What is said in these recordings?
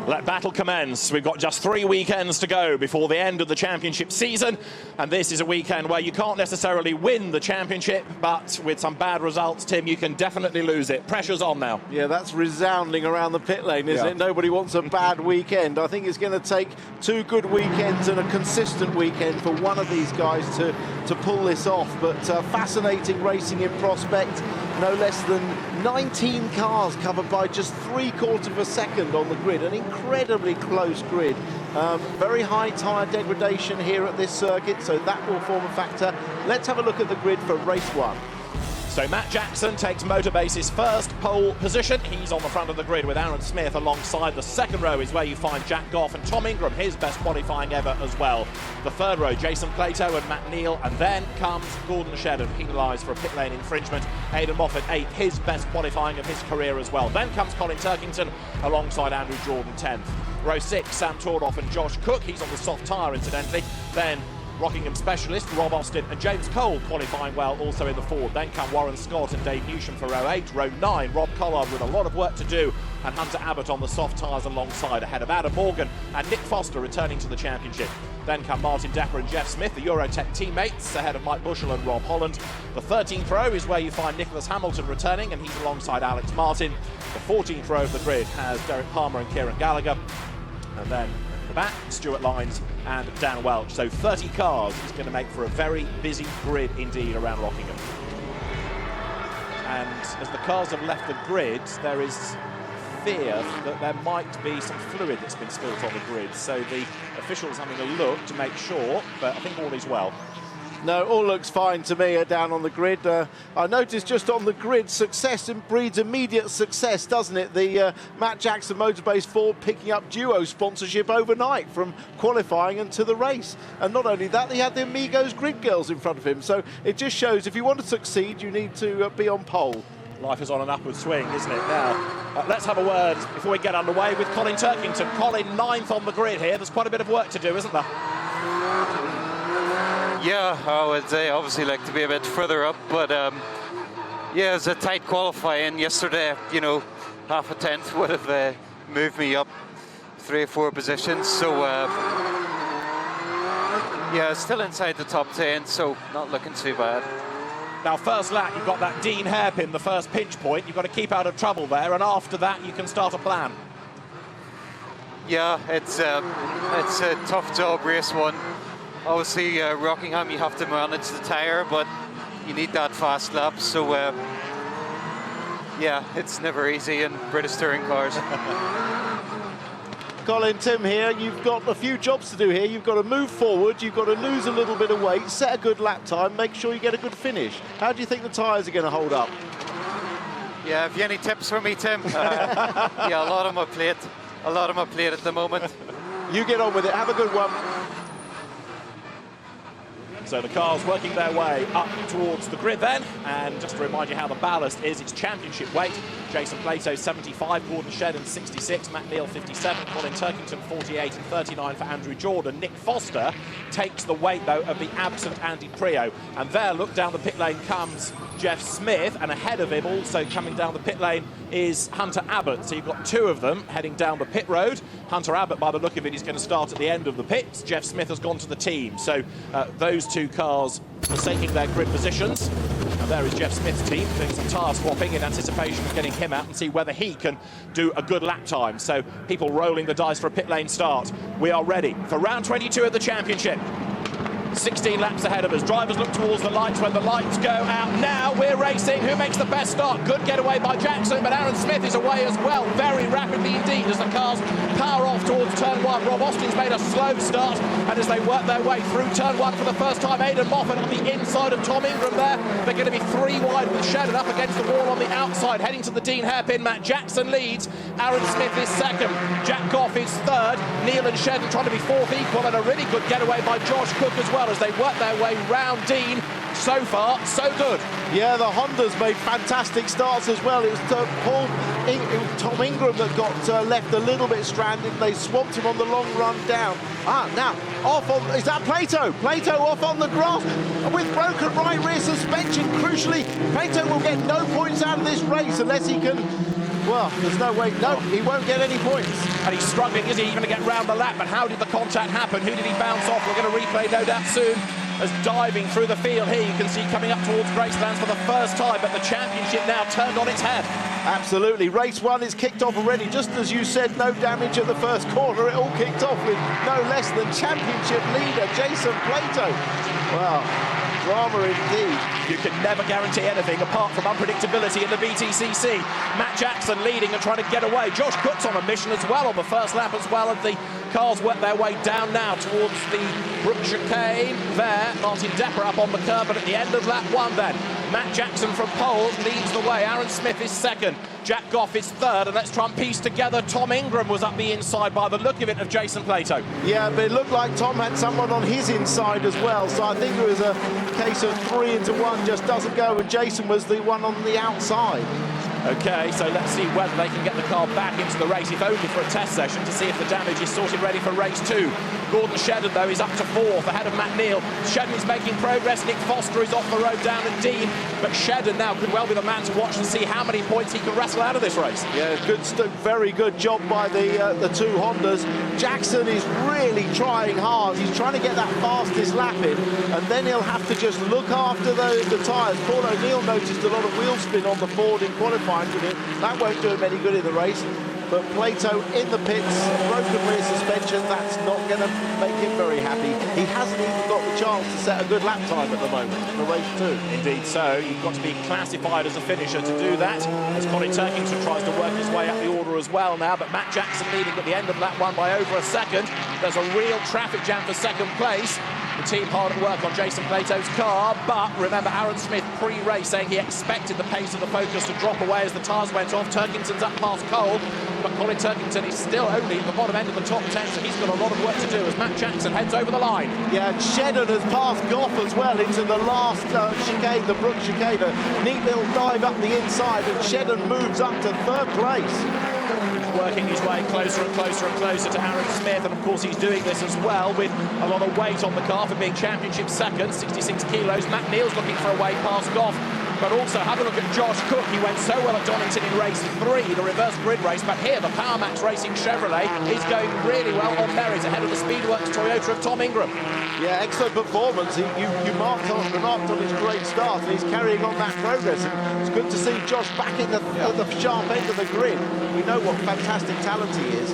Let battle commence. We've got just 3 weekends to go before the end of the championship season, and this is a weekend where you can't necessarily win the championship, but with some bad results, Tim, you can definitely lose it. Pressure's on now. Yeah, that's resounding around the pit lane, isn't it? Nobody wants a bad weekend. I think it's going to take 2 good weekends and a consistent weekend for one of these guys to pull this off. But fascinating racing in prospect. No less than 19 cars covered by just 3/4 of a second on the grid. An incredibly close grid. Very high tyre degradation here at this circuit, so that will form a factor. Let's have a look at the grid for race 1. So Matt Jackson takes Motorbase's first pole position. He's on the front of the grid with Aaron Smith alongside. The second row is where you find Jack Goff and Tom Ingram, his best qualifying ever as well. The third row, Jason Plato and Matt Neal, and then comes Gordon Shedden, penalised for a pit lane infringement. Aidan Moffat, 8th, his best qualifying of his career as well. Then comes Colin Turkington alongside Andrew Jordan, 10th. Row 6, Sam Tordoff and Josh Cook. He's on the soft tyre, incidentally. Then Rockingham specialist Rob Austin and James Cole qualifying well also in the Ford. Then come Warren Scott and Dave Newsham for row 8. Row 9, Rob Collard with a lot of work to do, and Hunter Abbott on the soft tyres alongside, ahead of Adam Morgan and Nick Foster returning to the championship. Then come Martin Dapper and Jeff Smith, the Eurotech teammates, ahead of Mike Bushell and Rob Holland. The 13th row is where you find Nicholas Hamilton returning, and he's alongside Alex Martin. The 14th row of the grid has Derek Palmer and Kieran Gallagher. And then at the back, Stuart Lyons and Dan Welch. So 30 cars is going to make for a very busy grid indeed around Rockingham. And as the cars have left the grid, there is fear that there might be some fluid that's been spilt on the grid. So the officials having a look to make sure, but I think all is well. No, all looks fine to me down on the grid. I noticed just on the grid, success breeds immediate success, doesn't it? The Matt Jackson Motorbase Ford picking up duo sponsorship overnight from qualifying and to the race. And not only that, he had the Amigos Grid Girls in front of him. So it just shows if you want to succeed, you need to be on pole. Life is on an upward swing, isn't it? Now, let's have a word before we get underway with Colin Turkington. Colin, 9th on the grid here. There's quite a bit of work to do, isn't there? Yeah, I would obviously like to be a bit further up, but yeah, it was a tight qualifying yesterday. You know, half a tenth would have moved me up 3 or 4 positions. So yeah, still inside the top 10, so not looking too bad. Now, first lap, you've got that Dean hairpin, the first pinch point. You've got to keep out of trouble there, and after that, you can start a plan. Yeah, it's a tough job, race 1. Obviously, Rockingham, you have to manage the tyre, but you need that fast lap. So, yeah, it's never easy in British touring cars. Colin, Tim here, you've got a few jobs to do here. You've got to move forward, you've got to lose a little bit of weight, set a good lap time, make sure you get a good finish. How do you think the tyres are going to hold up? Yeah, have you any tips for me, Tim? Yeah, a lot on my plate. A lot on my plate at the moment. You get on with it, have a good one. So the cars working their way up towards the grid then, and just to remind you how the ballast is, it's championship weight. Jason Plato 75, Gordon Shedden 66, Matt Neal 57, Colin Turkington 48 and 39 for Andrew Jordan. Nick Foster takes the weight though of the absent Andy Prio, and there, look, down the pit lane comes Jeff Smith, and ahead of him also coming down the pit lane is Hunter Abbott. So you've got 2 of them heading down the pit road. Hunter Abbott, by the look of it, is going to start at the end of the pits. Jeff Smith has gone to the team. So those 2 cars forsaking their grid positions. And there is Jeff Smith's team doing some tyre swapping in anticipation of getting him out and see whether he can do a good lap time. So people rolling the dice for a pit lane start. We are ready for round 22 of the championship. 16 laps ahead of us. Drivers look towards the lights. When the lights go out now, we're racing. Who makes the best start? Good getaway by Jackson, but Aaron Smith is away as well, very rapidly indeed, as the cars power off towards turn 1. Rob Austin's made a slow start, and as they work their way through turn 1 for the first time, Aidan Moffat on the inside of Tom Ingram there. They're going to be 3 wide with Shedden up against the wall on the outside, heading to the Dean hairpin. Matt Jackson leads. Aaron Smith is 2nd. Jack Goff is 3rd. Neal and Shedden trying to be 4th equal, and a really good getaway by Josh Cook as well, as they work their way round Dean. So far, so good. Yeah, the Hondas made fantastic starts as well. It was Tom Ingram that got left a little bit stranded. They swamped him on the long run down. Now, off on, is that Plato? Plato off on the grass with broken right rear suspension. Crucially, Plato will get no points out of this race unless he can Well, there's no way. No, he won't get any points. And he's struggling, is he, going to get round the lap? But how did the contact happen? Who did he bounce off? We're going to replay, no doubt, soon. As diving through the field here, you can see coming up towards Gracelands for the first time, but the championship now turned on its head. Absolutely. Race 1 is kicked off already. Just as you said, no damage at the first corner. It all kicked off with no less than championship leader Jason Plato. Wow, drama indeed. You can never guarantee anything apart from unpredictability in the BTCC. Matt Jackson leading and trying to get away. Josh Cook's on a mission as well on the first lap as well, and the cars work their way down now towards the Brook chicane there. Martin Depper up on the curb, but at the end of lap 1 then, Matt Jackson from pole leads the way. Aaron Smith is second. Jack Goff is third, and let's try and piece together. Tom Ingram was up the inside by the look of it of Jason Plato. Yeah, but it looked like Tom had someone on his inside as well, so I think it was a case of 3 into 1 just doesn't go, and Jason was the one on the outside. Okay, so let's see whether they can get the car back into the race, if only for a test session, to see if the damage is sorted ready for race 2. Gordon Shedden, though, is up to 4th, ahead of Matt Neal. Shedden is making progress. Nick Foster is off the road down at Dean, but Shedden now could well be the man to watch and see how many points he can wrestle out of this race. Yeah, very good job by the two Hondas. Jackson is really trying hard. He's trying to get that fastest lap in, and then he'll have to just look after the tyres. Paul O'Neill noticed a lot of wheel spin on the Ford in qualifying with it. That won't do him any good in the race. But Plato in the pits, broken rear suspension, that's not going to make him very happy. He hasn't even got the chance to set a good lap time at the moment for race 2. Indeed so. You've got to be classified as a finisher to do that, as Colin Turkington tries to work his way up the order as well now, but Matt Jackson leading at the end of lap 1 by over a second. There's a real traffic jam for second place. The team hard at work on Jason Plato's car, but remember Aaron Smith pre-race saying he expected the pace of the Focus to drop away as the tyres went off. Turkington's up past Cole, but Colin Turkington is still only at the bottom end of the top 10, so he's got a lot of work to do as Matt Jackson heads over the line. Yeah, Shedden has passed Goff as well into the last chicane, the Brook chicane. A neat little dive up the inside, and Shedden moves up to 3rd place. Working his way closer and closer and closer to Aaron Smith, and of course he's doing this as well with a lot of weight on the car for being championship second, 66 kilos. Matt Neal's looking for a way past Goff, but also have a look at Josh Cook. He went so well at Donington in race 3, the reverse grid race, but here the Powermax Racing Chevrolet is going really well on merit ahead of the Speedworks Toyota of Tom Ingram. Yeah, excellent performance. You remarked on his great start, and he's carrying on that progress. And it's good to see Josh back at the sharp end of the grid. We know what fantastic talent he is.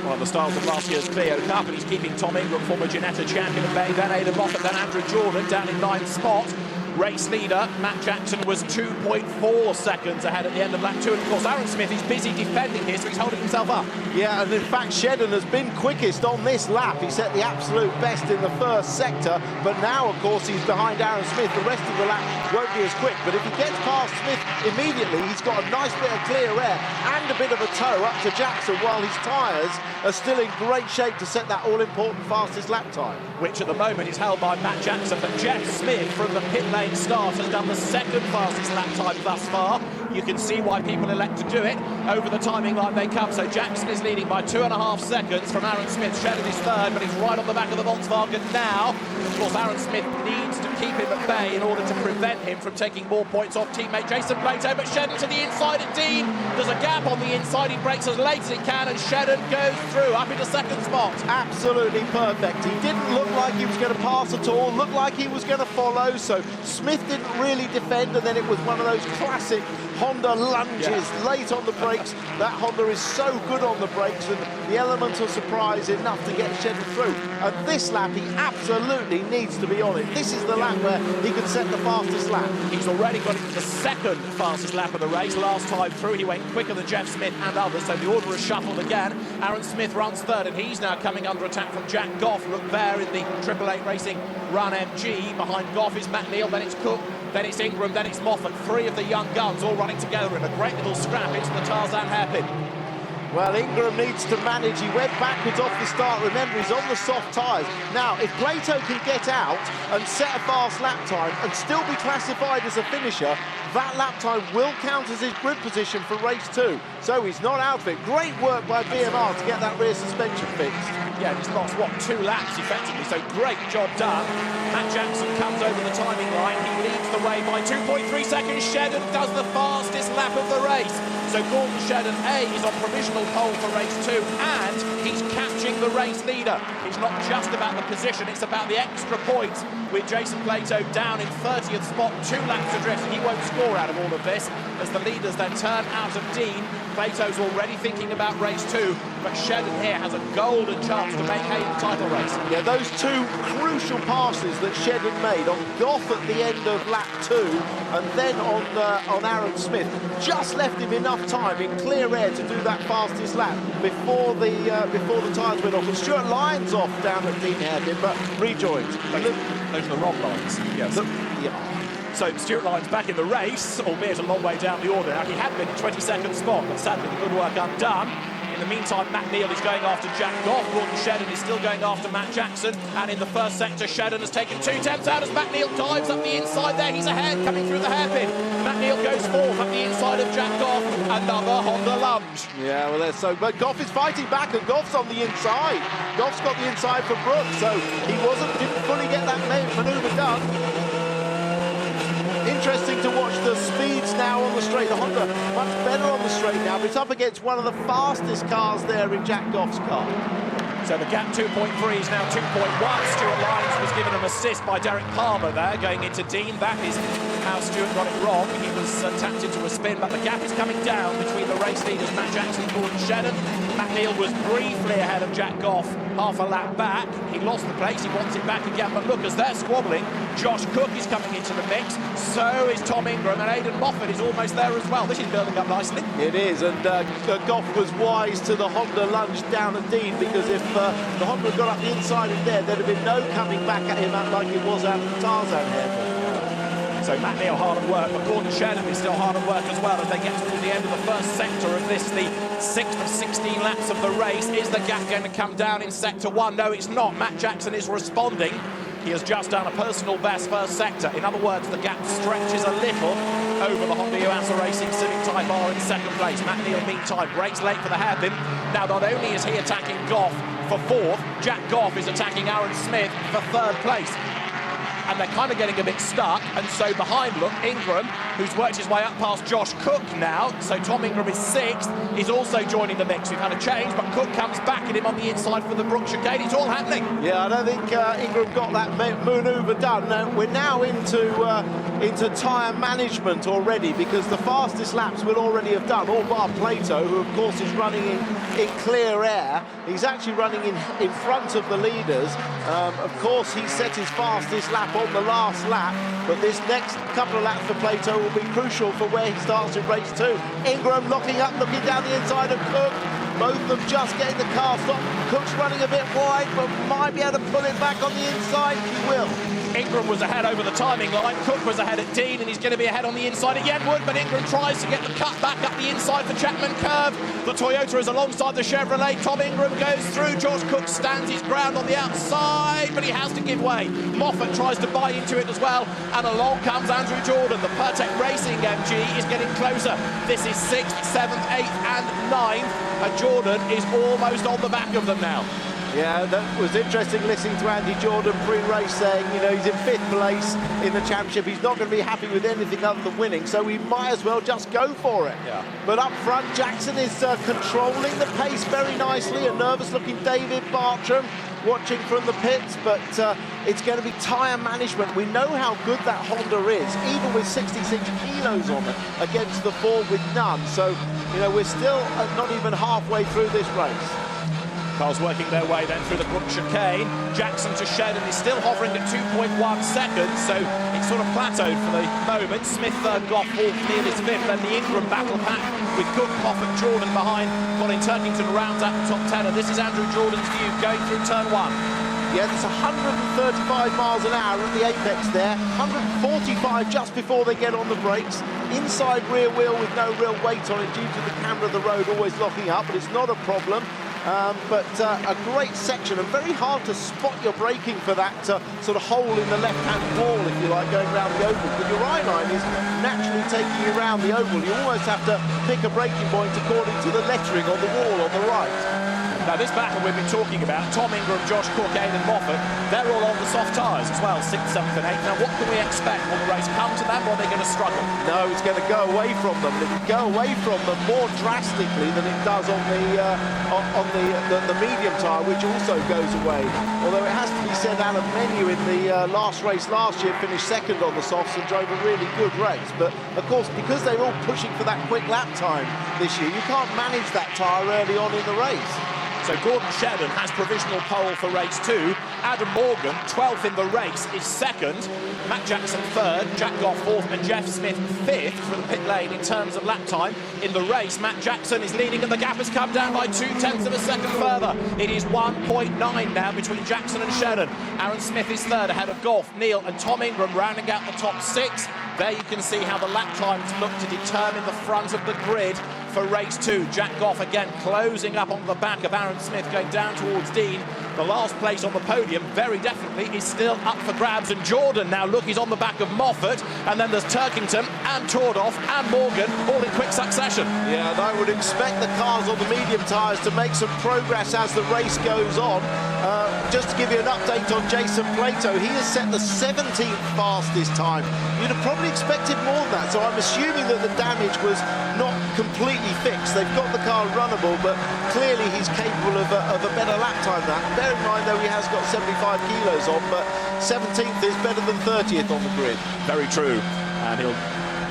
One of the stars of last year's Clio Cup, and he's keeping Tom Ingram, former Ginetta champion of Bay, then Aidan Moffat, then Andrew Jordan down in 9th spot. Race leader, Matt Jackson, was 2.4 seconds ahead at the end of lap 2. And of course, Aaron Smith is busy defending here, so he's holding himself up. Yeah, and in fact, Shedden has been quickest on this lap. He set the absolute best in the first sector, but now, of course, he's behind Aaron Smith. The rest of the lap won't be as quick, but if he gets past Smith immediately, he's got a nice bit of clear air and a bit of a tow up to Jackson, while his tyres are still in great shape to set that all-important fastest lap time. Which at the moment is held by Matt Jackson, but Jeff Smith from the pit lane start has done the second fastest lap time thus far. You can see why people elect to do it over the timing line they come. So Jackson is leading by 2.5 seconds from Aaron Smith. Shedden is third, but he's right on the back of the Volkswagen now. Of course, Aaron Smith needs to keep him at bay in order to prevent him from taking more points off teammate Jason Plato, but Shedden to the inside at Dean. There's a gap on the inside. He brakes as late as he can, and Shedden goes through up into second spot. Absolutely perfect. He didn't look like he was going to pass at all, looked like he was going to follow, so Smith didn't really defend, and then it was one of those classic Honda lunges late on the brakes. That Honda is so good on the brakes, and the element of surprise enough to get Shedden through. And this lap, he absolutely needs to be on it. This is the lap where he can set the fastest lap. He's already got into the second fastest lap of the race. Last time through, he went quicker than Jeff Smith and others, so the order is shuffled again. Aaron Smith runs third, and he's now coming under attack from Jack Goff. Look there in the 888 Racing Run MG. Behind Goff is Matt Neal, then it's Cook, then it's Ingram, then it's Moffat. 3 of the young guns all running together in a great little scrap into the Tarzan hairpin. Well, Ingram needs to manage. He went backwards off the start. Remember, he's on the soft tyres. Now, if Plato can get out and set a fast lap time and still be classified as a finisher, that lap time will count as his grid position for race 2. So he's not out of it. Great work by BMR to get that rear suspension fixed. Yeah, he's lost, 2 laps effectively, so great job done. Matt Jackson comes over the timing line. He leads the way by 2.3 seconds. Shedden does the fastest lap of the race. So Gordon Shedden, A, is on provisional pole for race 2, and he's catching the race leader. It's not just about the position, it's about the extra points, with Jason Plato down in 30th spot, 2 laps adrift. He won't score out of all of this, as the leaders then turn out of Dean. Plato's already thinking about race 2, but Shedden here has a golden chance to make hay in the title race. Yeah, those 2 crucial passes that Shedden made on Goff at the end of lap 2, and then on Aaron Smith, just left him enough time in clear air to do that fastest lap before the tyres went off. And Stuart Lyons off down at Dean Hairpin, but rejoined. Those are the wrong lines. Yes. Yeah. So Stuart Lyons back in the race, albeit a long way down the order. Now, he had been in 22nd spot, but sadly the good work undone. In the meantime, Matt Neal is going after Jack Goff. Gordon Shedden is still going after Matt Jackson. And in the first sector, Shedden has taken 2 tenths out as Matt Neal dives up the inside there. He's ahead, coming through the hairpin. Matt Neal goes 4th up the inside of Jack Goff. Another Honda lunge. Yeah, well, there's so. But Goff is fighting back, and Goff's on the inside. Goff's got the inside for Brooks, so he didn't fully get that manoeuvre done. Interesting to watch the speeds now on the straight. The Honda much better on the straight now, but it's up against one of the fastest cars there in Jack Goff's car. So the gap 2.3 is now 2.1. Stuart Lyons was given an assist by Derek Palmer there going into Dean. That is how Stuart got it wrong. He was tapped into a spin, but the gap is coming down between the race leaders, Matt Jackson and Gordon Shedden. Matt Neal was briefly ahead of Jack Goff, half a lap back. He lost the place, he wants it back again, but look, as they're squabbling, Josh Cook is coming into the mix, so is Tom Ingram, and Aidan Moffat is almost there as well. This is building up nicely. It is, and Goff was wise to the Honda lunge down at Dean, because if the Honda had got up the inside of there, there'd have been no coming back at him like it was out of the Tarzan hairpin. So Matt Neal hard at work, but Gordon Shedden is still hard at work as well as they get towards the end of the first sector of this, the 6th of 16 laps of the race. Is the gap going to come down in sector 1? No, it's not. Matt Jackson is responding. He has just done a personal best first sector. In other words, the gap stretches a little over the Honda Yuasa Racing Civic Type R in second place. Matt Neal, meantime, breaks late for the hairpin. Now, not only is he attacking Goff for 4th, Jack Goff is attacking Aaron Smith for 3rd place. And they're kind of getting a bit stuck, and so behind, look, Ingram, who's worked his way up past Josh Cook now, so Tom Ingram is 6th, is also joining the mix. We've had a change, but Cook comes back at him on the inside for the Brook chicane. It's all happening. Yeah, I don't think Ingram got that manoeuvre done. We're now into tyre management already, because the fastest laps we'll already have done, all bar Plato, who of course is running in clear air. He's actually running in front of the leaders. Of course, he set his fastest lap on the last lap, but this next couple of laps for Plato will be crucial for where he starts in race 2. Ingram locking up, looking down the inside of Cook. Both of them just getting the car stopped. Cook's running a bit wide, but might be able to pull it back on the inside. He will. Ingram was ahead over the timing line. Cook was ahead at Dean, and he's going to be ahead on the inside at Yenwood, but Ingram tries to get the cut back up the inside for Chapman Curve. The Toyota is alongside the Chevrolet. Tom Ingram goes through. George Cook stands his ground on the outside, but he has to give way. Moffat tries to buy into it as well, and along comes Andrew Jordan. The Pertec Racing MG is getting closer. This is 6th, 7th, 8th, and 9th, and Jordan is almost on the back of them now. Yeah, that was interesting listening to Andy Jordan pre-race saying, you know, he's in 5th place in the championship. He's not going to be happy with anything other than winning, so we might as well just go for it. Yeah. But up front, Jackson is controlling the pace very nicely. A nervous-looking David Bartram watching from the pits, but it's going to be tyre management. We know how good that Honda is, even with 66 kilos on it, against the 4 with none. So, you know, we're still not even halfway through this race. Cars working their way then through the Brook chicane. Jackson to Shedden is still hovering at 2.1 seconds, so it's sort of plateaued for the moment. Smith third, Goff fourth, Neal is 5th, then the Ingram battle pack with Cook, Moffat, Jordan behind. Colin Turkington rounds out the top 10, and this is Andrew Jordan's view going through turn 1. Yeah, it's 135 miles an hour at the apex there, 145 just before they get on the brakes. Inside rear wheel with no real weight on it due to the camber of the road always locking up, but it's not a problem. But a great section, and very hard to spot your braking for that sort of hole in the left-hand wall, if you like, going around the oval. But your eye line is naturally taking you around the oval. You almost have to pick a braking point according to the lettering on the wall on the right. Now, this battle we've been talking about, Tom Ingram, Josh Cook, Aidan Moffat, they're all on the soft tyres as well, 6th, 7th and 8th. Now, what can we expect? Will the race come to them, or are they going to struggle? No, it's going to go away from them. It can go away from them more drastically than it does on the medium tyre, which also goes away. Although it has to be said, Alan Menu in the last race last year finished second on the softs and drove a really good race. But, of course, because they're all pushing for that quick lap time this year, you can't manage that tyre early on in the race. So Gordon Shedden has provisional pole for race 2. Adam Morgan, 12th in the race, is second. Matt Jackson 3rd, Jack Goff 4th, and Jeff Smith 5th for the pit lane in terms of lap time. In the race, Matt Jackson is leading, and the gap has come down by 0.2 of a second further. It is 1.9 now between Jackson and Shedden. Aaron Smith is third ahead of Goff, Neil and Tom Ingram rounding out the top 6. There you can see how the lap times look to determine the front of the grid for race 2. Jack Goff again closing up on the back of Aaron Smith, going down towards Dean. The last place on the podium very definitely is still up for grabs, and Jordan now, look, he's on the back of Moffat, and then there's Turkington and Tordoff and Morgan all in quick succession. Yeah, and I would expect the cars on the medium tyres to make some progress as the race goes on. Just to give you an update on Jason Plato, he has set the 17th fastest time. You'd have probably expected more than that, so I'm assuming that the damage was not completely fixed. They've got the car runnable, but clearly he's capable of a better lap time than that. Bear in mind, though, he has got 75 kilos on, but 17th is better than 30th on the grid. Very true, and he'll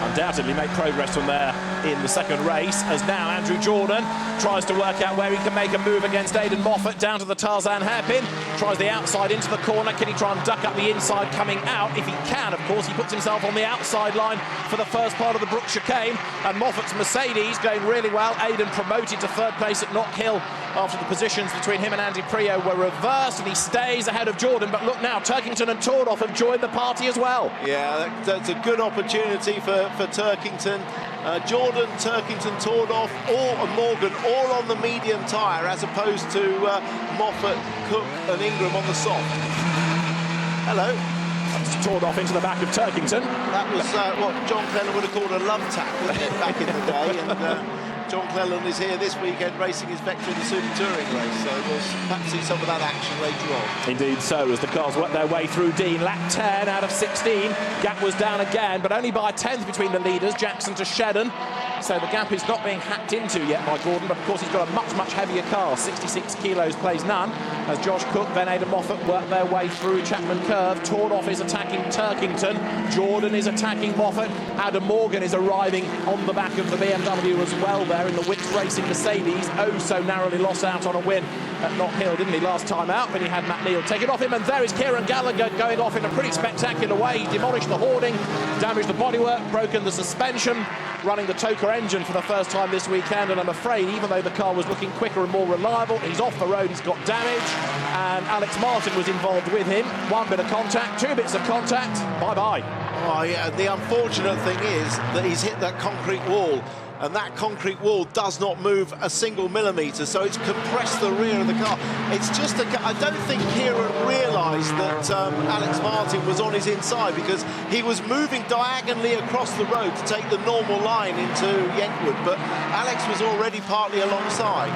undoubtedly make progress from there in the second race, as now Andrew Jordan tries to work out where he can make a move against Aidan Moffat, down to the Tarzan hairpin, tries the outside into the corner. Can he try and duck up the inside coming out? If he can, of course, he puts himself on the outside line for the first part of the Brook chicane, and Moffat's Mercedes going really well. Aidan promoted to third place at Knock Hill after the positions between him and Andy Prio were reversed, and he stays ahead of Jordan. But look now, Turkington and Tordoff have joined the party as well. Yeah, that's a good opportunity for Turkington. Jordan, Turkington, Tordoff, and Morgan all on the medium tyre, as opposed to Moffat, Cook and Ingram on the soft. Hello. That's Tordoff into the back of Turkington. That was what John Cleland would have called a love tap, wasn't it, back in the day? And John Cleland is here this weekend racing his Vector in the Super Touring race, so we'll perhaps see some of that action later on. Indeed so, as the cars work their way through Dean. Lap 10 out of 16. Gap was down again, but only by a tenth between the leaders, Jackson to Shedden. So the gap is not being hacked into yet by Gordon, but of course he's got a much, much heavier car. 66 kilos plays none, as Josh Cook, then Aidan Moffat work their way through Chapman Curve. Tordoff is attacking Turkington. Jordan is attacking Moffat. Adam Morgan is arriving on the back of the BMW as well there in the Wicks Racing Mercedes. Oh, so narrowly lost out on a win at Knock Hill, didn't he, last time out, when he had Matt Neal take it off him. And there is Kieran Gallagher going off in a pretty spectacular way. He demolished the hoarding, damaged the bodywork, broken the suspension, running the Toka engine for the first time this weekend. And I'm afraid, even though the car was looking quicker and more reliable, he's off the road, he's got damage. And Alex Martin was involved with him. One bit of contact, two bits of contact, bye-bye. Oh, yeah, the unfortunate thing is that he's hit that concrete wall, and that concrete wall does not move a single millimetre, so it's compressed the rear of the car. It's just I don't think Kieran realised that Alex Martin was on his inside, because he was moving diagonally across the road to take the normal line into Yentwood, but Alex was already partly alongside.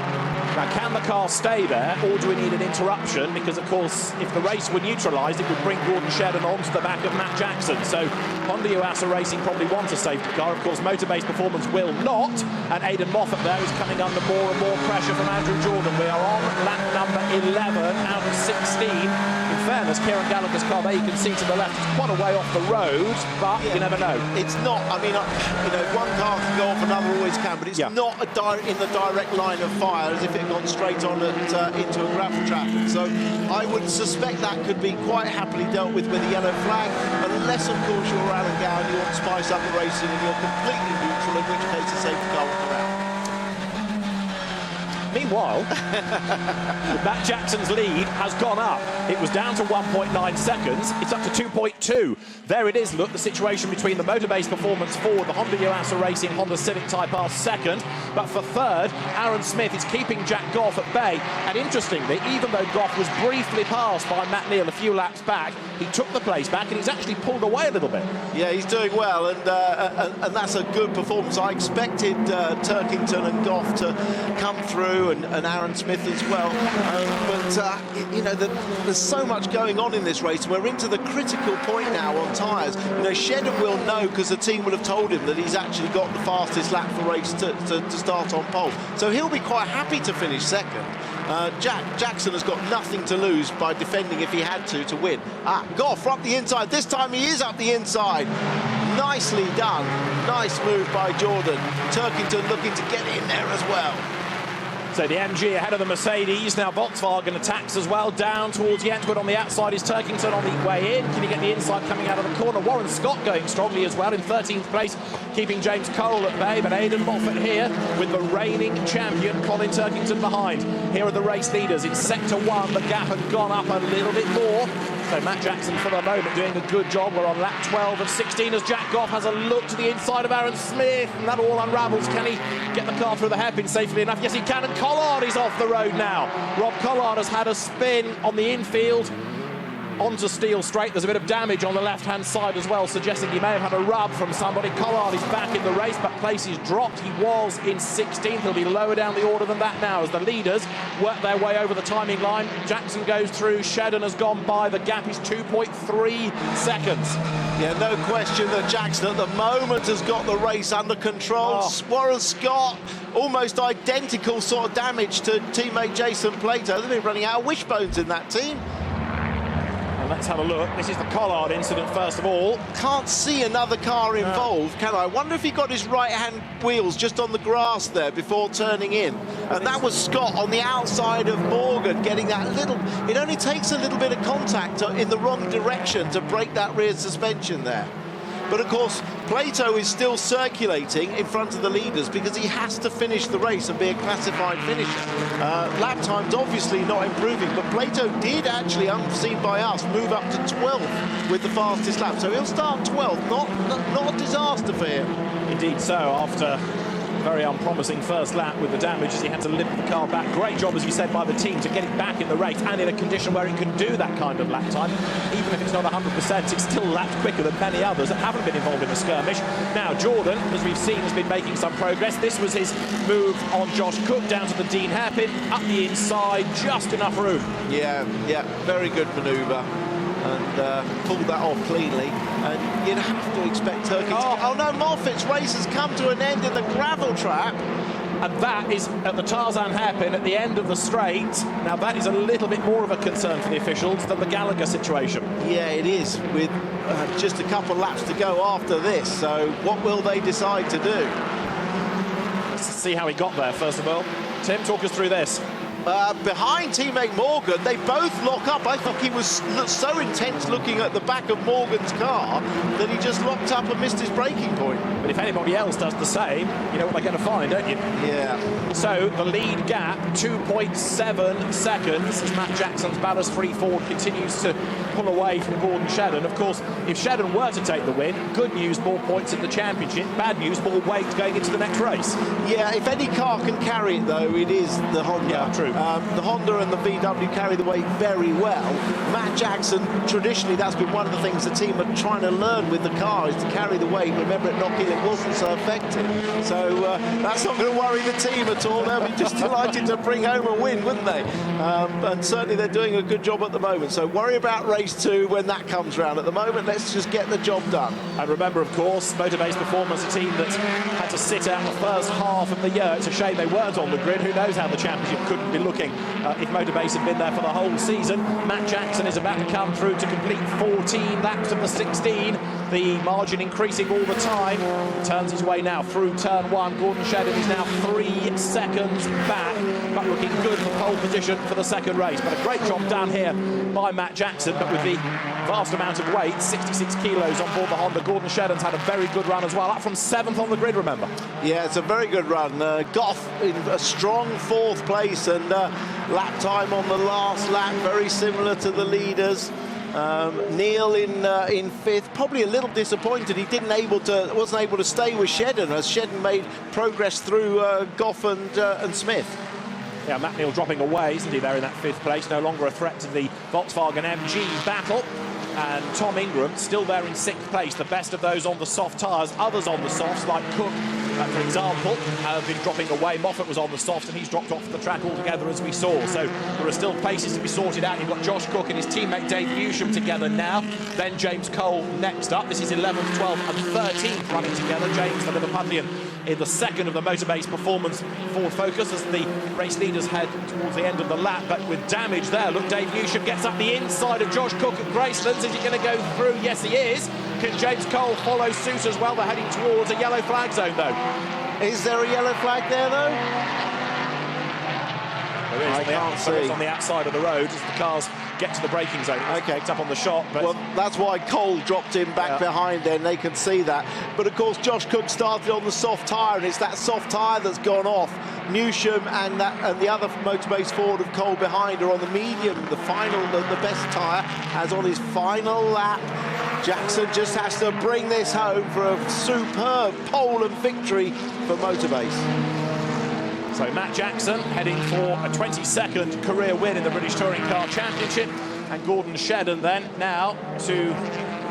Now, can the car stay there, or do we need an interruption? Because, of course, if the race were neutralised, it would bring Gordon Shedden onto the back of Matt Jackson. So Honda Yuasa Racing probably want a safety car. Of course, Motorbase Performance will not. And Aidan Moffat there is coming under more and more pressure from Andrew Jordan. We are on lap number 11 out of 16. In fairness, Kieran Gallagher's car there, you can see to the left, is quite a way off the road, but you never know. It's not, I mean, you know, one car can go off, another always can, but it's not in the direct line of fire as if it had gone straight on into a gravel traffic. So I would suspect that could be quite happily dealt with a yellow flag, unless, of course, you're Alan Gowan, you want to spice up the racing and you're completely neutral, in which case the safety car will come out. Meanwhile, Matt Jackson's lead has gone up. It was down to 1.9 seconds. It's up to 2.2. There it is, look, the situation between the Motorbase Performance Ford, the Honda Yuasa Racing Honda Civic Type R second. But for third, Aaron Smith is keeping Jack Goff at bay. And interestingly, even though Goff was briefly passed by Matt Neal a few laps back, he took the place back and he's actually pulled away a little bit. Yeah, he's doing well, and that's a good performance. I expected Turkington and Goff to come through through, and Aaron Smith as well. You know, there's so much going on in this race. We're into the critical point now on tyres. You know, Shedden will know, because the team will have told him that he's actually got the fastest lap for race to start on pole. So he'll be quite happy to finish second. Jackson has got nothing to lose by defending if he had to win. Goff up the inside. This time he is up the inside. Nicely done. Nice move by Jordan. Turkington looking to get in there as well. So the MG ahead of the Mercedes. Now Volkswagen attacks as well, down towards the Antwerp. On the outside is Turkington on the way in. Can he get the inside coming out of the corner? Warren Scott going strongly as well in 13th place, keeping James Cole at bay. But Aidan Moffat here with the reigning champion Colin Turkington behind. Here are the race leaders. In sector 1, the gap had gone up a little bit more. So Matt Jackson for the moment doing a good job. We're on lap 12 of 16 as Jack Goff has a look to the inside of Aaron Smith, and that all unravels. Can he get the car through the hairpin safely enough? Yes, he can, and Collard is off the road now. Rob Collard has had a spin on the infield onto Steel Straight. There's a bit of damage on the left-hand side as well, suggesting he may have had a rub from somebody. Collard is back in the race, but place is dropped. He was in 16th. He'll be lower down the order than that now as the leaders work their way over the timing line. Jackson goes through. Shedden has gone by. The gap is 2.3 seconds. Yeah, no question that Jackson at the moment has got the race under control. Warren Scott, almost identical sort of damage to teammate Jason Plato. They've been running out of wishbones in that team. Let's have a look. This is the Collard incident first of all. Can't see another car involved, can I? Wonder if he got his right-hand wheels just on the grass there before turning in. And that was Scott on the outside of Morgan getting that little... It only takes a little bit of contact in the wrong direction to break that rear suspension there. But of course, Plato is still circulating in front of the leaders because he has to finish the race and be a classified finisher. Lap time's obviously not improving, but Plato did actually, unseen by us, move up to 12th with the fastest lap. So he'll start 12th, not a disaster for him. Indeed so, after a very unpromising first lap with the damage as he had to limp the car back. Great job, as you said, by the team to get it back in the race and in a condition where it can do that kind of lap time. Even if it's not 100%, it's still lapped quicker than many others that haven't been involved in a skirmish. Now, Jordan, as we've seen, has been making some progress. This was his move on Josh Cook down to the Dean hairpin, up the inside, just enough room. Yeah, very good manoeuvre. And pulled that off cleanly. And you'd have to expect Turkey to... Oh no, Moffat's race has come to an end in the gravel trap. And that is at the Tarzan hairpin at the end of the straight. Now that is a little bit more of a concern for the officials than the Gallagher situation. Yeah, it is, with just a couple laps to go after this. So what will they decide to do? Let's see how he got there, first of all. Tim, talk us through this. Behind teammate Morgan, they both lock up. I think he was so intense looking at the back of Morgan's car that he just locked up and missed his braking point. But if anybody else does the same, you know what they're going to find, don't you? Yeah. So the lead gap, 2.7 seconds, as Matt Jackson's ballast-free Ford continues to pull away from Gordon Shedden. Of course, if Shedden were to take the win, good news, more points in the championship. Bad news, more weight going into the next race. Yeah, if any car can carry it, though, it is the Honda. Yeah, true. The Honda and the VW carry the weight very well. Matt Jackson, traditionally, that's been one of the things the team are trying to learn with the car, is to carry the weight. Remember, at Knockhill, it wasn't so effective. So that's not going to worry the team at all. They'll be just delighted to bring home a win, wouldn't they? And certainly they're doing a good job at the moment. So worry about race 2 when that comes round. At the moment, let's just get the job done. And remember, of course, Motorbase Performance, a team that had to sit out the first half of the year. It's a shame they weren't on the grid. Who knows how the championship couldn't be looking if Motorbase had been there for the whole season. Matt Jackson is about to come through to complete 14 laps of the 16. The margin increasing all the time. He turns his way now through turn 1. Gordon Shedden is now 3 seconds back, but looking good in pole position for the second race. But a great job done here by Matt Jackson, but with the vast amount of weight, 66 kilos on board the Honda, Gordon Shedden's had a very good run as well, up from 7th on the grid, remember. Yeah, it's a very good run. Goff in a strong 4th place, and lap time on the last lap, very similar to the leaders. Neil in 5th, probably a little disappointed. He wasn't able to stay with Shedden, as Shedden made progress through Goff and Smith. Yeah, Matt Neal dropping away, isn't he, there in that 5th place, no longer a threat to the Volkswagen MG battle. And Tom Ingram still there in 6th place, the best of those on the soft tyres, others on the softs like Cook for example, have been dropping away. Moffat was on the soft and he's dropped off the track altogether, as we saw. So there are still places to be sorted out. You've got Josh Cook and his teammate Dave Newsham together now. Then James Cole next up. This is 11th, 12th and 13th running together. James, the Liverpudlian, in the second of the Motorbase Performance Forward Focus as the race leaders head towards the end of the lap, but with damage there. Look, Dave Newsham gets up the inside of Josh Cook at Gracelands. Is he going to go through? Yes, he is. Can James Cole follow suit as well? They're heading towards a yellow flag zone, though. Is there a yellow flag there, though? There is. I can't see. It's on the outside of the road as the cars get to the braking zone. It's picked up on the shot. But well, that's why Cole dropped him back behind there, and they can see that. But of course, Josh Cook started on the soft tyre, and it's that soft tyre that's gone off. Newsham and the other Motorbase Ford of Cole behind are on the medium, the best tyre, as on his final lap. Jackson just has to bring this home for a superb pole and victory for Motorbase. So Matt Jackson heading for a 22nd career win in the British Touring Car Championship, and Gordon Shedden then now to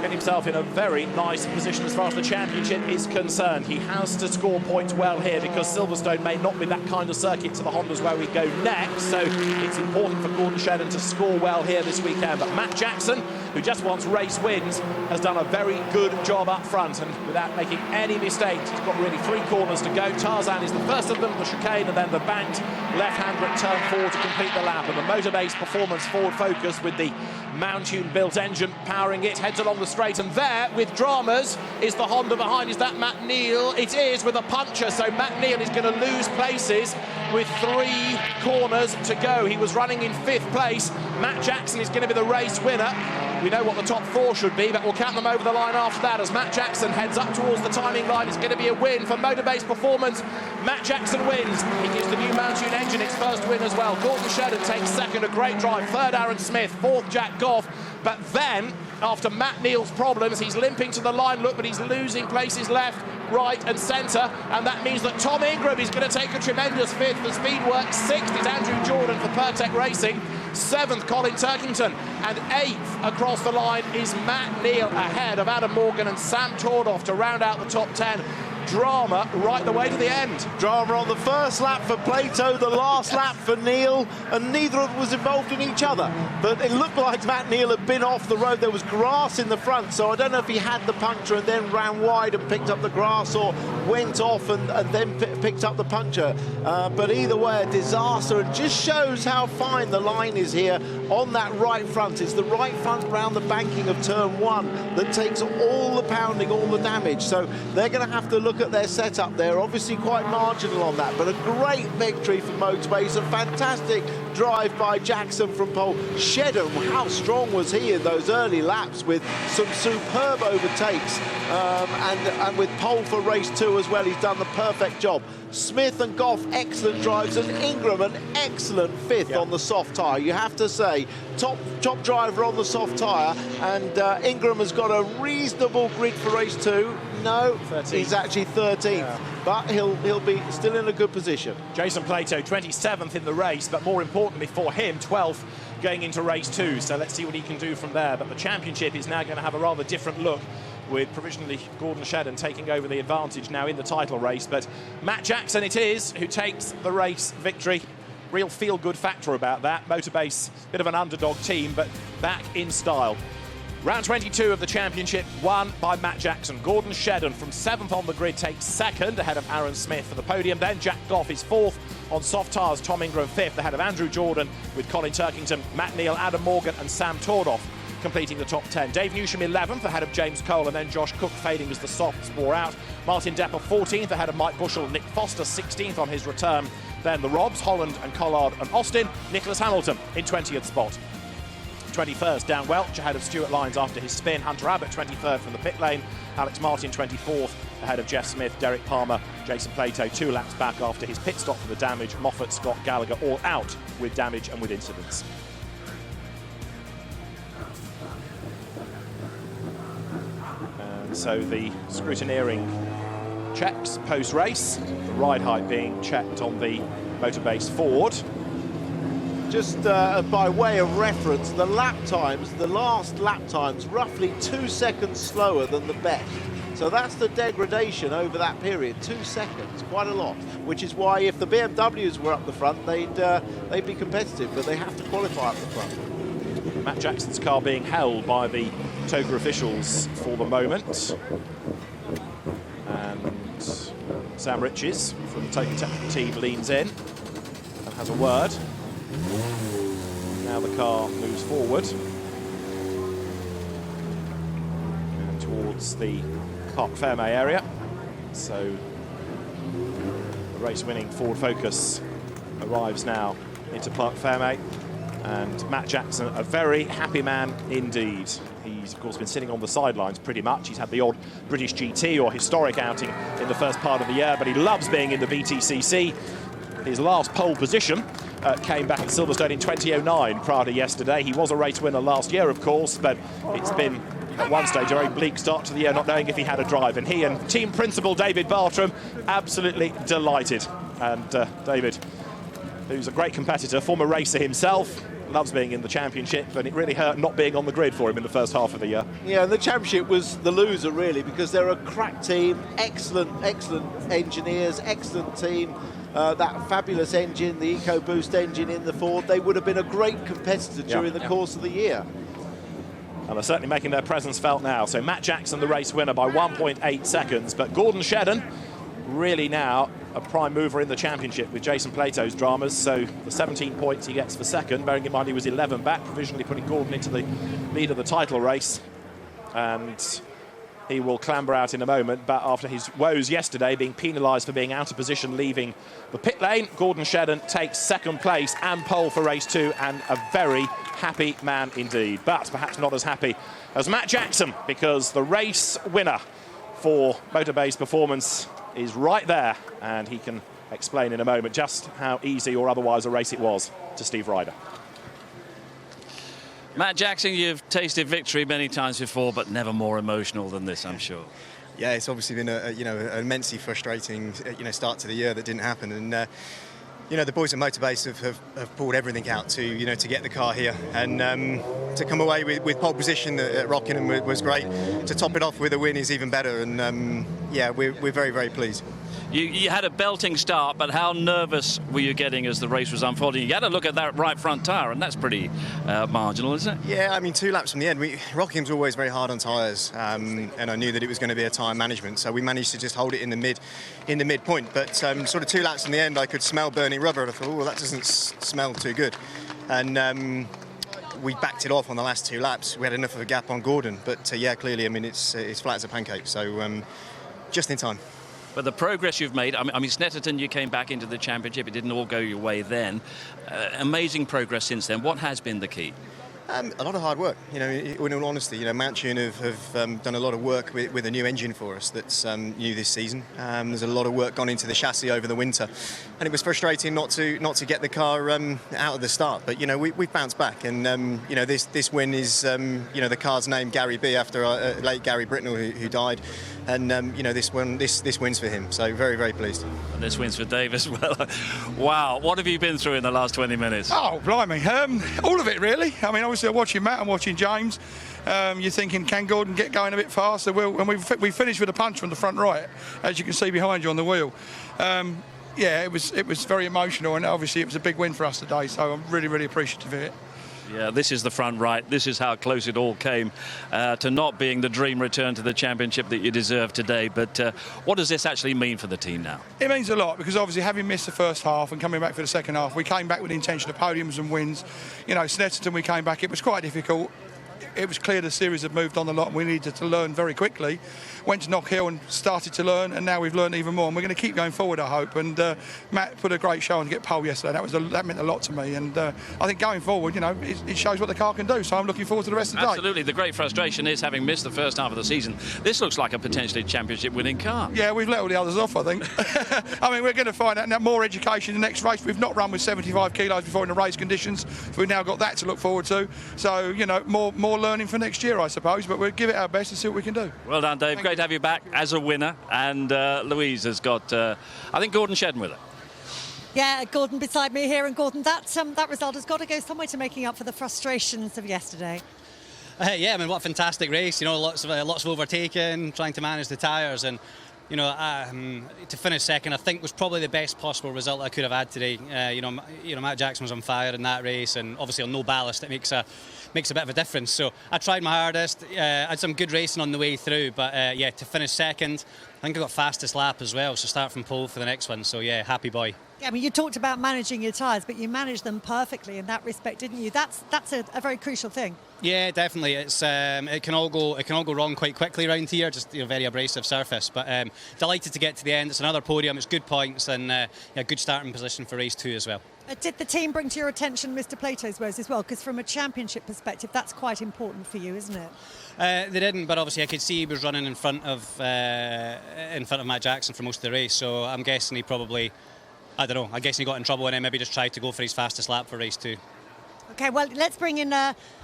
get himself in a very nice position as far as the championship is concerned. He has to score points well here because Silverstone may not be that kind of circuit to the Hondas where we go next, so it's important for Gordon Shedden to score well here this weekend. But Matt Jackson, who just wants race wins, has done a very good job up front, and without making any mistakes, he's got really 3 corners to go. Tarzan is the first of them, the chicane, and then the banked left-hander at turn 4 to complete the lap. And the Motorbase Performance Forward Focus with the Mountune built engine powering it heads along the straight, and there with dramas is the Honda behind. Is that Matt Neal? It is, with a puncher, so Matt Neal is going to lose places with 3 corners to go. He was running in 5th place. Matt Jackson is going to be the race winner. We know what the top 4 should be, but we'll count them over the line after that as Matt Jackson heads up towards the timing line. It's going to be a win for Motorbase Performance. Matt Jackson wins. He gives the new Mountune engine its first win as well. Gordon Shedden takes second, a great drive. Third, Aaron Smith. Fourth, Jack Goff. But then, after Matt Neal's problems, he's limping to the line, look, but he's losing places left, right and centre, and that means that Tom Ingram is going to take a tremendous 5th for Speedworks. 6th is Andrew Jordan for Pertec Racing. 7th, Colin Turkington, and 8th across the line is Matt Neal, ahead of Adam Morgan and Sam Tordoff to round out the top 10. Drama right the way to the end. Drama on the first lap for Plato, the last lap for Neal, and neither of them was involved in each other. But it looked like Matt Neal had been off the road. There was grass in the front, so I don't know if he had the puncture and then ran wide and picked up the grass, or went off and then picked up the puncture. But either way, a disaster. It just shows how fine the line is here on that right front. It's the right front round the banking of turn 1 that takes all the pounding, all the damage. So they're going to have to look at their setup. They're obviously quite marginal on that, but a great victory for Motorbase. A fantastic drive by Jackson from pole. Shedden, how strong was he in those early laps with some superb overtakes, and with pole for race 2 as well. He's done the perfect job. Smith and Goff, excellent drives, and Ingram an excellent 5th on the soft tyre. You have to say, top driver on the soft tyre, and Ingram has got a reasonable grid for race 2. No, 13th. He's actually 13th, but he'll be still in a good position. Jason Plato, 27th in the race, but more importantly for him, 12th going into race 2. So let's see what he can do from there. But the championship is now going to have a rather different look, with provisionally Gordon Shedden taking over the advantage now in the title race. But Matt Jackson it is who takes the race victory. Real feel-good factor about that. Motorbase, bit of an underdog team, but back in style. Round 22 of the championship won by Matt Jackson. Gordon Shedden from 7th on the grid takes 2nd, ahead of Aaron Smith for the podium. Then Jack Goff is 4th on soft tyres. Tom Ingram 5th, ahead of Andrew Jordan, with Colin Turkington, Matt Neal, Adam Morgan and Sam Tordoff completing the top 10. Dave Newsham 11th, ahead of James Cole, and then Josh Cook fading as the softs wore out. Martin Depper 14th, ahead of Mike Bushell. Nick Foster 16th on his return. Then the Robs, Holland and Collard and Austin. Nicholas Hamilton in 20th spot. 21st, Dan Welch ahead of Stuart Lyons after his spin. Hunter Abbott 23rd from the pit lane. Alex Martin 24th ahead of Jeff Smith, Derek Palmer, Jason Plato 2 laps back after his pit stop for the damage. Moffat, Scott Gallagher all out with damage and with incidents. And so the scrutineering checks post-race, the ride height being checked on the Motorbase Ford. Just by way of reference, the lap times, the last lap times, roughly 2 seconds slower than the best. So that's the degradation over that period, 2 seconds, quite a lot, which is why if the BMWs were up the front, they'd be competitive, but they have to qualify up the front. Matt Jackson's car being held by the Toga officials for the moment. And Sam Riches from the Toga technical team leans in and has a word. Now the car moves forward and towards the Parc Ferme area. So the race-winning Ford Focus arrives now into Parc Ferme, and Matt Jackson, a very happy man indeed. He's of course been sitting on the sidelines pretty much. He's had the odd British GT or historic outing in the first part of the year, but he loves being in the BTCC. His last pole position came back at Silverstone in 2009 prior to yesterday. He was a race winner last year, of course, but it's been at one stage a very bleak start to the year, not knowing if he had a drive. And he and team principal David Bartram absolutely delighted. And David, who's a great competitor, former racer himself, loves being in the championship, and it really hurt not being on the grid for him in the first half of the year. Yeah, and the championship was the loser really, because they're a crack team, excellent engineers, excellent team. That fabulous engine, the EcoBoost engine in the Ford, they would have been a great competitor during the course of the year. And they're certainly making their presence felt now. So Matt Jackson, the race winner by 1.8 seconds, but Gordon Shedden really now a prime mover in the championship with Jason Plato's dramas. So the 17 points he gets for second, bearing in mind he was 11 back, provisionally putting Gordon into the lead of the title race. And he will clamber out in a moment, but after his woes yesterday, being penalised for being out of position leaving the pit lane, Gordon Shedden takes second place and pole for race 2, and a very happy man indeed. But perhaps not as happy as Matt Jackson, because the race winner for Motorbay's performance is right there, and he can explain in a moment just how easy or otherwise a race it was to Steve Ryder. Matt Jackson, you've tasted victory many times before, but never more emotional than this, I'm sure. Yeah, it's obviously been an immensely frustrating start to the year that didn't happen, and the boys at Motorbase have pulled everything out to get the car here, and to come away with pole position at Rockingham was great. To top it off with a win is even better, and we're very, very pleased. You had a belting start, but how nervous were you getting as the race was unfolding? You had to look at that right front tyre, and that's pretty marginal, isn't it? Yeah, I mean, 2 laps from the end. Rockingham's always very hard on tyres, and I knew that it was going to be a tyre management, so we managed to just hold it in the midpoint. But sort of 2 laps from the end, I could smell burning rubber, and I thought, well, that doesn't smell too good. And we backed it off on the last 2 laps. We had enough of a gap on Gordon, but clearly, I mean, it's flat as a pancake, so just in time. But the progress you've made, I mean, Snetterton, you came back into the championship. It didn't all go your way then. Amazing progress since then. What has been the key? A lot of hard work. In all honesty, Mountune have done a lot of work with a new engine for us that's new this season. There's a lot of work gone into the chassis over the winter, and it was frustrating not to get the car out of the start. But we've bounced back, and this win is the car's named Gary B after late Gary Britnell who died, and this wins for him. So very, very pleased. And this wins for Dave as well. Wow, what have you been through in the last 20 minutes? Oh, blimey, all of it really. I mean, obviously I'm watching Matt, I'm watching James. You're thinking, can Gordon get going a bit faster? And we finished with a punch from the front right, as you can see behind you on the wheel. It was very emotional, and obviously it was a big win for us today, so I'm really, really appreciative of it. Yeah, this is the front right. This is how close it all came to not being the dream return to the championship that you deserve today. But what does this actually mean for the team now? It means a lot, because obviously having missed the first half and coming back for the second half, we came back with the intention of podiums and wins. Snetterton, we came back. It was quite difficult. It was clear the series had moved on a lot, and we needed to learn very quickly. Went to Knock Hill and started to learn, and now we've learned even more, and we're going to keep going forward, I hope. And Matt put a great show on to get pole yesterday. That meant a lot to me, and I think going forward, it shows what the car can do, so I'm looking forward to the rest of the day. Absolutely. The great frustration is, having missed the first half of the season, this looks like a potentially championship-winning car. Yeah, we've let all the others off, I think. I mean, we're going to find out now more education in the next race. We've not run with 75 kilos before in the race conditions. We've now got that to look forward to. So, more learning for next year, I suppose, but we'll give it our best and see what we can do. Well done, Dave. Great to have you back as a winner. And Louise has got, I think, Gordon Shedden with her. Yeah, Gordon beside me here. And Gordon, that result has got to go somewhere to making up for the frustrations of yesterday. Yeah, I mean, what a fantastic race. You know, lots of overtaking, trying to manage the tyres, and you know, to finish second, I think was probably the best possible result I could have had today. You know, Matt Jackson was on fire in that race, and obviously on no ballast, it makes a bit of a difference. So I tried my hardest. Had some good racing on the way through, but yeah, to finish second, I think I got fastest lap as well. So start from pole for the next one. So yeah, happy boy. Yeah, I mean, you talked about managing your tyres, but you managed them perfectly in that respect, didn't you? That's a very crucial thing. Yeah, definitely. It's it can all go wrong quite quickly around here. Just very abrasive surface. But delighted to get to the end. It's another podium. It's good points and good starting position for race 2 as well. Did the team bring to your attention Mr. Plato's woes as well? Because from a championship perspective, that's quite important for you, isn't it? They didn't, but obviously I could see he was running in front of Matt Jackson for most of the race. So I'm guessing he probably, I don't know. I guess he got in trouble and then maybe just tried to go for his fastest lap for race 2. Okay, well, let's bring in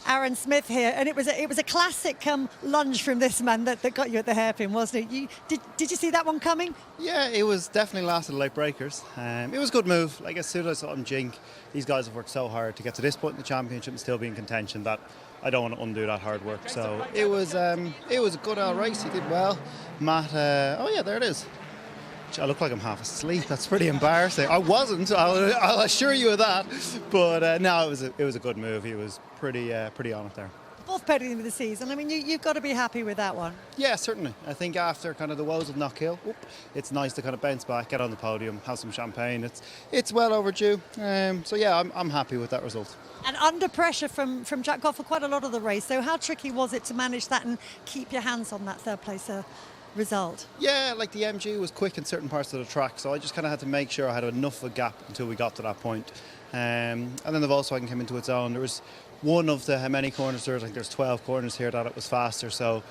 Aaron Smith here, and it was a classic lunge from this man that got you at the hairpin, wasn't it? Did you see that one coming? Yeah, it was definitely lasted like breakers. It was a good move. Like as soon as I saw him jink, these guys have worked so hard to get to this point in the championship and still be in contention that I don't want to undo that hard work. So it was a good race. He did well. Matt, oh yeah, there it is. I look like I'm half asleep. That's pretty embarrassing. I wasn't. I'll assure you of that. But no, it was a good move. He was pretty on it there. Fourth podium of the season. I mean, you've got to be happy with that one. Yeah, certainly. I think after kind of the woes of Knockhill, it's nice to kind of bounce back, get on the podium, have some champagne. It's well overdue. So yeah, I'm happy with that result. And under pressure from Jack Goff for quite a lot of the race. So how tricky was it to manage that and keep your hands on that third place result? Yeah, like the MG was quick in certain parts of the track, so I just kind of had to make sure I had enough of a gap until we got to that point. And then the Volkswagen came into its own. There was one of the how many corners there was, like there's 12 corners here that it was faster, so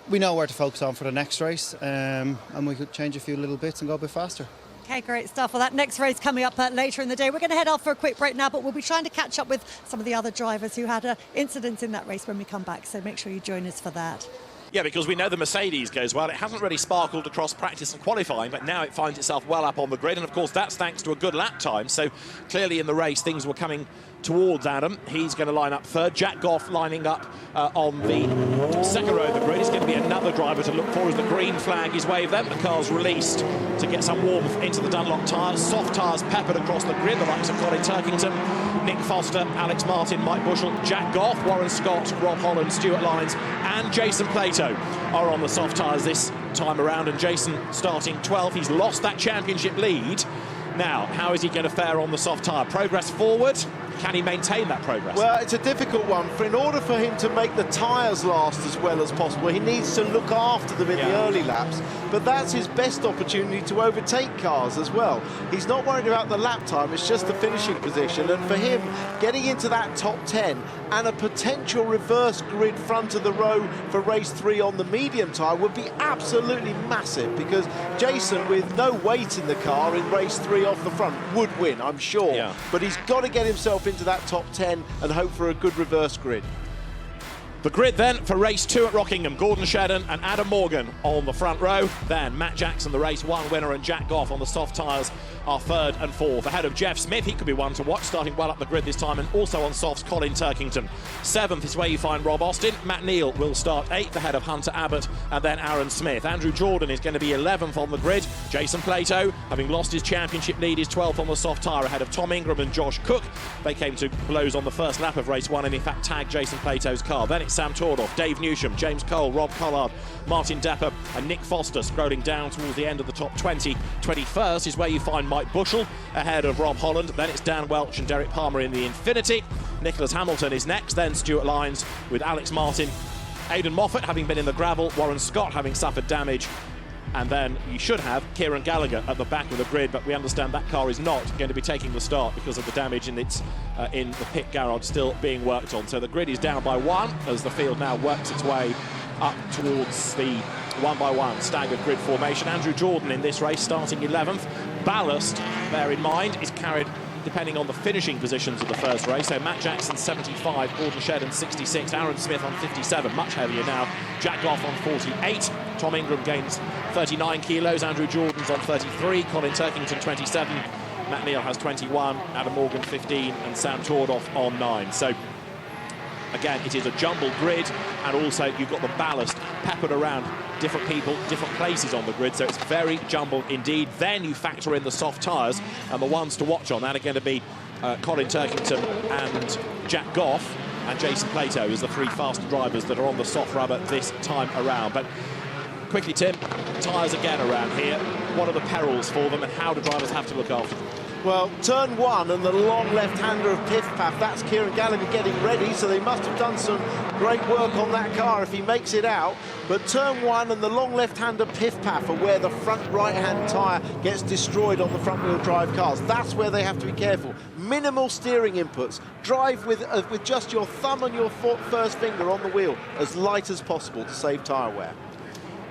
we know where to focus on for the next race, and we could change a few little bits and go a bit faster. Okay, great stuff. Well, that next race coming up later in the day. We're going to head off for a quick break now, but we'll be trying to catch up with some of the other drivers who had incidents in that race when we come back, so make sure you join us for that. Yeah, because we know the Mercedes goes well. It hasn't really sparkled across practice and qualifying, but now it finds itself well up on the grid. And, of course, that's thanks to a good lap time. So, clearly in the race, things were coming towards Adam. He's going to line up third. Jack Goff lining up on the second row of the grid. It's going to be another driver to look for as the green flag is waved. Then the car's released to get some warmth into the Dunlop tyres. Soft tyres peppered across the grid. The likes of Colin Turkington, Nick Foster, Alex Martin, Mike Bushell, Jack Goff, Warren Scott, Rob Holland, Stuart Lyons and Jason Plato are on the soft tyres this time around. And Jason starting 12th. He's lost that championship lead. Now, how is he going to fare on the soft tyre? Progress forward? Can he maintain that progress? Well, it's a difficult one. In order for him to make the tyres last as well as possible, he needs to look after them in the early laps. But that's his best opportunity to overtake cars as well. He's not worried about the lap time, it's just the finishing position. And for him, getting into that top 10 and a potential reverse grid front of the row for race 3 on the medium tyre would be absolutely massive, because Jason, with no weight in the car in race 3 off the front, would win, I'm sure. Yeah. But he's got to get himself into that top 10 and hope for a good reverse grid. The grid then for race 2 at Rockingham. Gordon Shedden and Adam Morgan on the front row. Then Matt Jackson, the race 1 winner, and Jack Goff on the soft tyres are 3rd and 4th. Ahead of Jeff Smith, he could be one to watch, starting well up the grid this time, and also on softs, Colin Turkington. 7th is where you find Rob Austin. Matt Neal will start 8th ahead of Hunter Abbott and then Aaron Smith. Andrew Jordan is going to be 11th on the grid. Jason Plato, having lost his championship lead, is 12th on the soft tyre ahead of Tom Ingram and Josh Cook. They came to blows on the first lap of race 1 and in fact tagged Jason Plato's car. Then it's Sam Tordoff, Dave Newsham, James Cole, Rob Collard, Martin Depper and Nick Foster scrolling down towards the end of the top 20. 21st is where you find Mike Bushell ahead of Rob Holland. Then it's Dan Welch and Derek Palmer in the Infinity. Nicholas Hamilton is next, then Stuart Lyons with Alex Martin, Aidan Moffat having been in the gravel, Warren Scott having suffered damage, and then you should have Kieran Gallagher at the back of the grid, but we understand that car is not going to be taking the start because of the damage in the pit garage still being worked on. So the grid is down by 1 as the field now works its way up towards the 1-by-1 staggered grid formation. Andrew Jordan in this race starting 11th. Ballast, bear in mind, is carried depending on the finishing positions of the first race. So Matt Jackson 75, Gordon Shedden 66, Aaron Smith on 57, much heavier now. Jack Goff on 48, Tom Ingram gains 39 kilos, Andrew Jordan's on 33, Colin Turkington 27, Matt Neal has 21, Adam Morgan 15 and Sam Tordoff on 9. So Again, it is a jumbled grid, and also you've got the ballast peppered around different people, different places on the grid, so it's very jumbled indeed. Then you factor in the soft tyres, and the ones to watch on that are going to be Colin Turkington and Jack Goff and Jason Plato as the three fast drivers that are on the soft rubber this time around. But quickly, Tim, tyres again around here. What are the perils for them, and how do drivers have to look after them? Well, turn one and the long left-hander of Piff Paff, that's Kieran Gallagher getting ready, so they must have done some great work on that car if he makes it out. But turn one and the long left-hander Piff Paff are where the front right-hand tyre gets destroyed on the front-wheel drive cars. That's where they have to be careful. Minimal steering inputs. Drive with just your thumb and your first finger on the wheel, as light as possible to save tyre wear.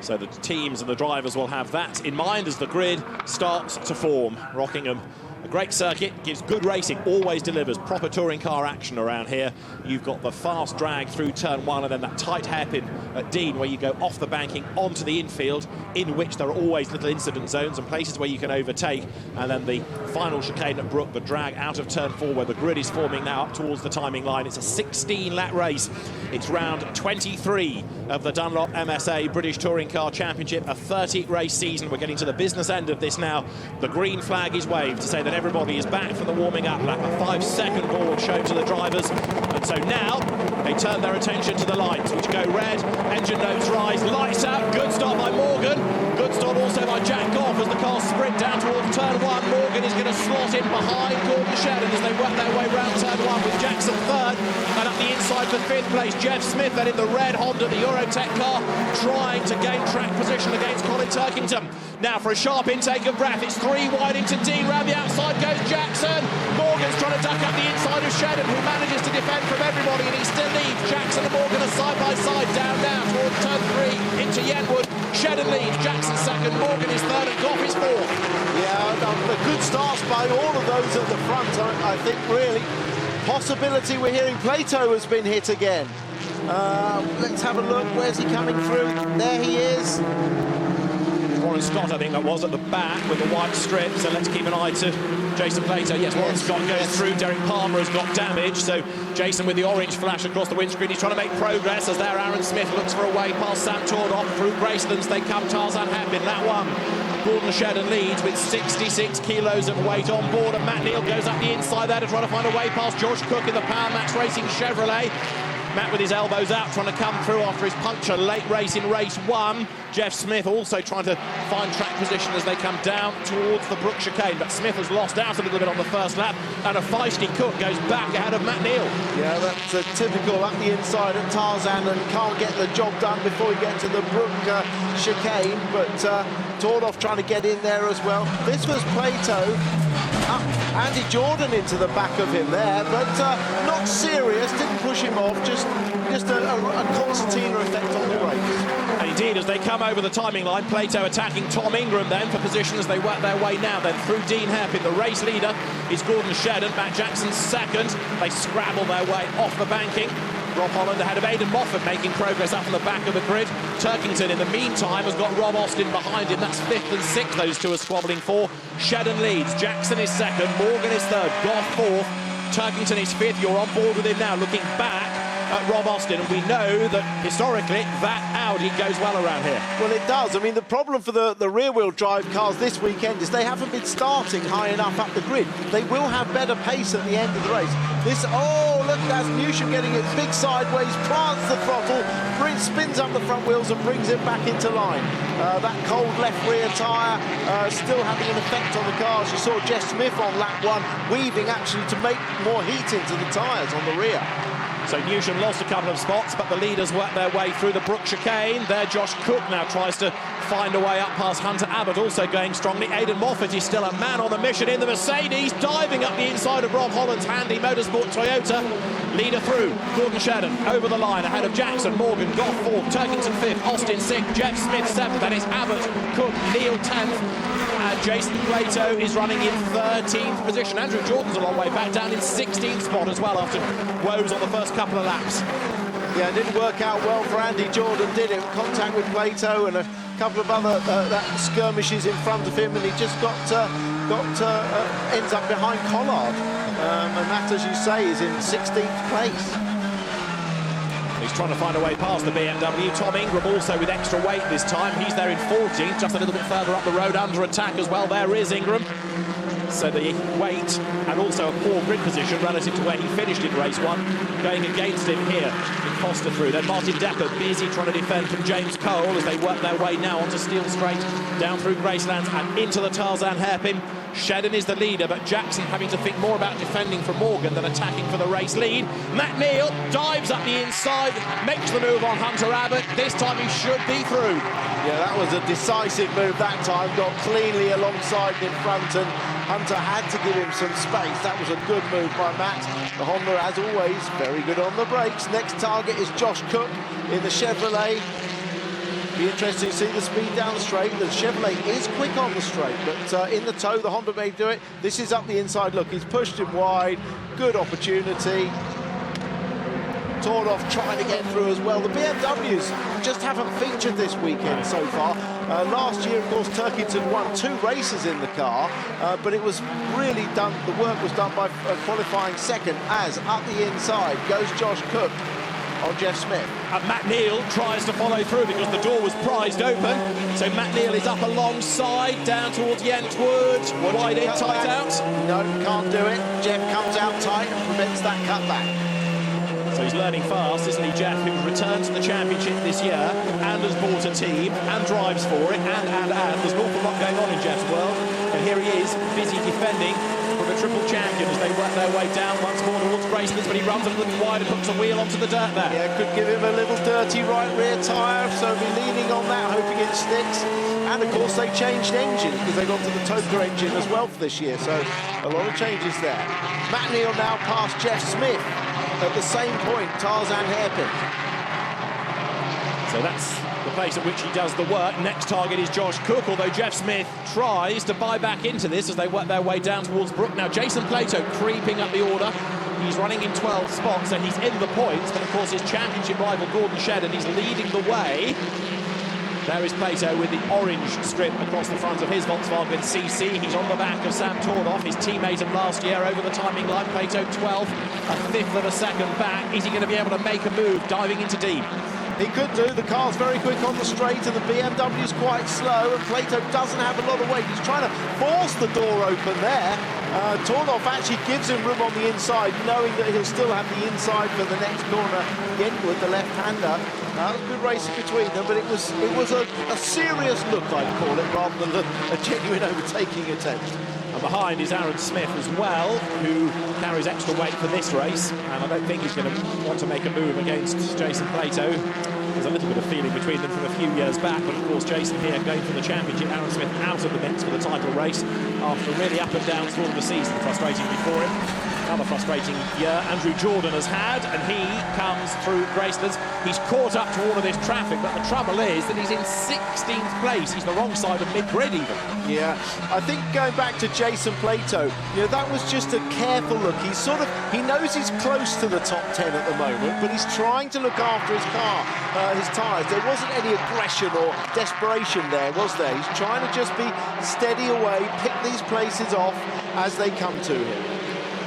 So the teams and the drivers will have that in mind as the grid starts to form. Rockingham, a great circuit, gives good racing, always delivers proper touring car action around here. You've got the fast drag through turn one, and then that tight hairpin at Dean where you go off the banking onto the infield, in which there are always little incident zones and places where you can overtake. And then the final chicane at Brook, the drag out of turn four where the grid is forming now up towards the timing line. It's a 16-lap race. It's round 23 of the Dunlop MSA British Touring Car Championship, a 30-race season. We're getting to the business end of this now. The green flag is waved to say that everybody is back from the warming up lap. A 5-second board shown to the drivers. And so now they turn their attention to the lights, which go red. Engine notes rise, lights out. Good start by Morgan. Good start also by Jack Goff as the cars sprint down towards turn one. Morgan is going to slot in behind Gordon Shedden as they work their way round turn one with Jackson third. And up the inside for fifth place, Jeff Smith, then in the red Honda, the Eurotech car, trying to gain track position against Colin Turkington. Now for a sharp intake of breath, it's three wide into Dean, round the outside goes Jackson. Morgan's trying to duck up the inside of Shedden, who manages to defend from everybody, and he still leads. Jackson and Morgan are side by side, down now towards turn three into Yenwood. Shedden leads, Jackson second, Morgan is third, and Goff is fourth. Yeah, the good starts by all of those at the front, I think, really. Possibility we're hearing Plato has been hit again. Let's have a look. Where's he coming through? There he is. Warren Scott, I think that was at the back with the white strip, so let's keep an eye to Jason Plato. Yes, Warren Scott goes through. Derek Palmer has got damage, so Jason with the orange flash across the windscreen. He's trying to make progress as there Aaron Smith looks for a way past Sam Tordoff. Through Gracelands they come. Tarzan Happin, that one. Gordon Shedden leads with 66 kilos of weight on board, and Matt Neal goes up the inside there to try to find a way past George Cook in the Power Max Racing Chevrolet. Matt with his elbows out trying to come through after his puncture late race in race one. Jeff Smith also trying to find track position as they come down towards the Brook chicane, but Smith has lost out a little bit on the first lap, and a feisty Cook goes back ahead of Matt Neal. Yeah, that's typical up the inside of Tarzan, and can't get the job done before you get to the Brook chicane, but Tordoff trying to get in there as well. This was Plato. Andy Jordan into the back of him there, but not serious, didn't push him off, just a concertina effect on the race. And indeed, as they come over the timing line, Plato attacking Tom Ingram then for position as they work their way now then through Dean Hairpin. The race leader is Gordon Shedden, Matt Jackson's second. They scrabble their way off the banking. Rob Holland ahead of Aidan Moffat making progress up from the back of the grid. Turkington in the meantime has got Rob Austin behind him. That's fifth and sixth those two are squabbling for. Shedden leads, Jackson is second, Morgan is third, Goff fourth, Turkington is fifth. You're on board with him now looking back at Rob Austin, and we know that historically that Audi goes well around here. Well, it does. I mean, the problem for the rear-wheel drive cars this weekend is they haven't been starting high enough up the grid. They will have better pace at the end of the race. Look, that's Newsham getting it big sideways, plants the throttle, spins up the front wheels and brings it back into line. That cold left rear tyre still having an effect on the cars. You saw Jeff Smith on lap one weaving actually to make more heat into the tyres on the rear. So Newsham lost a couple of spots, but the leaders work their way through the Brook chicane. There Josh Cook now tries to find a way up past Hunter Abbott, also going strongly. Aidan Moffat is still a man on a mission in the Mercedes, diving up the inside of Rob Holland's handy Motorsport Toyota. Leader through, Gordon Shedden over the line, ahead of Jackson, Morgan, Goff fourth, Turkington fifth, Austin sixth, Jeff Smith seventh, then it's Abbott, Cook, Neal 10th. And Jason Plato is running in 13th position. Andrew Jordan's a long way back, down in 16th spot as well after woes on the first couple of laps. Yeah, it didn't work out well for Andy Jordan, did it? Contact with Plato and a couple of other skirmishes in front of him, and he just ends up behind Collard. And that, as you say, is in 16th place. He's trying to find a way past the BMW. Tom Ingram also with extra weight this time. He's there in 14th, just a little bit further up the road, under attack as well. There is Ingram. So the weight and also a poor grid position relative to where he finished in race 1 going against him here in Costa through. Then Martin Decker busy trying to defend from James Cole as they work their way now onto Steel Straight, down through Gracelands and into the Tarzan hairpin. Shedden is the leader, but Jackson having to think more about defending for Morgan than attacking for the race lead. Matt Neal dives up the inside, makes the move on Hunter Abbott. This time he should be through. Yeah, that was a decisive move that time. Got cleanly alongside in front, and Hunter had to give him some space. That was a good move by Matt. The Honda, as always, very good on the brakes. Next target is Josh Cook in the Chevrolet. Be interesting to see the speed down the straight. The Chevrolet is quick on the straight, but in the toe, the Honda may do it. This is up the inside. Look, he's pushed him wide. Good opportunity. Tordoff trying to get through as well. The BMWs just haven't featured this weekend so far. Last year, of course, Turkington won 2 races in the car, but it was really done. The work was done by qualifying second, as up the inside goes Josh Cook on Jeff Smith. And Matt Neal tries to follow through because the door was prized open. So Matt Neal is up alongside, down towards Yentwood. Wide in, tight out. No, can't do it. Jeff comes out tight and prevents that cutback. So he's learning fast, isn't he, Jeff, who's returned to the championship this year and has bought a team and drives for it, and. There's an awful lot going on in Jeff's world. And here he is, busy defending for the triple champion as they work their way down once more towards Gracelands, but he runs a little bit wide and puts a wheel onto the dirt there. Yeah, could give him a little dirty right rear tyre, so be leaning on that, hoping it sticks. And of course they changed engine because they got to the Toka engine as well for this year, so a lot of changes there. Matt Neal now past Jeff Smith at the same point, Tarzan hairpin. So that's the place at which he does the work. Next target is Josh Cook, although Jeff Smith tries to buy back into this as they work their way down towards Brook. Now Jason Plato creeping up the order. He's running in 12 spots, so he's in the points, but of course his championship rival Gordon Shedden, he's leading the way. There is Plato with the orange strip across the front of his Volkswagen CC. He's on the back of Sam Tordoff, his teammate of last year, over the timing line. Plato 12, a fifth of a second back. Is he going to be able to make a move diving into deep? He could do. The car's very quick on the straight and the BMW's quite slow, and Plato doesn't have a lot of weight. He's trying to force the door open there. Tordoff actually gives him room on the inside, knowing that he'll still have the inside for the next corner. Yentwood, the left-hander. That was a good race between them, but it was a serious look, I'd call it, rather than a genuine overtaking attempt. And behind is Aaron Smith as well, who carries extra weight for this race, and I don't think he's going to want to make a move against Jason Plato. There's a little bit of feeling between them from a few years back, but of course Jason here going for the championship, Aaron Smith out of the mix for the title race after a really up and down sort of the season, frustrating before him. Another frustrating year Andrew Jordan has had, and he comes through Gracelands. He's caught up to all of this traffic, but the trouble is that he's in 16th place. He's the wrong side of mid-grid even. Yeah, I think going back to Jason Plato, you know, that was just a careful look. He knows he's close to the top 10 at the moment, but he's trying to look after his car, his tyres. There wasn't any aggression or desperation there, was there? He's trying to just be steady away, pick these places off as they come to him.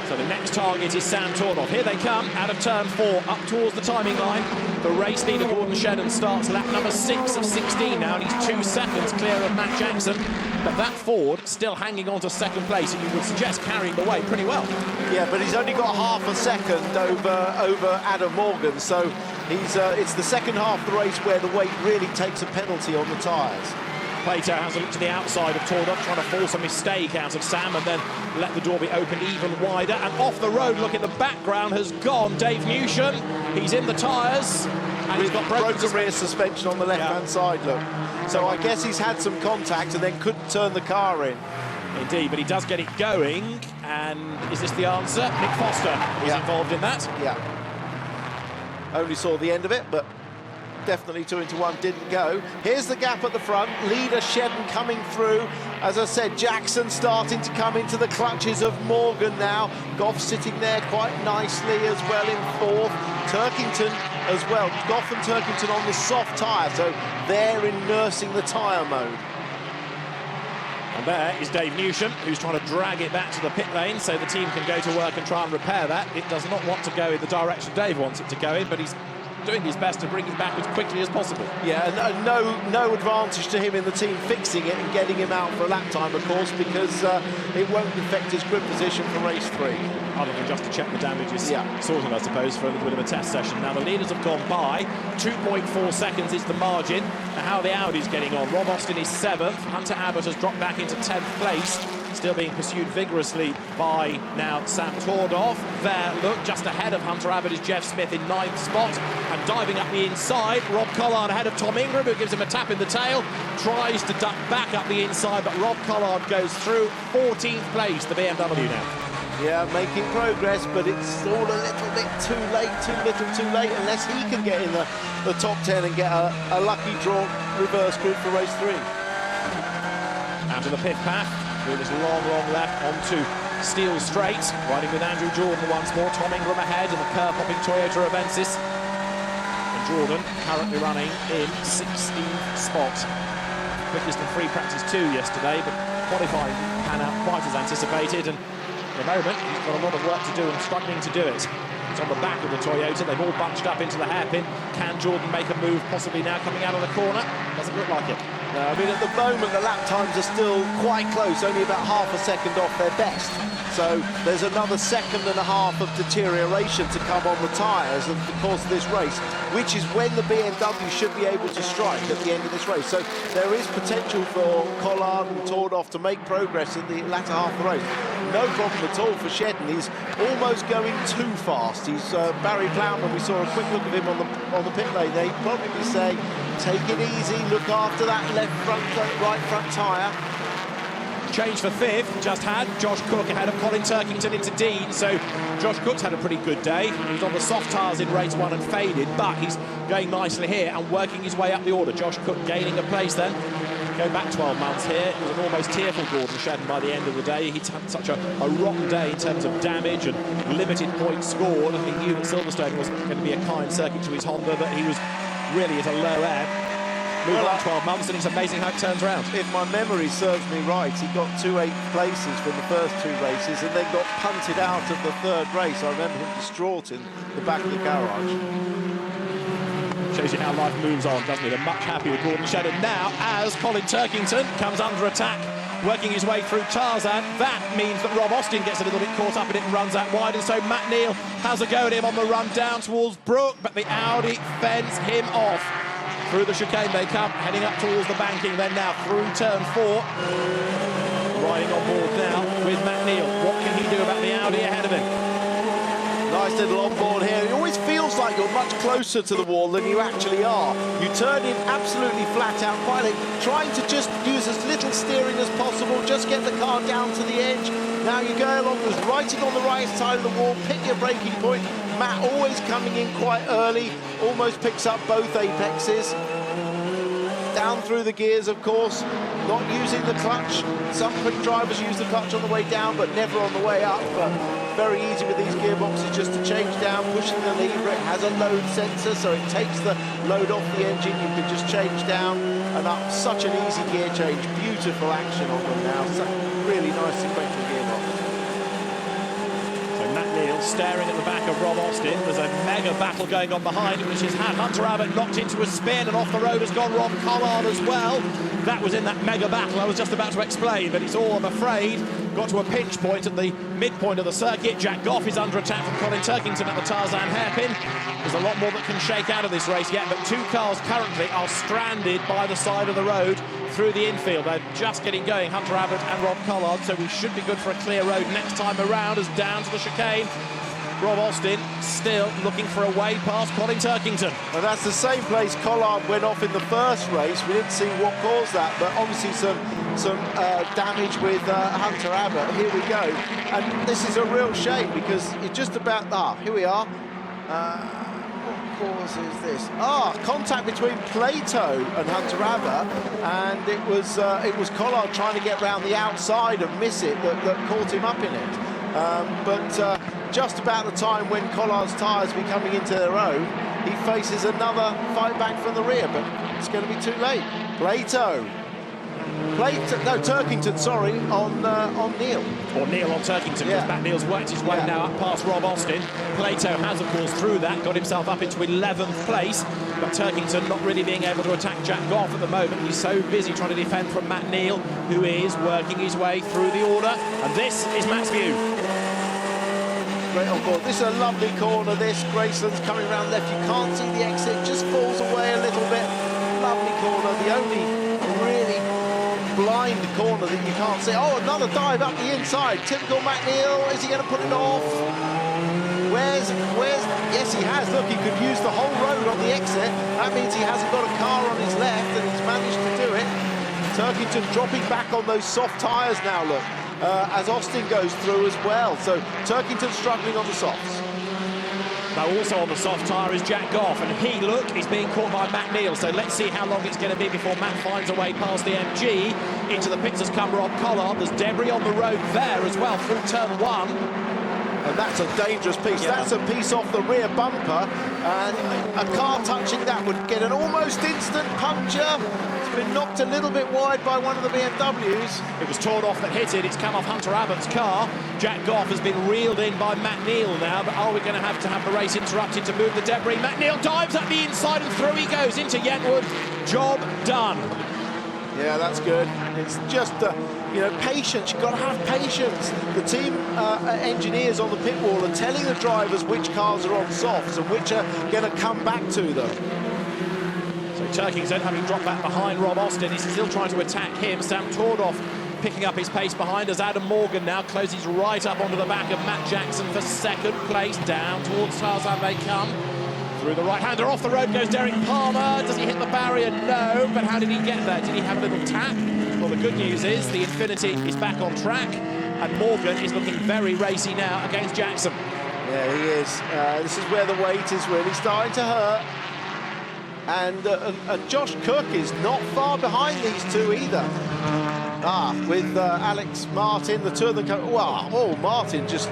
So the next target is Sam Tordoff. Here they come, out of turn 4, up towards the timing line. The race leader, Gordon Shedden, starts lap number 6 of 16 now, and he's 2 seconds clear of Matt Jackson. But that Ford still hanging on to second place, and you would suggest carrying the weight pretty well. Yeah, but he's only got half a second over Adam Morgan, so it's the second half of the race where the weight really takes a penalty on the tyres. Plato has a look to the outside of Tordoff, trying to force a mistake out of Sam and then let the door be opened even wider. And off the road, look in the background, has gone Dave Newsham. He's in the tyres. And he's got broken rear suspension on the left-hand side, look. So I guess he's had some contact and then couldn't turn the car in. Indeed, but he does get it going. And is this the answer? Nick Foster is involved in that. Yeah. Only saw the end of it, but definitely 2 into 1 didn't go. Here's the gap at the front. Leader Shedden coming through. As I said, Jackson starting to come into the clutches of Morgan now. Goff sitting there quite nicely as well in 4th. Turkington as well. Goff and Turkington on the soft tyre, so they're in nursing the tyre mode. And there is Dave Newsham, who's trying to drag it back to the pit lane so the team can go to work and try and repair that. It does not want to go in the direction Dave wants it to go in, but he's doing his best to bring it back as quickly as possible. Yeah, and no advantage to him in the team fixing it and getting him out for a lap time, of course, because it won't affect his grip position for race 3. Other than just to check the damages, sorted, I suppose, for a little bit of a test session. Now, the leaders have gone by. 2.4 seconds is the margin. Now, how are the Audis getting on? Rob Austin is 7th. Hunter Abbott has dropped back into 10th place. Still being pursued vigorously by now Sam Tordoff. There, look, just ahead of Hunter Abbott is Jeff Smith in 9th spot. And diving up the inside, Rob Collard ahead of Tom Ingram, who gives him a tap in the tail. Tries to duck back up the inside, but Rob Collard goes through. 14th place, the BMW now. Yeah, making progress, but it's all a little bit too late, too late, unless he can get in the top 10 and get a lucky draw reverse group for race 3. Out of the pit path, through this long left onto Steel Straight, riding with Andrew Jordan once more. Tom Ingram ahead in the curve-hopping Toyota Avensis. And Jordan currently running in 16th spot. Quickest in free practice 2 yesterday, but qualifying pan out quite as anticipated. And at the moment, he's got a lot of work to do and struggling to do it. It's on the back of the Toyota. They've all bunched up into the hairpin. Can Jordan make a move possibly now coming out of the corner? Doesn't look like it. No, I mean, at the moment, the lap times are still quite close, only about half a second off their best. So there's another 1.5 seconds of deterioration to come on the tyres of the course of this race, which is when the BMW should be able to strike at the end of this race. So there is potential for Collard and Tordoff to make progress in the latter half of the race. No problem at all for Shedden. He's almost going too fast. He's Barry Plowman. We saw a quick look of him on the pit lane. They'd probably say, take it easy, look after that left front, right front tyre. Change for 5th, just had Josh Cook ahead of Colin Turkington into Dean. So Josh Cook's had a pretty good day. He was on the soft tyres in race 1 and faded, but he's going nicely here and working his way up the order. Josh Cook gaining a place then. Go back 12 months here. It was an almost tearful Gordon Shedden by the end of the day. He'd had such a rotten day in terms of damage and limited points scored. And he knew that Silverstone was going to be a kind circuit to his Honda, but he was really at a low ebb. Move on 12 months, and it's amazing how it turns around. If my memory serves me right, he got 2 8th places from the first 2 races and then got punted out of the 3rd race. I remember him distraught in the back of the garage. Shows you how life moves on, doesn't it? A much happier Gordon Shedden now as Colin Turkington comes under attack, working his way through Tarzan. That means that Rob Austin gets a little bit caught up in it and runs out wide, and so Matt Neal has a go at him on the run down towards Brook, but the Audi fends him off. Through the chicane they come, heading up towards the banking, then now through turn 4. Riding on board now with Matt Neal. What can he do about the Audi ahead of him? Nice little on board here. It always feels like you're much closer to the wall than you actually are. You turn in absolutely flat out, quietly, trying to just use as little steering as possible, just get the car down to the edge. Now you go along with writing on the right side of the wall, pick your braking point. Matt always coming in quite early, almost picks up both apexes. Down through the gears, of course, not using the clutch. Some drivers use the clutch on the way down, but never on the way up. But very easy with these gearboxes just to change down, pushing the lever. It has a load sensor, so it takes the load off the engine. You can just change down and up. Such an easy gear change. Beautiful action on them now. So really nice sequential gearbox. So Matt Neal staring at the back of Rob Austin. There's a mega battle going on behind, which has had Hunter Abbott knocked into a spin, and off the road has gone Rob Collard as well. That was in that mega battle I was just about to explain, but it's all, I'm afraid, got to a pinch point at the midpoint of the circuit. Jack Goff is under attack from Colin Turkington at the Tarzan hairpin. There's a lot more that can shake out of this race yet, but 2 cars currently are stranded by the side of the road through the infield. They're just getting going, Hunter Abbott and Rob Collard, so we should be good for a clear road next time around as down to the chicane. Rob Austin still looking for a way past Colin Turkington. And that's the same place Collard went off in the first race. We didn't see what caused that, but obviously some damage with Hunter Abbott. Here we go. And this is a real shame because it's just about... here we are. What causes this? Contact between Plato and Hunter Abbott, and it was Collard trying to get round the outside and miss it that caught him up in it. But just about the time when Collard's tyres be coming into their own, he faces another fight back from the rear, but it's going to be too late. Plato Turkington, sorry, on Neil. Or Neil on Turkington, because Matt Neil's worked his way now up past Rob Austin. Plato has, of course, through that, got himself up into 11th place, but Turkington not really being able to attack Jack Goff at the moment. He's so busy trying to defend from Matt Neil, who is working his way through the order. And this is Matt's view. Great on board. This is a lovely corner, this. Graceland's coming around left. You can't see the exit, just falls away a little bit. Lovely corner, the only really blind corner that you can't see. Oh, another dive up the inside. Typical Matt Neil. Is he going to put it off? Where's? Yes, he has. Look, he could use the whole road on the exit. That means he hasn't got a car on his left, and he's managed to do it. Turkington dropping back on those soft tyres now, look, as Austin goes through as well. So Turkington struggling on the softs. Now also on the soft tyre is Jack Goff, and he, look, is being caught by Matt Neil. So let's see how long it's going to be before Matt finds a way past the MG. Into the pits has come Rob Collard. There's debris on the road there as well through turn 1. And that's a dangerous piece. Yeah. That's a piece off the rear bumper, and a car touching that would get an almost instant puncture. It's been knocked a little bit wide by one of the BMWs. It was torn off that hit it. It's come off Hunter Abbott's car. Jack Goff has been reeled in by Matt Neil now, but are we going to have the race interrupted to move the debris? Matt Neil dives up the inside and through he goes into Yentwood. Job done. Yeah, that's good. It's just, patience. You've got to have patience. The team engineers on the pit wall are telling the drivers which cars are on softs and which are going to come back to them. So Turkington, having dropped back behind Rob Austin, is still trying to attack him. Sam Tordoff picking up his pace behind as Adam Morgan now closes right up onto the back of Matt Jackson for second place. Down towards Tarzan they come. Through the right-hander, off the road goes Derek Palmer. Does he hit the barrier? No, but how did he get there? Did he have a little tap? Well, the good news is the Infinity is back on track, and Morgan is looking very racy now against Jackson. Yeah, he is. This is where the weight is really starting to hurt. And Josh Cook is not far behind these two either. With Alex Martin, the two of them come... Wow, Martin just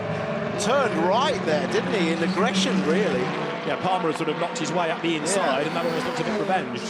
turned right there, didn't he, in aggression, really. Yeah, Palmer has sort of knocked his way up the inside, and that almost looked a bit revenge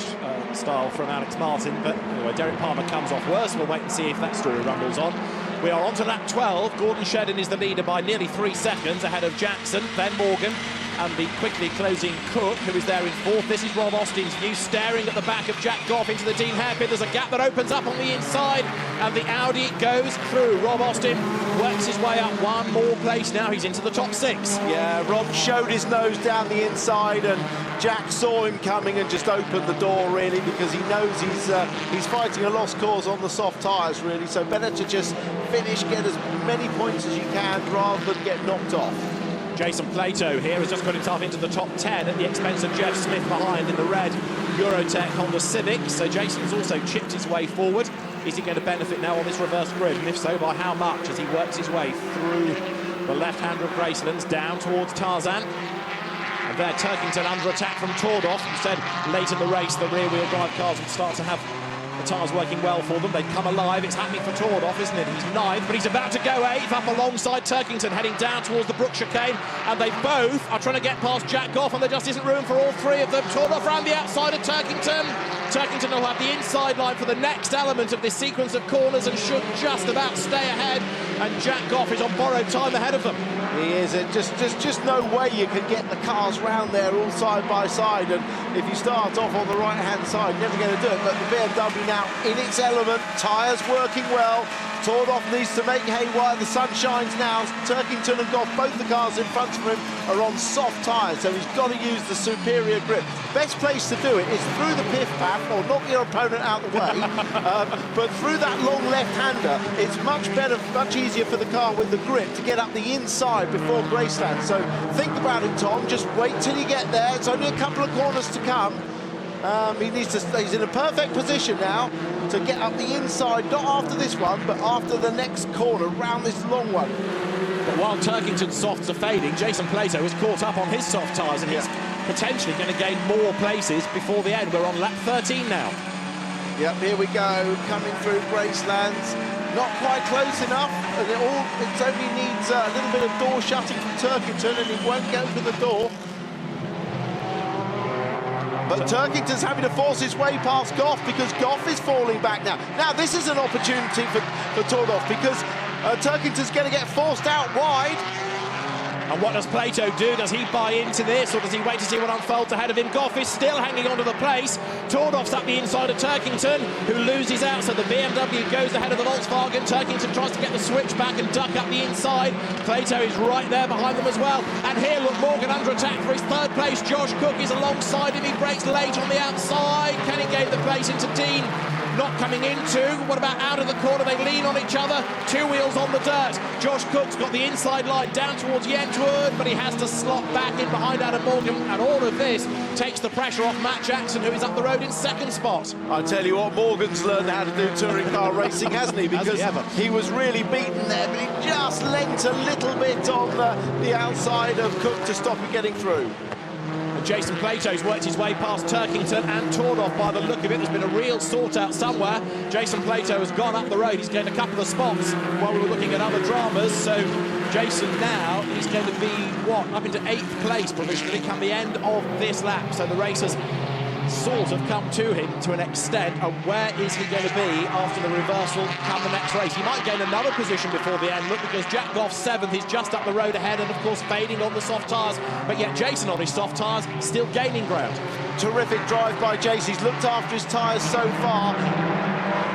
style from Alex Martin. But anyway, Derek Palmer comes off worse. We'll wait and see if that story rumbles on. We are on to lap 12. Gordon Shedden is the leader by nearly 3 seconds ahead of Jackson, then Morgan, and the quickly closing Cook, who is there in 4th. This is Rob Austin's view, staring at the back of Jack Goff into the Dean hairpin. There's a gap that opens up on the inside, and the Audi goes through. Rob Austin works his way up one more place now. He's into the top 6. Yeah, Rob showed his nose down the inside, and Jack saw him coming and just opened the door, really, because he knows he's fighting a lost cause on the soft tyres, really. So better to just finish, get as many points as you can, rather than get knocked off. Jason Plato here has just got himself into the top 10 at the expense of Jeff Smith behind in the red Eurotech Honda Civic. So Jason's also chipped his way forward. Is he going to benefit now on this reverse grid? And if so, by how much, as he works his way through the left-hander of Graceland's down towards Tarzan? And there, Turkington under attack from Tordoff, who said late in the race the rear-wheel drive cars would start to have the tyres working well for them. They'd come alive. It's happening for Tordoff, isn't it? He's 9th, but he's about to go 8th up alongside Turkington, heading down towards the Brook chicane. And they both are trying to get past Jack Goff, and there just isn't room for all 3 of them. Tordoff round the outside of Turkington. Turkington will have the inside line for the next element of this sequence of corners and should just about stay ahead. And Jack Goff is on borrowed time ahead of them. He is. Just no way you can get the cars round there all side by side. And if you start off on the right-hand side, never going to do it. But the BMW now in its element, tyres working well. Tordoff needs to make hay while the sun shines now. Turkington and Goff, both the cars in front of him, are on soft tyres, so he's got to use the superior grip. Best place to do it is through the piff path, or knock your opponent out of the way, but through that long left-hander, it's much better, much easier for the car with the grip to get up the inside before Graceland. So think about it, Tom. Just wait till you get there. It's only a couple of corners to come. He's in a perfect position now to get up the inside, not after this one, but after the next corner, round this long one. But while Turkington's softs are fading, Jason Plato is caught up on his soft tyres, and he's potentially going to gain more places before the end. We're on lap 13 now. Yep, here we go, coming through Gracelands. Not quite close enough, and it only needs a little bit of door shutting from Turkington, and he won't go for the door. Turkington's having to force his way past Goff because Goff is falling back now. Now, this is an opportunity for Tordov because Turkington's going to get forced out wide. And what does Plato do? Does he buy into this, or does he wait to see what unfolds ahead of him? Goff is still hanging onto the place. Tordov's up the inside of Turkington, who loses out, so the BMW goes ahead of the Volkswagen. Turkington tries to get the switch back and duck up the inside. Plato is right there behind them as well. And here, look, Morgan under attack for his third place. Josh Cook is alongside him. He breaks late on the outside. Can he gain the place into Dean? Not coming into. What about out of the corner? They lean on each other. Two wheels on the dirt. Josh Cook's got the inside line down towards Yentwood, but he has to slot back in behind Adam Morgan. And all of this takes the pressure off Matt Jackson, who is up the road in second spot. I tell you what, Morgan's learned how to do touring car racing, hasn't he? Because he was really beaten there, but he just lent a little bit on the outside of Cook to stop him getting through. Jason Plato's worked his way past Turkington and Tordov by the look of it. There's been a real sort out somewhere. Jason Plato has gone up the road. He's gained a couple of spots while we were looking at other dramas. So Jason now, he's going to be, up into 8th place provisionally come the end of this lap. So the race has sort of come to him to an extent. And where is he going to be after the reversal come the next race? He might gain another position before the end, look, because Jack Goff's 7th. He's just up the road ahead and, of course, fading on the soft tyres. But yet Jason on his soft tyres still gaining ground. Terrific drive by Jason. He's looked after his tyres so far.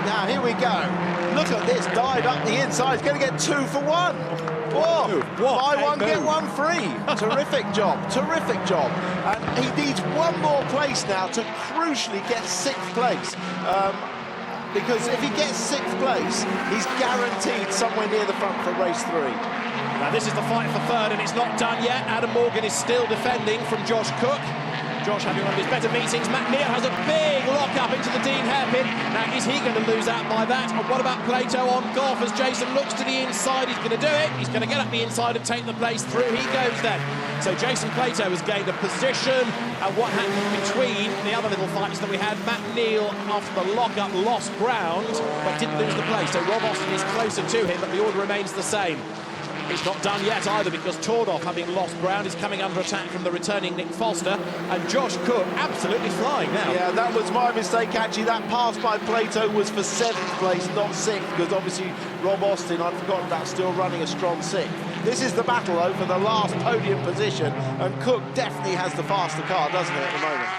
Now, here we go. Look at this dive up the inside. He's going to get 2 for 1. Whoa, buy one, get one free. Terrific job, terrific job. And he needs one more place now to crucially get 6th place. Because if he gets 6th place, he's guaranteed somewhere near the front for race 3. Now this is the fight for 3rd, and it's not done yet. Adam Morgan is still defending from Josh Cook. Josh having one of his better meetings. Matt Neal has a big lock-up into the Dean hairpin. Now, is he going to lose out by that? And what about Plato on Goff as Jason looks to the inside? He's going to do it. He's going to get up the inside and take the place through. He goes then. So Jason Plato has gained a position. And what happened between the other little fights that we had? Matt Neal, after the lock-up, lost ground, but didn't lose the place. So Rob Austin is closer to him, but the order remains the same. It's not done yet either, because Tordov, having lost ground, is coming under attack from the returning Nick Foster, and Josh Cook absolutely flying now. Yeah, that was my mistake, actually. That pass by Plato was for 7th place, not 6th, because obviously Rob Austin, I'd forgotten that, still running a strong 6th. This is the battle, though, for the last podium position, and Cook definitely has the faster car, doesn't he, at the moment?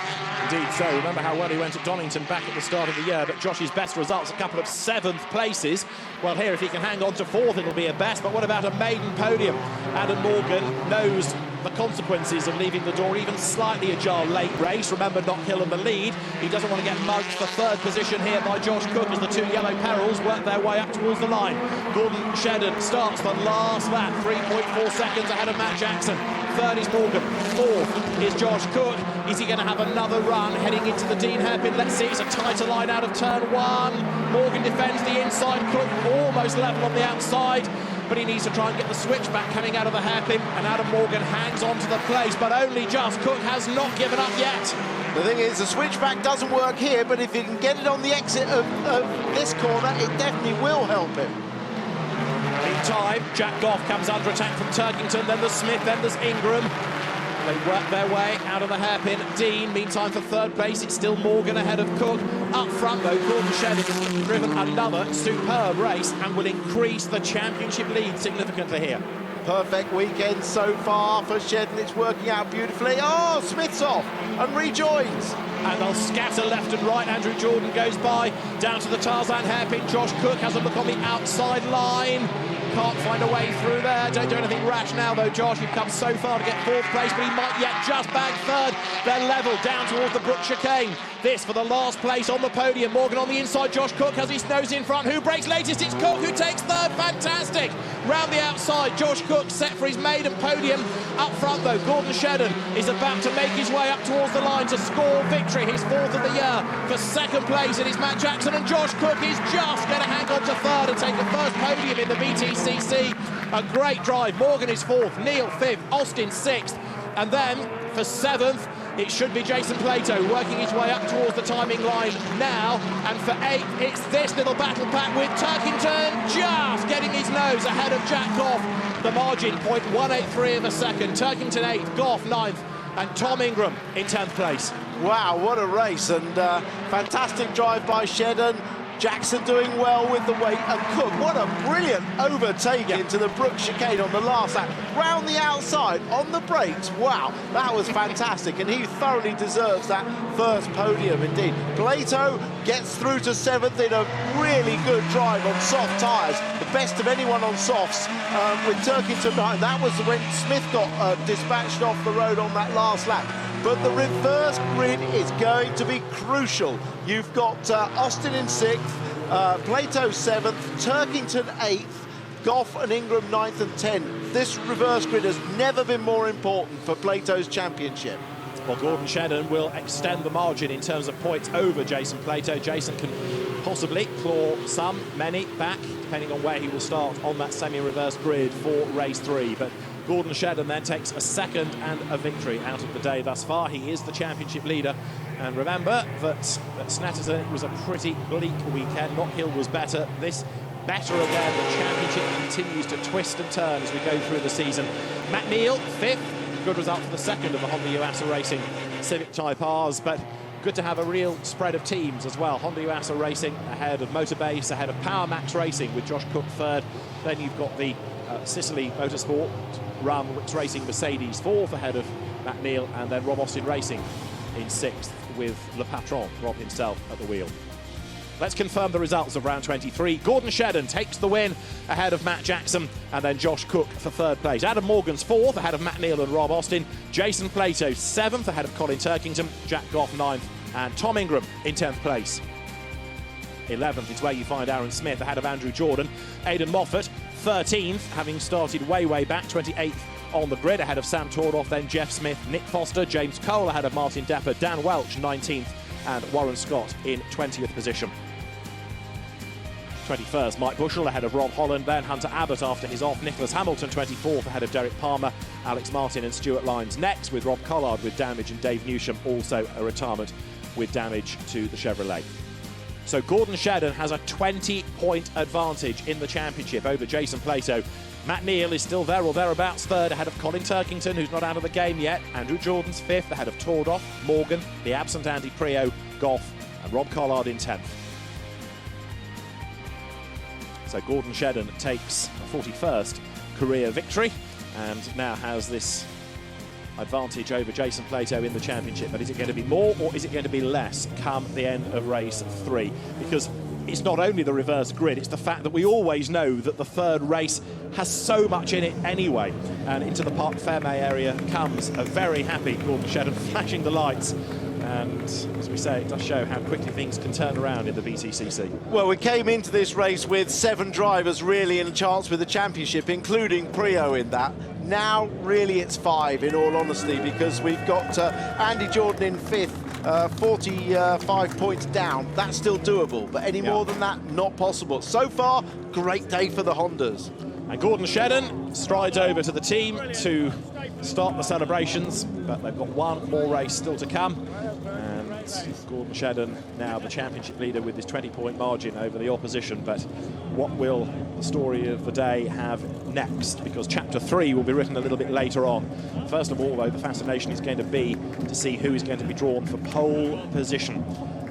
Indeed so. Remember how well he went at Donington back at the start of the year, but Josh's best results, a couple of 7th places. Well, here, if he can hang on to 4th, it'll be a best, but what about a maiden podium? Adam Morgan knows the consequences of leaving the door even slightly ajar late race. Remember, Knockhill in the lead. He doesn't want to get mugged for 3rd position here by Josh Cook as the 2 yellow perils work their way up towards the line. Gordon Shedden starts the last lap, 3.4 seconds ahead of Matt Jackson. 3rd is Morgan, 4th is Josh Cook. Is he going to have another run heading into the Dean hairpin? Let's see, it's a tighter line out of turn 1. Morgan defends the inside, Cook almost level on the outside, but he needs to try and get the switchback coming out of the hairpin, and Adam Morgan hangs on to the place, but only just. Cook has not given up yet. The thing is, the switchback doesn't work here, but if he can get it on the exit of this corner, it definitely will help him. Meantime, Jack Goff comes under attack from Turkington, then there's Smith, then there's Ingram. They work their way out of the hairpin. Dean, meantime, for 3rd place, it's still Morgan ahead of Cook. Up front, though, Gordon Shedden has driven another superb race and will increase the championship lead significantly here. Perfect weekend so far for Shedden. It's working out beautifully. Oh, Smith's off and rejoins. And they'll scatter left and right. Andrew Jordan goes by, down to the Tarzan hairpin. Josh Cook has a look on the outside line. Can't find a way through there. Don't do anything rash now, though, Josh. You've come so far to get 4th place, but he might yet just bag 3rd. They're level down towards the Brook chicane. This for the last place on the podium. Morgan on the inside. Josh Cook has his nose in front. Who breaks latest? It's Cook who takes 3rd. Fantastic. Round the outside, Josh Cook set for his maiden podium. Up front, though, Gordon Shedden is about to make his way up towards the line to score victory, his 4th of the year. For 2nd place, it is Matt Jackson, and Josh Cook is just going to hang on to 3rd and take the 1st podium in the BTCC. A great drive. Morgan is 4th, Neal 5th, Austin 6th, and then for 7th, it should be Jason Plato working his way up towards the timing line now. And for 8th, it's this little battle pack with Turkington just getting his nose ahead of Jack Goff. The margin, 0.183 of a second. Turkington 8th, Goff 9th, and Tom Ingram in 10th place. Wow, what a race, and fantastic drive by Shedden. Jackson doing well with the weight, and Cook, what a brilliant overtaking into the Brook chicane on the last lap. Round the outside, on the brakes, wow, that was fantastic, and he thoroughly deserves that first podium indeed. Plato gets through to 7th in a really good drive on soft tyres, the best of anyone on softs, with Turkington behind. That was when Smith got dispatched off the road on that last lap. But the reverse grid is going to be crucial. You've got Austin in 6th, Plato 7th, Turkington 8th, Goff and Ingram 9th and 10th. This reverse grid has never been more important for Plato's championship. Well, Gordon Shedden will extend the margin in terms of points over Jason Plato. Jason can possibly claw many back, depending on where he will start on that semi-reverse grid for race 3. But Gordon Shedden then takes a second and a victory out of the day thus far. He is the championship leader. And remember that at Snetterton it was a pretty bleak weekend. Knockhill was better. This better again. The championship continues to twist and turn as we go through the season. Matt Neal, 5th. Good result for the second of the Honda Yuasa Racing Civic Type Rs. But good to have a real spread of teams as well. Honda Yuasa Racing ahead of Motorbase, ahead of Power Max Racing with Josh Cook 3rd. Then you've got the Sicily Motorsport Ram Wicks Racing Mercedes 4th ahead of Matt Neal, and then Rob Austin Racing in 6th with Le Patron, Rob himself, at the wheel. Let's confirm the results of round 23. Gordon Shedden takes the win ahead of Matt Jackson, and then Josh Cook for 3rd place. Adam Morgan's 4th ahead of Matt Neal and Rob Austin. Jason Plato 7th ahead of Colin Turkington. Jack Goff 9th, and Tom Ingram in 10th place. 11th is where you find Aaron Smith ahead of Andrew Jordan. Aidan Moffat 13th, having started way back, 28th on the grid ahead of Sam Tordoff, then Jeff Smith, Nick Foster, James Cole ahead of Martin Depper, Dan Welch 19th, and Warren Scott in 20th position. 21st, Mike Bushell ahead of Rob Holland, then Hunter Abbott after his off, Nicholas Hamilton 24th ahead of Derek Palmer, Alex Martin and Stuart Lyons next, with Rob Collard with damage and Dave Newsham also a retirement with damage to the Chevrolet. So Gordon Shedden has a 20-point advantage in the championship over Jason Plato. Matt Neal is still there or thereabouts, 3rd ahead of Colin Turkington, who's not out of the game yet. Andrew Jordan's 5th ahead of Tordoff, Morgan, the absent Andy Prio, Goff, and Rob Collard in 10th. So Gordon Shedden takes a 41st career victory and now has this advantage over Jason Plato in the championship. But is it going to be more or is it going to be less come the end of race 3? Because it's not only the reverse grid, it's the fact that we always know that the 3rd race has so much in it anyway. And into the Parc Ferme area comes a very happy Gordon Shedden, flashing the lights. And as we say, it does show how quickly things can turn around in the BTCC. Well, we came into this race with 7 drivers really in a chance with the championship, including Prio in that. Now, really, it's 5, in all honesty, because we've got Andy Jordan in 5th, 45 points down. That's still doable, but any more than that, not possible. So far, great day for the Hondas. And Gordon Shedden strides over to the team to start the celebrations, but they've got one more race still to come. And Gordon Shedden now the championship leader with his 20-point margin over the opposition. But what will the story of the day have next? Because chapter 3 will be written a little bit later on. First of all, though, the fascination is going to be to see who is going to be drawn for pole position.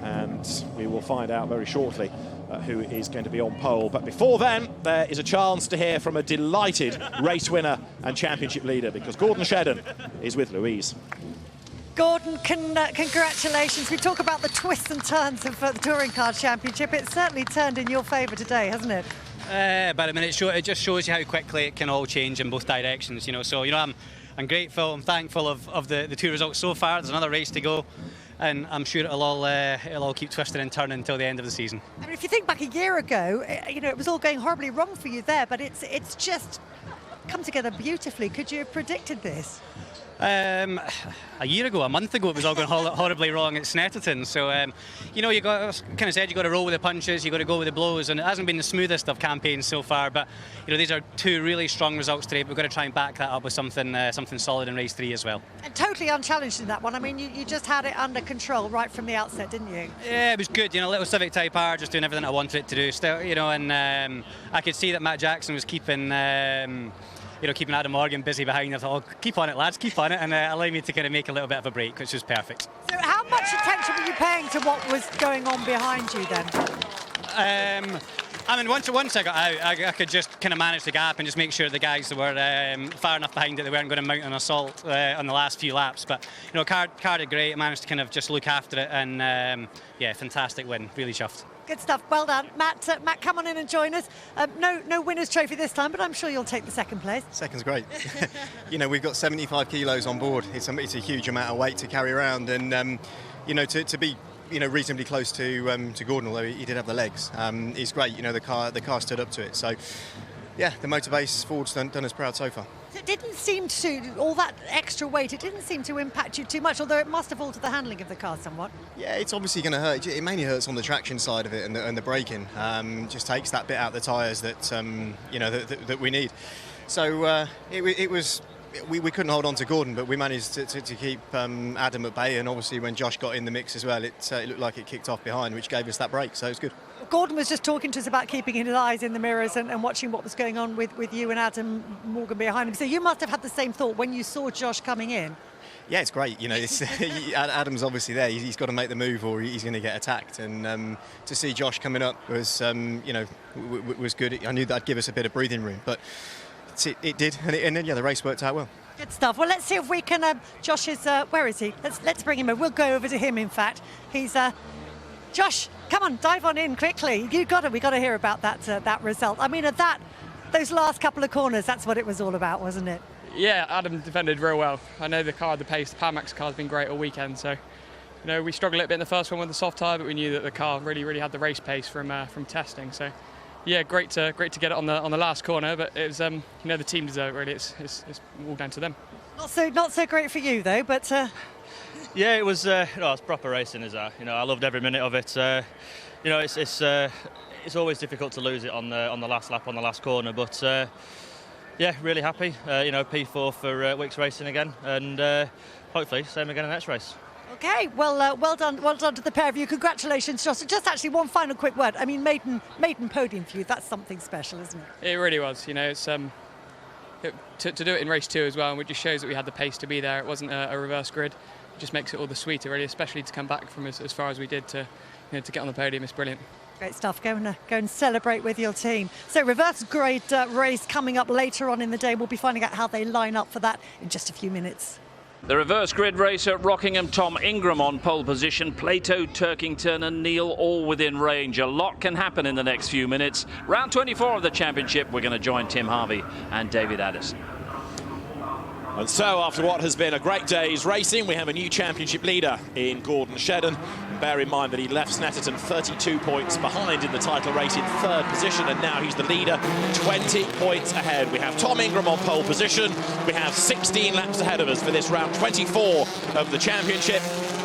And we will find out very shortly who is going to be on pole. But before then, there is a chance to hear from a delighted race winner and championship leader, because Gordon Shedden is with Louise. Gordon, congratulations. We talk about the twists and turns of the Touring Car Championship. It certainly turned in your favour today, hasn't it? But I mean, it just shows you how quickly it can all change in both directions, you know. So, you know, I'm grateful, I'm thankful of the 2 results so far. There's another race to go, and I'm sure it'll all keep twisting and turning until the end of the season. I mean, if you think back a year ago, you know, it was all going horribly wrong for you there, but it's just come together beautifully. Could you have predicted this? A year ago, a month ago, it was all going horribly wrong at Snetterton. So, you know, you got kind of said you got to roll with the punches, you got to go with the blows, and it hasn't been the smoothest of campaigns so far. But you know, these are 2 really strong results today. But we've got to try and back that up with something solid in race 3 as well. And totally unchallenged in that one. I mean, you just had it under control right from the outset, didn't you? Yeah, it was good. You know, little Civic Type R, just doing everything I wanted it to do. Still, you know, and I could see that Matt Jackson was keeping keeping Adam Morgan busy behind. I thought, oh, keep on it, lads, keep on it, and allow me to kind of make a little bit of a break, which was perfect. So how much attention were you paying to what was going on behind you then? I mean, once I got out, I could just kind of manage the gap and just make sure the guys that were far enough behind that they weren't going to mount an assault on the last few laps. But, Car did great. I managed to kind of just look after it, and yeah, fantastic win. Really chuffed. Good stuff. Well done. Matt, come on in and join us. No winner's trophy this time, but I'm sure you'll take the second place. Second's great. We've got 75 kilos on board. It's a huge amount of weight to carry around, and to be reasonably close to Gordon, although he did have the legs. He's great. The car stood up to it. So, yeah, the Motorbase Ford's done us proud so far. It didn't seem to, all that extra weight, it didn't seem to impact you too much, although it must have altered the handling of the car somewhat. Yeah, it's obviously going to hurt. It mainly hurts on the traction side of it and the braking. Just takes that bit out of the tyres that that we need. So we couldn't hold on to Gordon, but we managed to keep Adam at bay, and obviously when Josh got in the mix as well, it looked like it kicked off behind, which gave us that break, so it was good. Gordon was just talking to us about keeping his eyes in the mirrors and watching what was going on with you and Adam Morgan behind him. So you must have had the same thought when you saw Josh coming in. Yeah, it's great. Adam's obviously there. He's got to make the move or he's going to get attacked. And to see Josh coming up was, was good. I knew that'd give us a bit of breathing room, but it did. And then, the race worked out well. Good stuff. Well, let's see if we can. Josh is. Where is he? Let's bring him in. We'll go over to him. In fact, he's. Josh, come on, dive on in quickly. We got to hear about that result. I mean, those last couple of corners, that's what it was all about, wasn't it? Yeah, Adam defended real well. I know the pace, the Power Max car has been great all weekend. So, we struggled a little bit in the first one with the soft tyre, but we knew that the car really had the race pace from testing. So, yeah, great to get it on the last corner. But it was, the team deserved it really. It's all down to them. Not so great for you though, but. Yeah, it was. It's proper racing, is that? I loved every minute of it. It's always difficult to lose it on the last lap, on the last corner. But yeah, really happy. P4 for Wicks Racing again, and hopefully same again in the next race. Okay, well done to the pair of you. Congratulations, Josh. Just actually one final quick word. I mean, maiden podium for you. That's something special, isn't it? It really was. It's to do it in race 2 as well, and it just shows that we had the pace to be there. It wasn't a reverse grid. It just makes it all the sweeter, really, especially to come back from as far as we did to get on the podium. It's brilliant. Great stuff. Go and celebrate with your team. So reverse grade race coming up later on in the day. We'll be finding out how they line up for that in just a few minutes. The reverse grid race at Rockingham, Tom Ingram on pole position, Plato, Turkington and Neil all within range. A lot can happen in the next few minutes. Round 24 of the championship, we're going to join Tim Harvey and David Addison. And so, after what has been a great day's racing, we have a new championship leader in Gordon Shedden. Bear in mind that he left Snetterton 32 points behind in the title race in 3rd position, and now he's the leader, 20 points ahead. We have Tom Ingram on pole position. We have 16 laps ahead of us for this round 24 of the championship.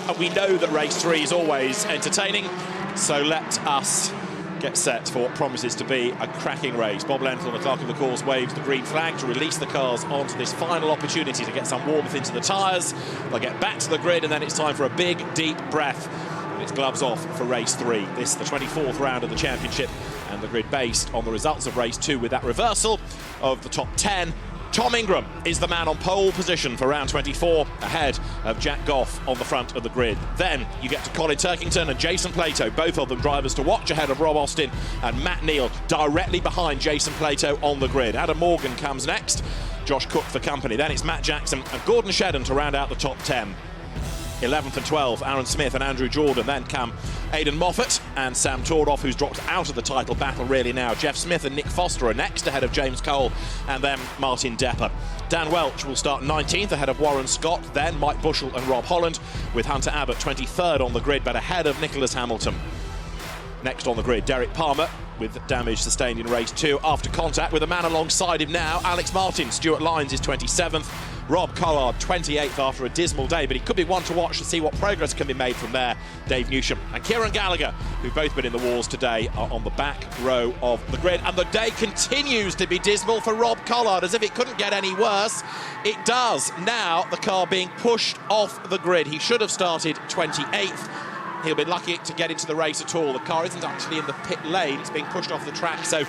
And we know that race 3 is always entertaining, so let us get set for what promises to be a cracking race. Bob Lenthal, the clerk of the course, waves the green flag to release the cars onto this final opportunity to get some warmth into the tyres. They'll get back to the grid, and then it's time for a big, deep breath. And it's gloves off for race 3. This is the 24th round of the championship, and the grid based on the results of race 2 with that reversal of the top 10. Tom Ingram is the man on pole position for round 24, ahead of Jack Goff on the front of the grid. Then you get to Colin Turkington and Jason Plato, both of them drivers to watch ahead of Rob Austin and Matt Neal directly behind Jason Plato on the grid. Adam Morgan comes next, Josh Cook for company. Then it's Matt Jackson and Gordon Shedden to round out the top 10. 11th and 12th, Aaron Smith and Andrew Jordan. Then come Aidan Moffat and Sam Tordoff, who's dropped out of the title battle really now. Jeff Smith and Nick Foster are next, ahead of James Cole and then Martin Depper. Dan Welch will start 19th ahead of Warren Scott, then Mike Bushell and Rob Holland, with Hunter Abbott 23rd on the grid but ahead of Nicholas Hamilton. Next on the grid, Derek Palmer with damage sustained in race 2 after contact with a man alongside him now, Alex Martin. Stuart Lyons is 27th. Rob Collard 28th after a dismal day, but he could be one to watch to see what progress can be made from there. Dave Newsham and Kieran Gallagher, who've both been in the wars today, are on the back row of the grid. And the day continues to be dismal for Rob Collard, as if it couldn't get any worse. It does. Now the car being pushed off the grid. He should have started 28th. He'll be lucky to get into the race at all. The car isn't actually in the pit lane. It's being pushed off the track, so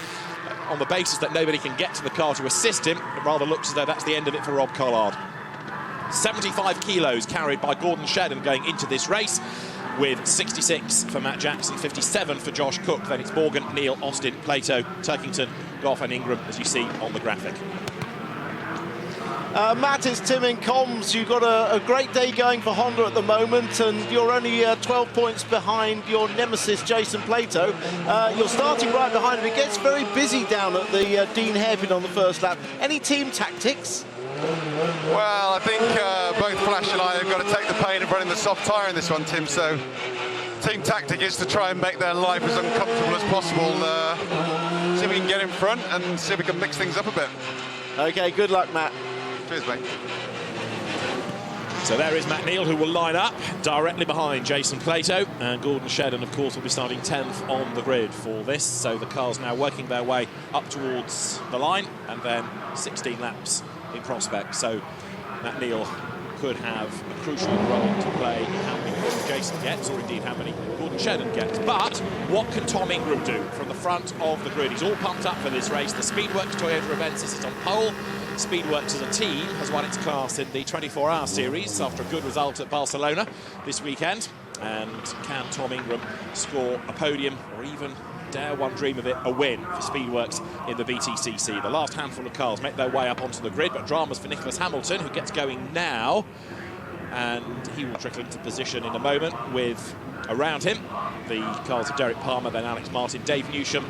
on the basis that nobody can get to the car to assist him. It rather looks as though that's the end of it for Rob Collard. 75 kilos carried by Gordon Shedden going into this race, with 66 for Matt Jackson, 57 for Josh Cook. Then it's Morgan, Neil, Austin, Plato, Turkington, Goff and Ingram, as you see on the graphic. Matt, it's Tim in comms. You've got a great day going for Honda at the moment, and you're only 12 points behind your nemesis, Jason Plato. You're starting right behind him. It gets very busy down at the Dean hairpin on the first lap. Any team tactics? Well, I think both Flash and I have got to take the pain of running the soft tyre in this one, Tim, so team tactic is to try and make their life as uncomfortable as possible. See if we can get in front and see if we can mix things up a bit. OK, good luck, Matt. Cheers, mate. So there is Matt Neal, who will line up directly behind Jason Plato, and Gordon Shedden, of course, will be starting 10th on the grid for this. So the cars now working their way up towards the line, and then 16 laps in prospect. So Matt Neal could have a crucial role to play in how many points Jason gets, or indeed how many Gordon Shedden gets. But what can Tom Ingram do from the front of the grid? He's all pumped up for this race. The Speedworks Toyota Avensis is on pole. Speedworks as a team has won its class in the 24-hour series after a good result at Barcelona this weekend. And can Tom Ingram score a podium, or even, dare one dream of it, a win for Speedworks in the BTCC? The last handful of cars make their way up onto the grid, but dramas for Nicholas Hamilton, who gets going now. And he will trickle into position in a moment with, around him, the cars of Derek Palmer, then Alex Martin, Dave Newsham,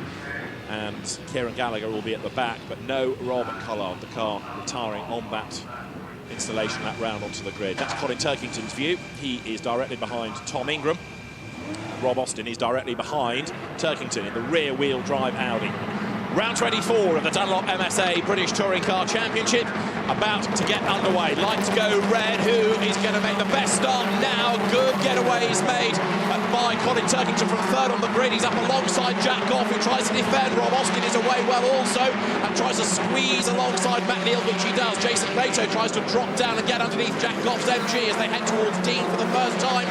and Kieran Gallagher will be at the back, but no Rob Collard, the car retiring on that installation, that round onto the grid. That's Colin Turkington's view. He is directly behind Tom Ingram. Rob Austin is directly behind Turkington in the rear-wheel drive Audi. Round 24 of the Dunlop MSA British Touring Car Championship about to get underway. Lights go red. Who is going to make the best start now? Good getaway is made by Colin Turkington from third on the grid. He's up alongside Jack Goff, who tries to defend. Rob Austin is away well also and tries to squeeze alongside Matt Neal, which he does. Jason Plato tries to drop down and get underneath Jack Goff's MG as they head towards Dean for the first time.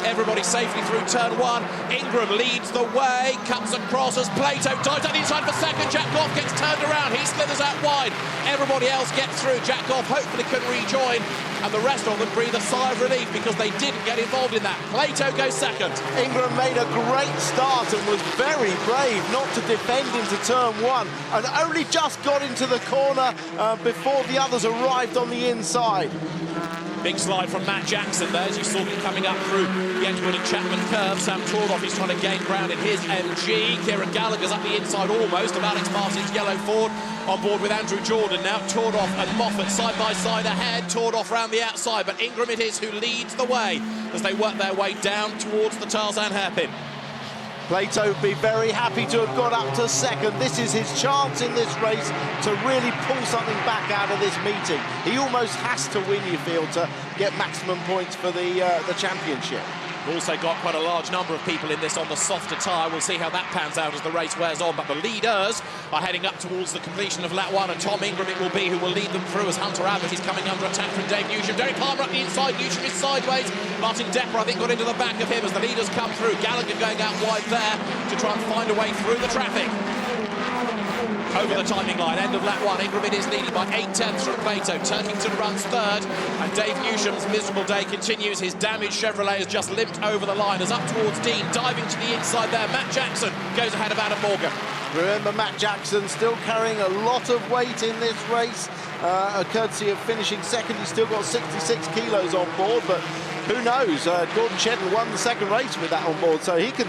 Everybody safely through turn one. Ingram leads the way, cuts across as Plato dives on the inside for second. Jack Goff gets turned around, he slithers out wide. Everybody else gets through. Jack Goff hopefully can rejoin, and the rest of them breathe a sigh of relief because they didn't get involved in that. Plato goes second. Ingram made a great start and was very brave not to defend into turn one, and only just got into the corner before the others arrived on the inside. Big slide from Matt Jackson there, as you saw him coming up through the Edgewood and Chapman curve. Sam Tordoff is trying to gain ground in his MG. Kieran Gallagher's up the inside almost of Alex Martin's yellow Ford, on board with Andrew Jordan now. Tordoff and Moffat side by side ahead. Tordoff round the outside, but Ingram it is who leads the way as they work their way down towards the Tarzan hairpin. Plato would be very happy to have got up to second. This is his chance in this race to really pull something back out of this meeting. He almost has to win, you feel, to get maximum points for the championship. We've also got quite a large number of people in this on the softer tyre. We'll see how that pans out as the race wears on. But the leaders are heading up towards the completion of lap one, and Tom Ingram it will be who will lead them through as Hunter Abbott is coming under attack from Dave Newsham. Derek Palmer up the inside, Newsham is sideways. Martin Depper, I think, got into the back of him as the leaders come through. Gallagher going out wide there to try and find a way through the traffic. Over the timing line, end of lap one, Ingram it is leading by 8/10 from Plato. Turkington runs third, and Dave Newsham's miserable day continues. His damaged Chevrolet has just limped over the line as up towards Dean, diving to the inside there. Matt Jackson goes ahead of Adam Morgan. Remember, Matt Jackson still carrying a lot of weight in this race, courtesy of finishing second. He's still got 66 kilos on board, but who knows? Gordon Shedden won the second race with that on board, so he can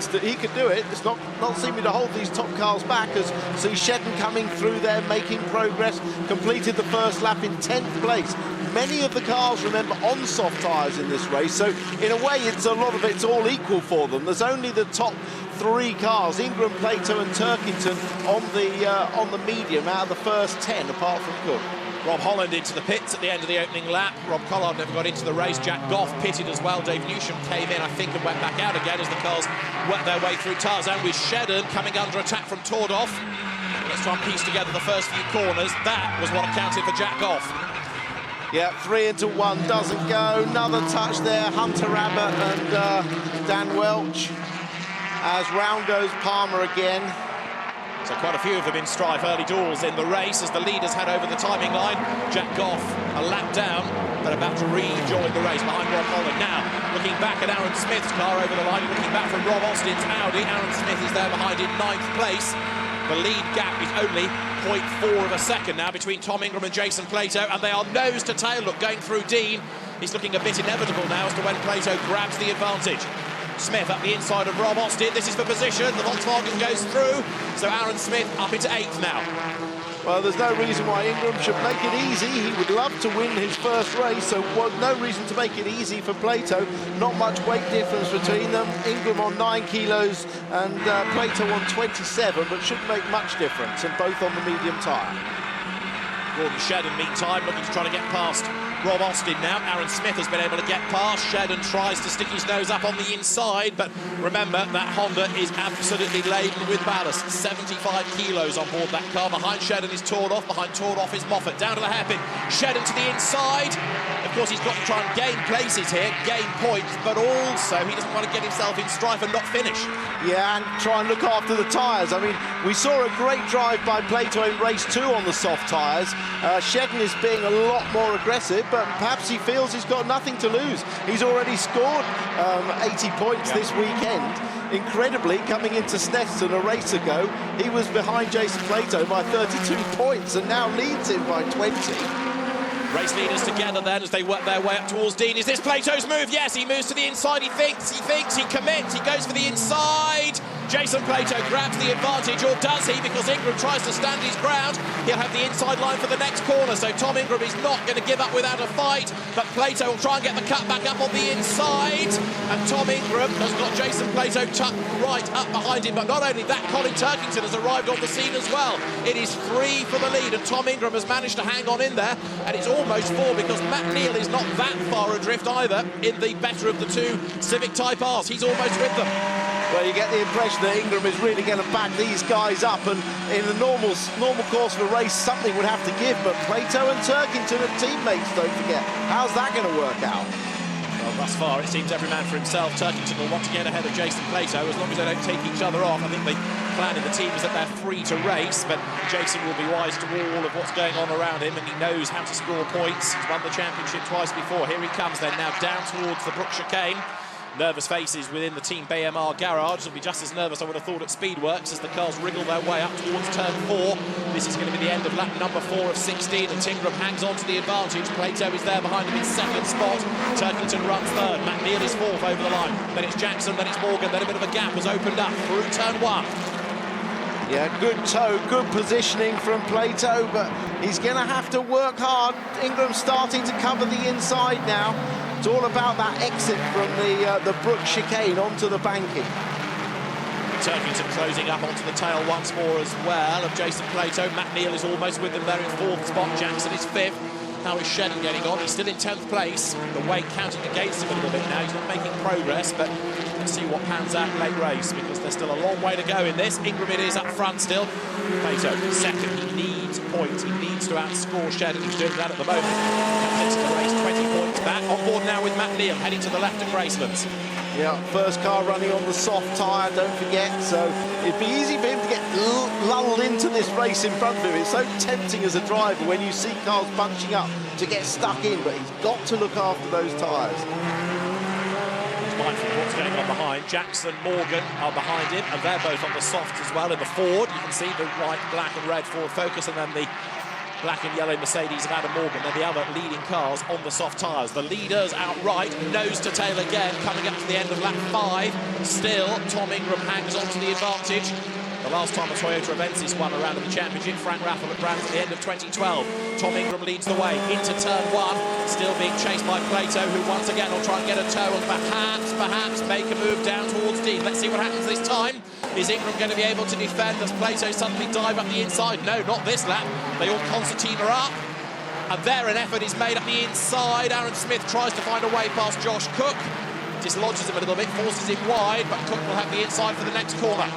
do it. It's not seeming to hold these top cars back, as see Shedden coming through there, making progress, completed the first lap in 10th place. Many of the cars, remember, on soft tyres in this race, so in a way it's a lot of it's all equal for them. There's only the top three cars, Ingram, Plato and Turkington, on the medium out of the first 10, apart from Cook. Rob Holland into the pits at the end of the opening lap. Rob Collard never got into the race. Jack Goff pitted as well. Dave Newsham came in, I think, and went back out again as the cars worked their way through Tarzan, with Shedden coming under attack from Tordoff. Let's try and piece together the first few corners. That was what accounted for Jack Goff. Yeah, 3 into 1 doesn't go. Another touch there, Hunter Abbott and Dan Welch. As round goes Palmer again. So quite a few of them in strife early doors in the race as the leaders head over the timing line. Jack Goff a lap down, but about to rejoin the race behind Rob Holland. Now, looking back at Aaron Smith's car over the line, looking back from Rob Austin's Audi. Aaron Smith is there behind in 9th place. The lead gap is only 0.4 of a second now between Tom Ingram and Jason Plato, and they are nose to tail. Look, going through Dean. He's looking a bit inevitable now as to when Plato grabs the advantage. Smith up the inside of Rob Austin. This is for position. The Volkswagen goes through. So Aaron Smith up into 8th now. Well, there's no reason why Ingram should make it easy. He would love to win his first race, so no reason to make it easy for Plato. Not much weight difference between them. Ingram on 9 kilos and Plato on 27, but shouldn't make much difference, and both on the medium tyre. Gordon Shedden, meantime, looking to try to get past Rob Austin now. Aaron Smith has been able to get past. Shedden tries to stick his nose up on the inside, but remember that Honda is absolutely laden with ballast. 75 kilos on board that car. Behind Shedden is Tordoff. Behind Tordoff is Moffat. Down to the hairpin. Shedden to the inside. Of course, he's got to try and gain places here, gain points, but also he doesn't want to get himself in strife and not finish. Yeah, and try and look after the tyres. I mean, we saw a great drive by Plato in race 2 on the soft tyres. Shedden is being a lot more aggressive, but perhaps he feels he's got nothing to lose. He's already scored 80 points this weekend. Incredibly, coming into Snetterton a race ago, he was behind Jason Plato by 32 points and now leads him by 20. Race leaders together then as they work their way up towards Dean. Is this Plato's move? Yes, he moves to the inside. He thinks, he commits, he goes for the inside. Jason Plato grabs the advantage, or does he? Because Ingram tries to stand his ground. He'll have the inside line for the next corner, so Tom Ingram is not going to give up without a fight, but Plato will try and get the cut back up on the inside, and Tom Ingram has got Jason Plato tucked right up behind him. But not only that, Colin Turkington has arrived on the scene as well. It is 3 for the lead, and Tom Ingram has managed to hang on in there, and it's almost 4 because Matt Neal is not that far adrift either in the better of the 2 Civic Type R's. He's almost with them. Well, you get the impression that Ingram is really going to back these guys up, and in the normal course of a race, something would have to give, but Plato and Turkington are teammates, don't forget. How's that going to work out? Well, thus far, it seems every man for himself. Turkington will want to get ahead of Jason Plato as long as they don't take each other off. I think the plan in the team is that they're free to race, but Jason will be wise to all of what's going on around him, and he knows how to score points. He's won the championship twice before. Here he comes then, now down towards the Brook chicane. Nervous faces within the Team BMR garage. They'll be just as nervous, I would have thought, at Speedworks as the cars wriggle their way up towards turn 4. This is going to be the end of lap number 4 of 16, and Ingram hangs on to the advantage. Plato is there behind him in 2nd spot. Turkington runs 3rd. Matt Neal is 4th over the line. Then it's Jackson, then it's Morgan. Then a bit of a gap has opened up through turn 1. Yeah, good toe, good positioning from Plato, but he's going to have to work hard. Ingram's starting to cover the inside now. It's all about that exit from the Brook chicane onto the banking. Turkington closing up onto the tail once more as well of Jason Plato. Matt Neal is almost with them there in 4th spot. Jackson is 5th. How is Shedden getting on? He's still in 10th place. The weight counting against him a little bit now. He's not making progress, but let's see what pans out late race, because there's still a long way to go in this. Ingram it is up front still. Plato 2nd. He needs points. He needs to outscore Shedden. He's doing that at the moment. Comes into the race 20 points back. On board now with Matt Neal, heading to the left of Gracelands. Yeah, first car running on the soft tyre, don't forget, so it'd be easy for him to get lulled into this race in front of him. It's so tempting as a driver when you see cars bunching up to get stuck in, but he's got to look after those tyres. He's mindful of what's going on behind. Jackson, Morgan are behind him, and they're both on the softs as well. In the Ford, you can see the white, black and red Ford Focus, and then the black and yellow Mercedes of Adam Morgan. They're the other leading cars on the soft tyres. The leaders outright, nose to tail again, coming up to the end of lap 5. Still, Tom Ingram hangs on to the advantage. The last time a Toyota Avensis won a round of the championship, Frank Raffle at Brands at the end of 2012. Tom Ingram leads the way into turn 1, still being chased by Plato, who once again will try and get a toe and perhaps make a move down towards Dean. Let's see what happens this time. Is Ingram going to be able to defend? Does Plato suddenly dive up the inside? No, not this lap. They all concertina up. And there an effort is made up the inside. Aaron Smith tries to find a way past Josh Cook. Dislodges him a little bit, forces him wide, but Cook will have the inside for the next corner.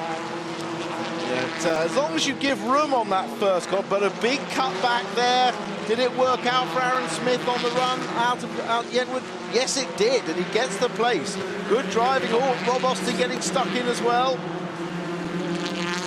Yeah, as long as you give room on that first cut, but a big cut back there. Did it work out for Aaron Smith on the run out Yenwood? Yes, it did, and he gets the place. Good driving. Oh, Rob Austin getting stuck in as well.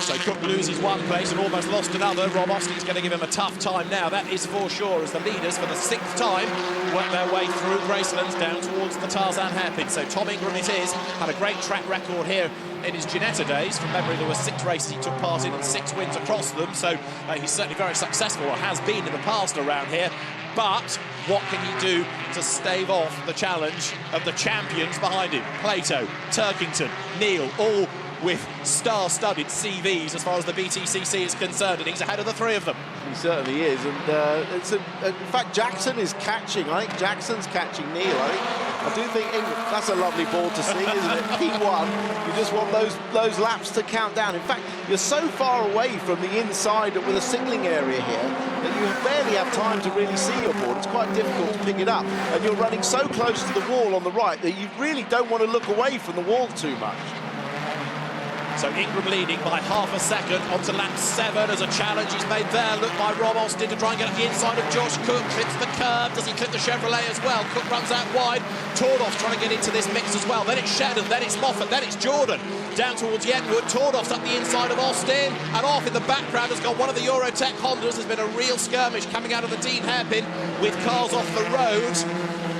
So Cook loses one place and almost lost another. Rob Austin's going to give him a tough time now, that is for sure, as the leaders for the 6th time work their way through Gracelands down towards the Tarzan hairpin. So Tom Ingram it is, had a great track record here in his Ginetta days. From memory, there were 6 races he took part in and 6 wins across them, so he's certainly very successful, or has been in the past around here. But what can he do to stave off the challenge of the champions behind him? Plato, Turkington, Neil, all with star-studded CVs as far as the BTCC is concerned, and he's ahead of the 3 of them. He certainly is, and in fact, Jackson is catching. I think Jackson's catching Neil. I do think that's a lovely board to see, isn't it? P1, you just want those laps to count down. In fact, you're so far away from the inside with a signalling area here that you barely have time to really see your board. It's quite difficult to pick it up, and you're running so close to the wall on the right that you really don't want to look away from the wall too much. So Ingram leading by half a second onto lap 7 as a challenge is made there. Look by Rob Austin to try and get up the inside of Josh Cook. Clips the curb. Does he clip the Chevrolet as well? Cook runs out wide. Tordoff's trying to get into this mix as well. Then it's Shedden, then it's Moffat, then it's Jordan. Down towards Yenwood. Tordoff's up the inside of Austin. And off in the background has got one of the Eurotech Hondas. There's been a real skirmish coming out of the Dean hairpin with cars off the road.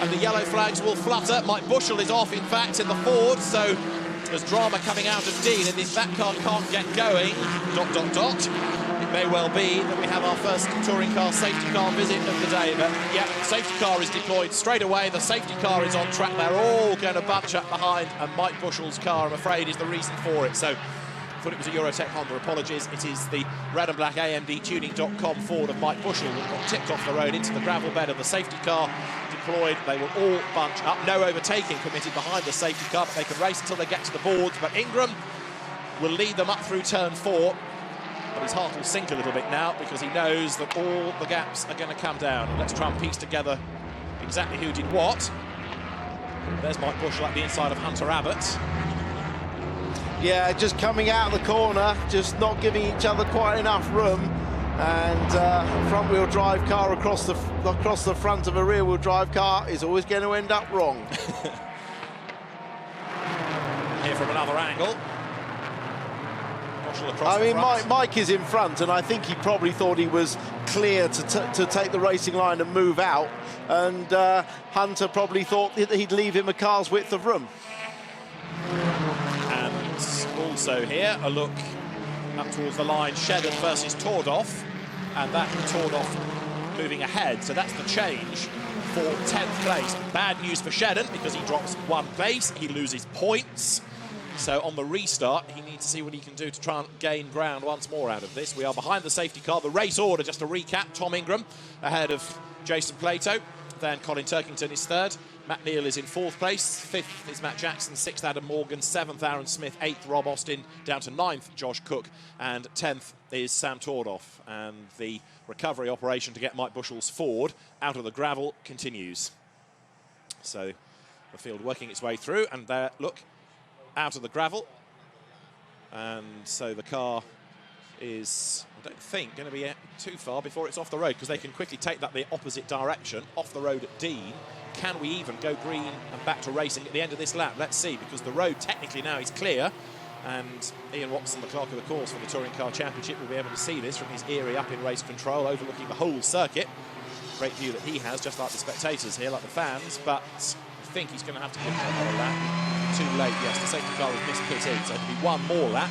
And the yellow flags will flutter. Mike Bushell is off, in fact, in the Ford. So there's drama coming out of Dean, and if that car can't get going, ... it may well be that we have our first touring car safety car visit of the day. But yeah, safety car is deployed straight away. The safety car is on track. They're all going to bunch up behind, and Mike Bushell's car, I'm afraid, is the reason for it. So I thought it was a Eurotech Honda. Apologies. It is the red and black AMDtuning.com Ford of Mike Bushell that got tipped off the road into the gravel bed of the safety car. Deployed, they will all bunch up. No overtaking permitted behind the safety car, but they can race until they get to the boards. But Ingram will lead them up through turn 4. But his heart will sink a little bit now because he knows that all the gaps are going to come down. And let's try and piece together exactly who did what. There's Mike Bushell at the inside of Hunter Abbott. Yeah, just coming out of the corner, just not giving each other quite enough room. And front-wheel drive car across the front of a rear-wheel drive car is always going to end up wrong. Here from another angle. I mean, Mike is in front, and I think he probably thought he was clear to take the racing line and move out. And Hunter probably thought that he'd leave him a car's width of room. And also here, a look up towards the line, Shedden versus Tordoff, and that Tordoff moving ahead, so that's the change for 10th place. Bad news for Shedden because he drops 1 place, he loses points, so on the restart he needs to see what he can do to try and gain ground once more out of this. We are behind the safety car. The race order, just to recap: Tom Ingram ahead of Jason Plato, then Colin Turkington is 3rd, Matt Neal is in 4th place, 5th is Matt Jackson, 6th Adam Morgan, 7th Aaron Smith, 8th Rob Austin, down to 9th Josh Cook, and 10th is Sam Tordoff. And the recovery operation to get Mike Bushell's Ford out of the gravel continues. So the field working its way through, and there, look, out of the gravel. And so the car is, I don't think, going to be too far before it's off the road, because they can quickly take that the opposite direction, off the road at Dean. Can we even go green and back to racing at the end of this lap? Let's see, because the road technically now is clear, and Ian Watson, the clerk of the course for the Touring Car Championship, will be able to see this from his eyrie up in race control, overlooking the whole circuit. Great view that he has, just like the spectators here, like the fans, but I think he's going to have to give another lap. Too late, yes, the safety car has missed pit in, so it'll be one more lap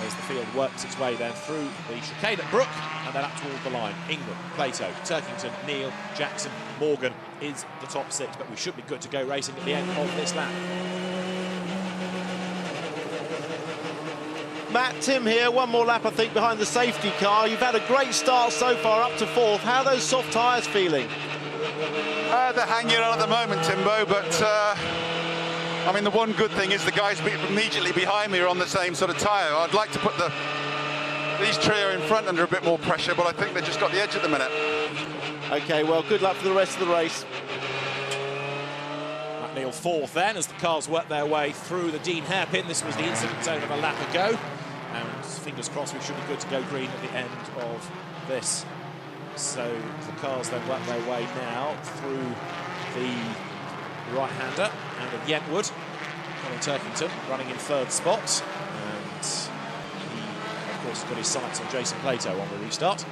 as the field works its way then through the chicane at Brook and then up towards the line. Ingram, Plato, Turkington, Neal, Jackson, Morgan is the top 6, but we should be good to go racing at the end of this lap. Matt, Tim here, one more lap I think behind the safety car. You've had a great start so far up to 4th. How are those soft tyres feeling? They're hanging on at the moment, Timbo, but I mean, the one good thing is the guys immediately behind me are on the same sort of tyre. I'd like to put these trio in front under a bit more pressure, but I think they've just got the edge at the minute. OK, well, good luck for the rest of the race. Matt Neal 4th then, as the cars work their way through the Dean hairpin. This was the incident zone of a lap ago. And fingers crossed we should be good to go green at the end of this. So the cars then work their way now through the right-hander out of Yentwood. Colin Turkington running in 3rd spot. And he, of course, has got his sights on Jason Plato on the restart.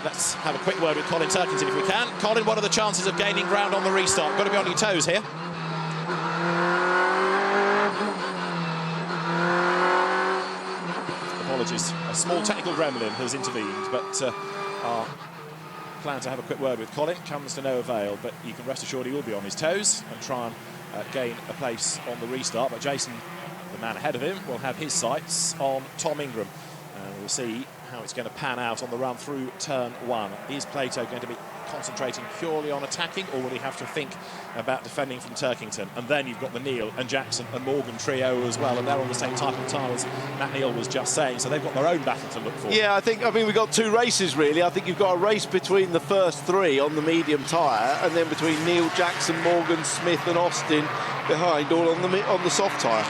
Let's have a quick word with Colin Turkington if we can. Colin, what are the chances of gaining ground on the restart? Got to be on your toes here. Apologies, a small technical gremlin has intervened, but our plan to have a quick word with Colin comes to no avail, but you can rest assured he will be on his toes and try and gain a place on the restart. But Jason, the man ahead of him, will have his sights on Tom Ingram, and we'll see how it's going to pan out on the run through turn one. Is Plato going to be concentrating purely on attacking, or will he have to think about defending from Turkington? And then you've got the Neil and Jackson and Morgan trio as well, and they're on the same type of tyre as Matt Neal was just saying, so they've got their own battle to look for. Yeah, I mean, we've got two races, really. I think you've got a race between the first three on the medium tyre, and then between Neil, Jackson, Morgan, Smith and Austin behind, all on the soft tyre.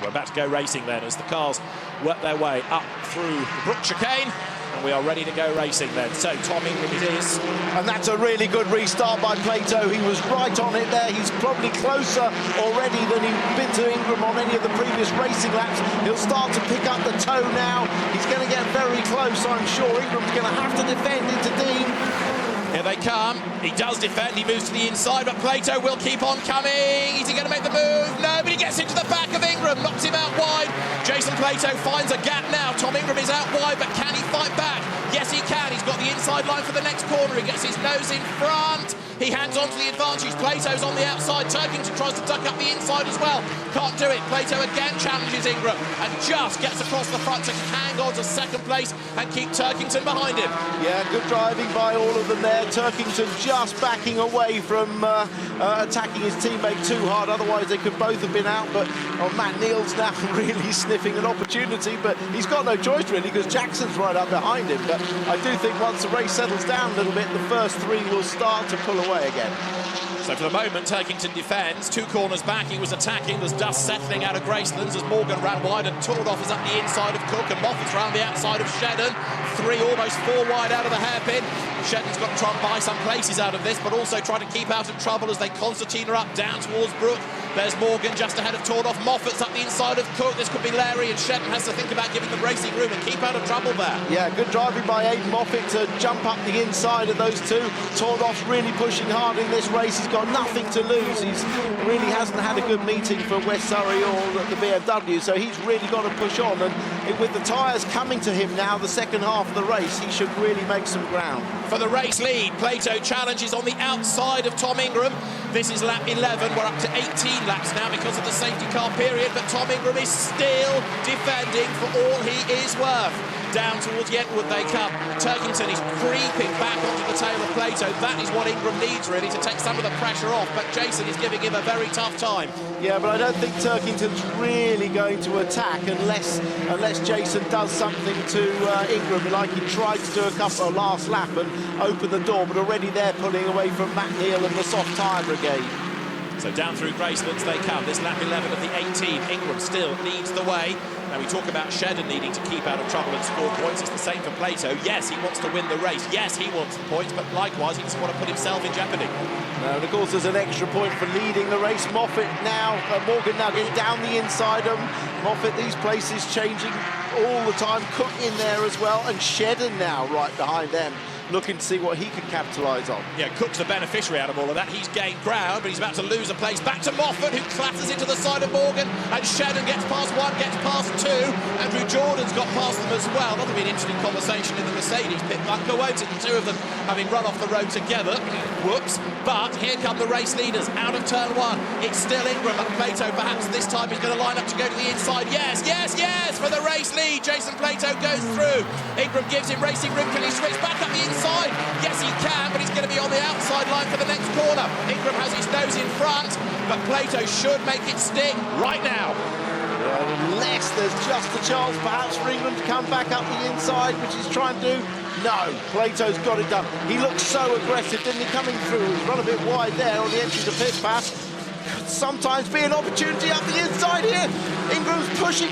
We're about to go racing then as the cars work their way up through the Brook chicane, and we are ready to go racing then. So Tom Ingram it is. And that's a really good restart by Plato. He was right on it there. He's probably closer already than he's been to Ingram on any of the previous racing laps. He'll start to pick up the toe now. He's going to get very close, I'm sure. Ingram's going to have to defend into Dean. Here they come. He does defend. He moves to the inside, but Plato will keep on coming. Is he going to make the move? No, but he gets into the back of Ingram, knocks him out wide. Jason Plato finds a gap now. Tom Ingram is out wide, but can he fight back? Yes, he can. He's got the inside line for the next corner. He gets his nose in front. He hangs on to the advantage. Plato's on the outside. Turkington tries to duck up the inside as well. Can't do it. Plato again challenges Ingram and just gets across the front to hang on to second place and keep Turkington behind him. Yeah, good driving by all of them there. Turkington just backing away from attacking his teammate too hard. Otherwise, they could both have been out. But Matt Neal's now really sniffing an opportunity. But he's got no choice, really, because Jackson's right up behind him. But I do think once the race settles down a little bit, the first three will start to pull away again. So for the moment, Turkington defends. 2 corners back, he was attacking. There's dust settling out of Gracelands as Morgan ran wide and Tordoff is up the inside of Cook and Moffat's round the outside of Shedden. 3, almost 4 wide out of the hairpin. Shedden's got to try and buy some places out of this, but also try to keep out of trouble as they concertina up down towards Brook. There's Morgan just ahead of Tordoff. Moffat's up the inside of Cook. This could be Larry, and Shedden has to think about giving them racing room and keep out of trouble there. Yeah, good driving by Aidan Moffat to jump up the inside of those two. Tordoff's really pushing hard in this race. He's got nothing to lose. He's really hasn't had a good meeting for West Surrey or the BMW, so he's really got to push on. And with the tyres coming to him now, the second half of the race, he should really make some ground. For the race lead, Plato challenges on the outside of Tom Ingram. This is lap 11. We're up to 18 laps now because of the safety car period, but Tom Ingram is still defending for all he is worth. Down towards Yentwood they come. Turkington is creeping back onto the tail of Plato. That is what Ingram needs, really, to take some of the pressure off, but Jason is giving him a very tough time. Yeah, but I don't think Turkington's really going to attack unless Jason does something to Ingram, like he tried to do a couple of last lap and open the door, but already they're pulling away from Matt Neal and the soft tyre brigade. So down through Gracelands they come. This lap 11 of the 18. Ingram still leads the way. Now we talk about Shedden needing to keep out of trouble and score points. It's the same for Plato. Yes, he wants to win the race. Yes, he wants the points, but likewise he doesn't want to put himself in jeopardy. And of course there's an extra point for leading the race. Morgan now getting down the inside of Moffat. These places changing all the time. Cook in there as well, and Shedden now right behind them, looking to see what he can capitalise on. Yeah, Cook's the beneficiary out of all of that. He's gained ground, but he's about to lose a place. Back to Moffat, who clatters into the side of Morgan, and Shedden gets past 1, gets past 2. Andrew Jordan's got past them as well. That'll be an interesting conversation in the Mercedes pit bunker, won't it? The two of them having run off the road together. Whoops. But here come the race leaders out of turn 1. It's still Ingram, but Plato perhaps this time is going to line up to go to the inside. Yes, yes, yes, for the race lead. Jason Plato goes through. Ingram gives him racing room. Can he switch back up the inside? Yes, he can, but he's going to be on the outside line for the next corner. Ingram has his nose in front, but Plato should make it stick right now. Yeah, unless there's just a chance perhaps for Ingram to come back up the inside, which he's trying to do. No, Plato's got it done. He looks so aggressive, didn't he, coming through? He's run a bit wide there on the entry to pit pass. sometimes be an opportunity up the inside here. Ingram's pushing,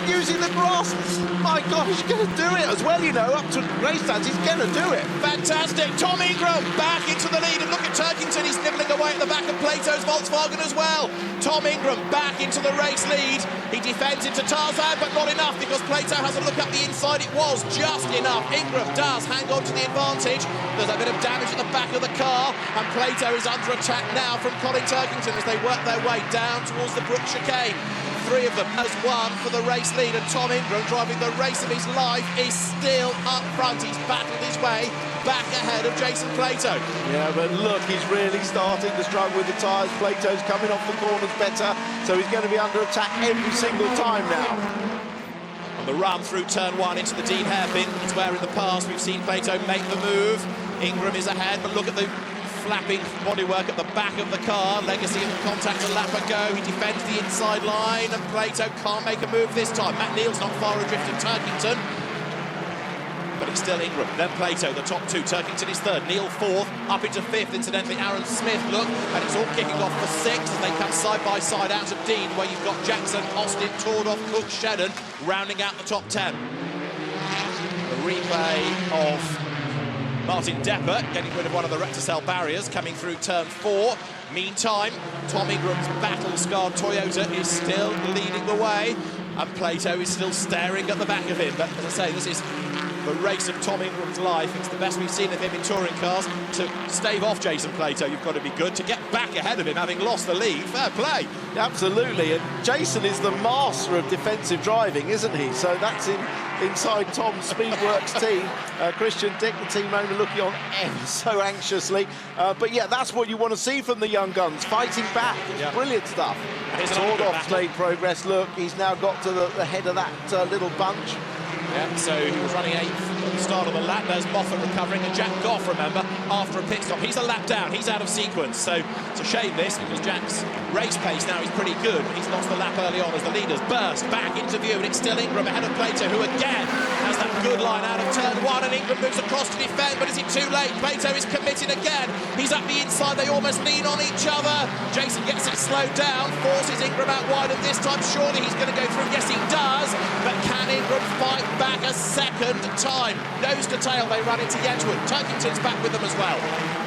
using the grass. My God, he's going to do it as well, you know, up to greystands. He's going to do it. Fantastic. Tom Ingram back into the lead, and look at Turkington. He's nibbling away at the back of Plato's Volkswagen as well. Tom Ingram back into the race lead. He defends into Tarzan, but not enough because Plato has a look up the inside. It was just enough. Ingram does hang on to the advantage. There's a bit of damage at the back of the car, and Plato is under attack now from Colin Turkington as they work their way down towards the Brook chicane. Three of them as one for the race lead, and Tom Ingram, driving the race of his life, is still up front. He's battled his way back ahead of Jason Plato. Yeah, but look, he's really starting to struggle with the tyres. Plato's coming off the corners better, so he's going to be under attack every single time now. On the run through turn one into the Dean hairpin, it's where in the past we've seen Plato make the move. Ingram is ahead, but look at the flapping bodywork at the back of the car. Legacy of the contact a lap ago. He defends the inside line, and Plato can't make a move this time. Matt Neal's not far adrift of Turkington, but it's still Ingram, then Plato, the top two. Turkington is third, Neal fourth, up into fifth, incidentally. Aaron Smith, look, and it's all kicking off for sixth as they come side by side out of Dean, where you've got Jackson, Austin, Tordoff, Cook, Shedden rounding out the top 10. The replay of Martin Depper getting rid of one of the Recticel barriers coming through turn four. Meantime, Tom Ingram's battle-scarred Toyota is still leading the way, and Plato is still staring at the back of him. But as I say, this is the race of Tom Ingram's life. It's the best we've seen of him in touring cars. To stave off Jason Plato, you've got to be good. To get back ahead of him, having lost the lead, fair play. Absolutely, and Jason is the master of defensive driving, isn't he? So that's inside Tom's Speedworks team. Christian Dick, the team owner, looking on ever so anxiously. But yeah, that's what you want to see from the young guns, fighting back. It's brilliant stuff. Tordoff's made progress. Look, he's now got to the head of that little bunch. Yeah, so he was running eighth at the start of the lap. There's Moffat recovering, and Jack Goff, remember, after a pit stop. He's a lap down, he's out of sequence. So it's a shame this, because Jack's race pace now is pretty good. He's lost the lap early on as the leaders burst back into view, and it's still Ingram ahead of Plato, who again has that good line out of turn one, and Ingram moves across to defend, but is it too late? Plato is committed again. He's up the inside, they almost lean on each other. Jason gets it slowed down, forces Ingram out wide, and this time surely he's going to go through. Yes, he does, but can Ingram fight back a second time? Nose to tail, they run into Yentwood. Turkington's back with them as well.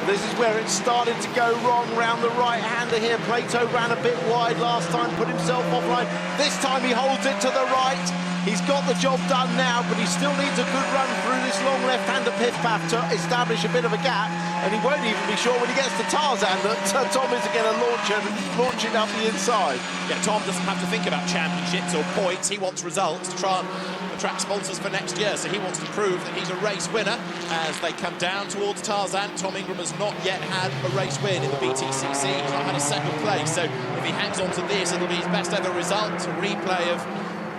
This is where it started to go wrong round the right-hander here. Plato ran a bit wide last time, put himself offline. This time he holds it to the right. He's got the job done now, but he still needs a good run through this long left-hander pit-path to establish a bit of a gap, and he won't even be sure when he gets to Tarzan that Tom isn't going to launch it up the inside. Yeah, Tom doesn't have to think about championships or points. He wants results to try and attract sponsors for next year, so he wants to prove that he's a race winner. As they come down towards Tarzan, Tom Ingram has not yet had a race win in the BTCC. He's not had a second place, so if he hangs on to this, it'll be his best ever result. A replay of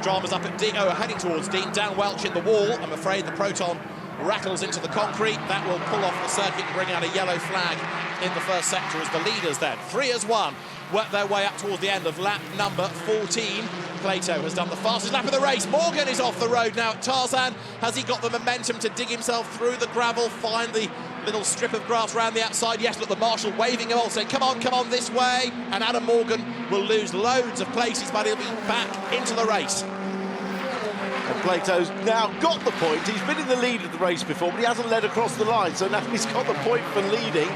dramas up at Dean, heading towards Dean. Dan Welch in the wall. I'm afraid the Proton rattles into the concrete. That will pull off the circuit and bring out a yellow flag in the first sector as the leaders then, 3 as 1, work their way up towards the end of lap number 14. Plato has done the fastest lap of the race. Morgan is off the road now at Tarzan. Has he got the momentum to dig himself through the gravel, find the little strip of grass around the outside? Yes, look, the marshal waving him all, saying, come on, this way. And Adam Morgan will lose loads of places, but he'll be back into the race. And Plato's now got the point. He's been in the lead of the race before, but he hasn't led across the line, so now he's got the point for leading.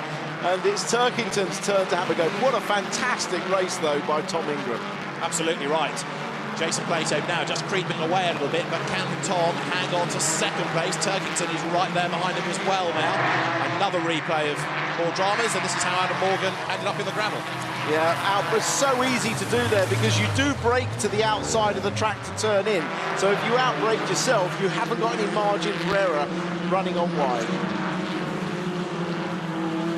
And it's Turkington's turn to have a go. What a fantastic race, though, by Tom Ingram. Absolutely right. Jason Plato now just creeping away a little bit, but can Tom hang on to second place? Turkington is right there behind him as well now. Another replay of more dramas, and this is how Adam Morgan ended up in the gravel. Yeah, it's so easy to do there because you do brake to the outside of the track to turn in. So if you outbrake yourself, you haven't got any margin for error running on wide.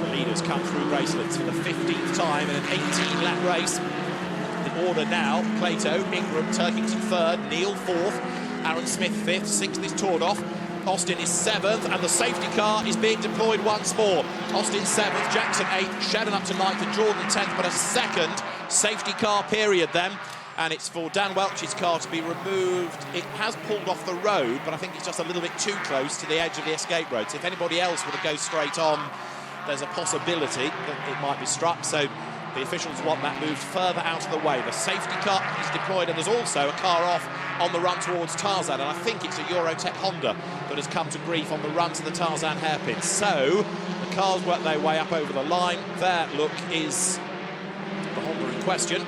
The leaders come through Gracelands for the 15th time in an 18-lap race. The order now, Plato, Ingram, Turkington third, Neal fourth, Aaron Smith fifth, sixth is Tordoff. Austin is 7th, and the safety car is being deployed once more. Austin 7th, Jackson 8th, Shedden up to 9th, and Jordan 10th, but a second safety car period then. And it's for Dan Welch's car to be removed. It has pulled off the road, but I think it's just a little bit too close to the edge of the escape road. So if anybody else were to go straight on, there's a possibility that it might be struck. So The officials want that moved further out of the way. The safety car is deployed, and there's also a car off on the run towards Tarzan, and I think it's a Eurotech Honda that has come to grief on the run to the Tarzan hairpin. So the cars work their way up over the line. There, look, is the Honda in question,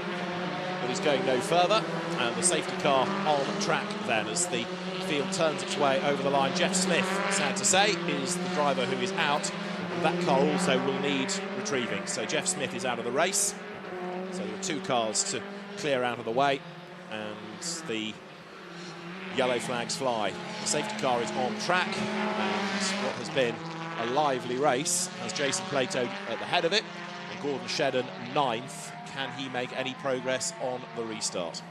but is going no further, and the safety car on track then as the field turns its way over the line. Jeff Smith, sad to say, is the driver who is out. That car also will need retrieving. So Jeff Smith is out of the race. So there are 2 cars to clear out of the way, and the yellow flags fly. The safety car is on track, and what has been a lively race has Jason Plato at the head of it, and Gordon Shedden 9th. Can he make any progress on the restart?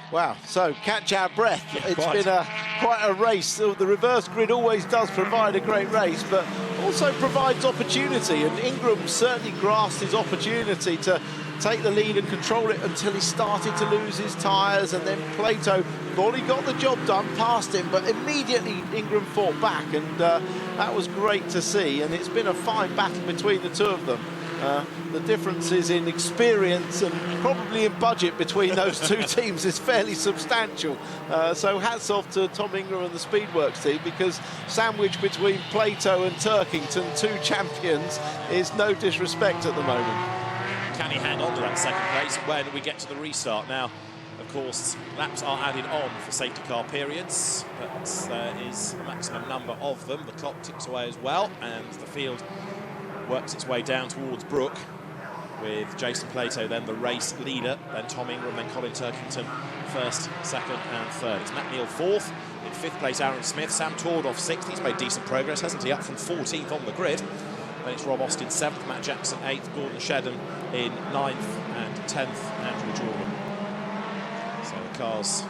Wow, so catch our breath. Yeah, it's been quite a race. So the reverse grid always does provide a great race, but also provides opportunity, and Ingram certainly grasped his opportunity to take the lead and control it until he started to lose his tyres, and then Plato thought he got the job done, passed him, but immediately Ingram fought back, and that was great to see, and it's been a fine battle between the 2 of them. The differences in experience and probably in budget between those 2 teams is fairly substantial. So hats off to Tom Ingram and the Speedworks team, because sandwiched between Plato and Turkington, 2 champions, is no disrespect at the moment. Can he hang on to that second place when we get to the restart? Now, of course, laps are added on for safety car periods, but there is a maximum number of them. The clock ticks away as well, and the field works its way down towards Brook, with Jason Plato then the race leader, then Tom Ingram, then Colin Turkington first, second and third. It's Matt Neal 4th, in 5th place Aaron Smith, Sam Tordoff 6th, he's made decent progress, hasn't he, up from 14th on the grid. Then it's Rob Austin 7th, Matt Jackson 8th, Gordon Shedden in 9th, and 10th Andrew Jordan. So the cars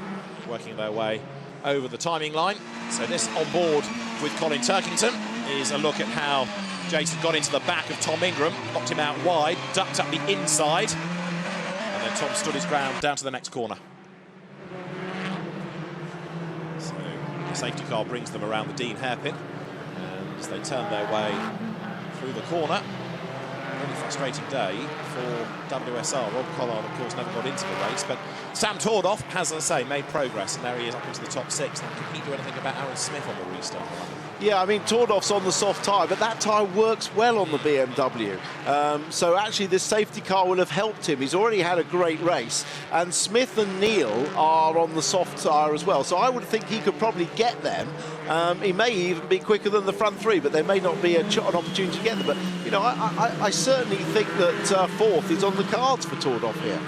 working their way over the timing line. So this on board with Colin Turkington is a look at how Jason got into the back of Tom Ingram, knocked him out wide, ducked up the inside, and then Tom stood his ground down to the next corner. So the safety car brings them around the Dean hairpin, and as they turn their way through the corner, a really frustrating day for WSR. Rob Collard, of course, never got into the race, but Sam Tordoff has, as I say, made progress, and there he is up into the top 6. Now, can he do anything about Aaron Smith on the restart? Yeah, I mean, Tordoff's on the soft tyre, but that tyre works well on the BMW. So actually, this safety car will have helped him. He's already had a great race. And Smith and Neal are on the soft tyre as well. So I would think he could probably get them. He may even be quicker than the front 3, but there may not be an opportunity to get them. But, you know, I certainly think that 4th is on the cards for Tordoff here.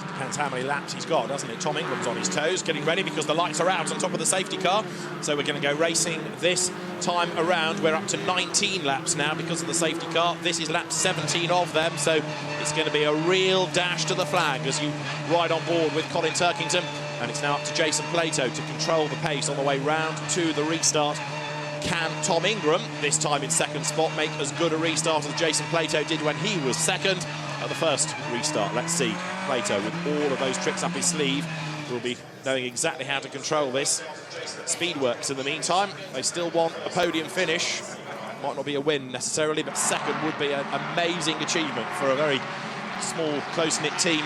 Depends how many laps he's got, doesn't it? Tom Ingram's on his toes, getting ready because the lights are out on top of the safety car. So we're going to go racing this time around. We're up to 19 laps now because of the safety car. This is lap 17 of them, so it's going to be a real dash to the flag as you ride on board with Colin Turkington. And it's now up to Jason Plato to control the pace on the way round to the restart. Can Tom Ingram, this time in second spot, make as good a restart as Jason Plato did when he was second at the first restart? Let's see. Plato, with all of those tricks up his sleeve, will be knowing exactly how to control this. Speedworks, in the meantime, they still want a podium finish. Might not be a win necessarily, but second would be an amazing achievement for a very small, close-knit team.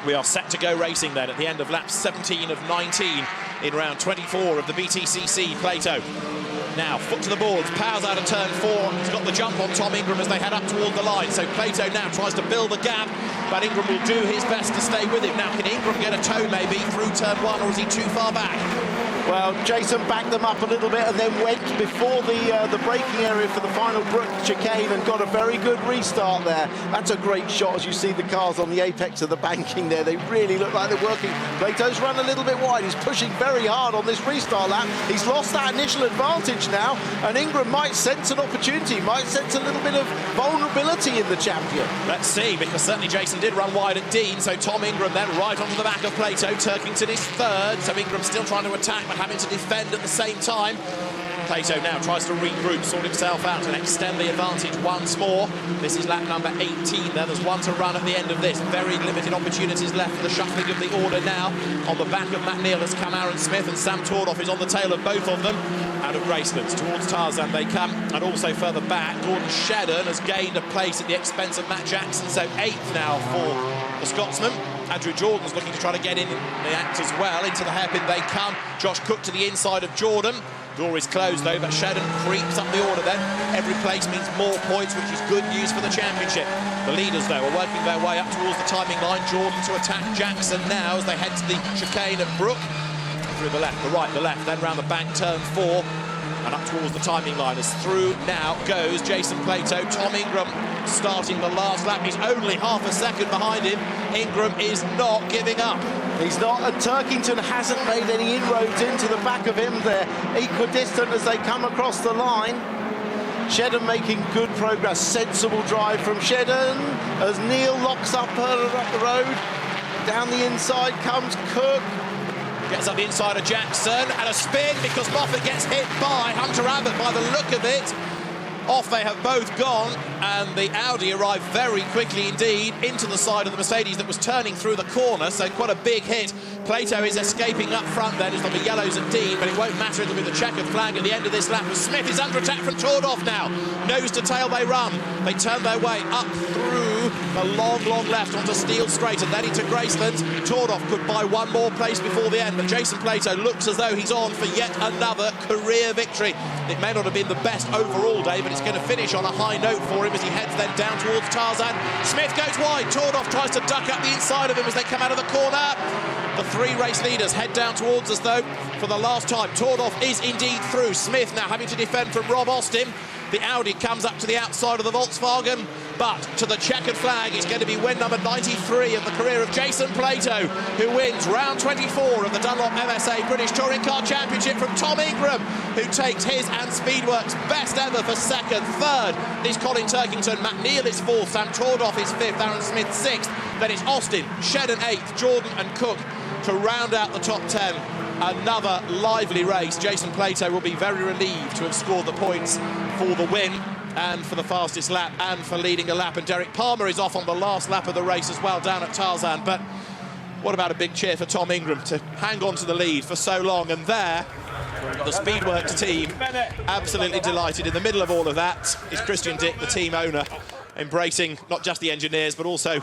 We are set to go racing then at the end of lap 17 of 19 in round 24 of the BTCC. Plato now, foot to the boards, powers out of turn 4. He's got the jump on Tom Ingram as they head up toward the line. So Plato now tries to build the gap, but Ingram will do his best to stay with him. Now, can Ingram get a toe maybe through turn 1, or is he too far back? Well, Jason backed them up a little bit and then went before the braking area for the final Brook chicane and got a very good restart there. That's a great shot as you see the cars on the apex of the banking there. They really look like they're working. Plato's run a little bit wide. He's pushing very hard on this restart lap. He's lost that initial advantage now, and Ingram might sense an opportunity, might sense a little bit of vulnerability in the champion. Let's see, because certainly Jason did run wide at Dean, so Tom Ingram then right onto the back of Plato. Turkington is third, so Ingram still trying to attack, but having to defend at the same time. Plato now tries to regroup, sort himself out and extend the advantage once more. This is lap number 18 there. There's one to run at the end of this. Very limited opportunities left for the shuffling of the order now. On the back of Matt Neal has come Aaron Smith, and Sam Tordoff is on the tail of both of them. Out of Gracelands towards Tarzan they come, and also further back Gordon Shedden has gained a place at the expense of Matt Jackson, so 8th now for the Scotsman. Andrew Jordan's looking to try to get in the act as well. Into the hairpin they come. Josh Cook to the inside of Jordan. Door is closed though, but Shedden creeps up the order then. Every place means more points, which is good news for the championship. The leaders though are working their way up towards the timing line. Jordan to attack Jackson now as they head to the chicane at Brook. Through the left, the right, the left, then round the bank, turn 4. And up towards the timing line as through now goes Jason Plato. Tom Ingram starting the last lap. He's only half a second behind him. Ingram is not giving up. He's not, and Turkington hasn't made any inroads into the back of him there. Equidistant as they come across the line. Shedden making good progress. Sensible drive from Shedden as Neal locks up the road. Down the inside comes Cook. Gets up the inside of Jackson and a spin because Moffat gets hit by Hunter Abbott by the look of it. Off they have both gone, and the Audi arrived very quickly indeed into the side of the Mercedes that was turning through the corner, so quite a big hit. Plato is escaping up front then. He's on the yellows at Dean, but it won't matter. It'll be the checkered flag at the end of this lap. And Smith is under attack from Tordoff now. Nose to tail they run. They turn their way up through the long, long left onto Steel Straight and then into Graceland. Tordoff could buy one more place before the end, but Jason Plato looks as though he's on for yet another career victory. It may not have been the best overall day, but it's going to finish on a high note for him as he heads then down towards Tarzan. Smith goes wide. Tordoff tries to duck up the inside of him as they come out of the corner. The 3 race leaders head down towards us though for the last time. Tordoff is indeed through. Smith now having to defend from Rob Austin. The Audi comes up to the outside of the Volkswagen, but to the checkered flag it's going to be win number 93 of the career of Jason Plato, who wins round 24 of the Dunlop MSA British Touring Car Championship from Tom Ingram, who takes his and Speedworks' best ever for second. Third is Colin Turkington. Matt Neal is 4th. Sam Tordoff is 5th. Aaron Smith 6th. Then it's Austin, Shedden 8th, Jordan and Cook to round out the top 10. Another lively race. Jason Plato will be very relieved to have scored the points for the win and for the fastest lap and for leading a lap. And Derek Palmer is off on the last lap of the race as well down at Tarzan. But what about a big cheer for Tom Ingram to hang on to the lead for so long? And there, the Speedworks team absolutely delighted. In the middle of all of that is Christian Dick, the team owner, embracing not just the engineers but also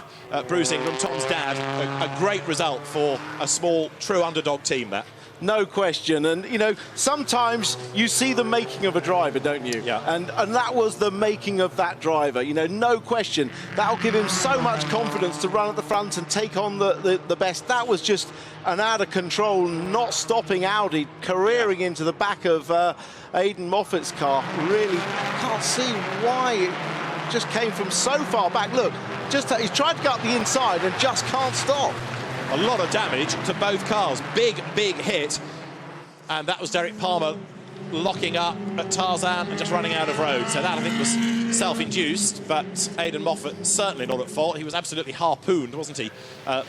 Bruce Ingram, Tom's dad. A great result for a small, true underdog team, that. No question. And, you know, sometimes you see the making of a driver, don't you? Yeah. And that was the making of that driver. You know, no question. That'll give him so much confidence to run at the front and take on the best. That was just an out-of-control, not stopping Audi, careering into the back of Aidan Moffat's car. Really can't see why it just came from so far back. Look, he's tried to go up the inside and just can't stop. A lot of damage to both cars. Big, big hit. And that was Derek Palmer locking up at Tarzan and just running out of road. So that, I think, was self-induced, but Aidan Moffat certainly not at fault. He was absolutely harpooned, wasn't he,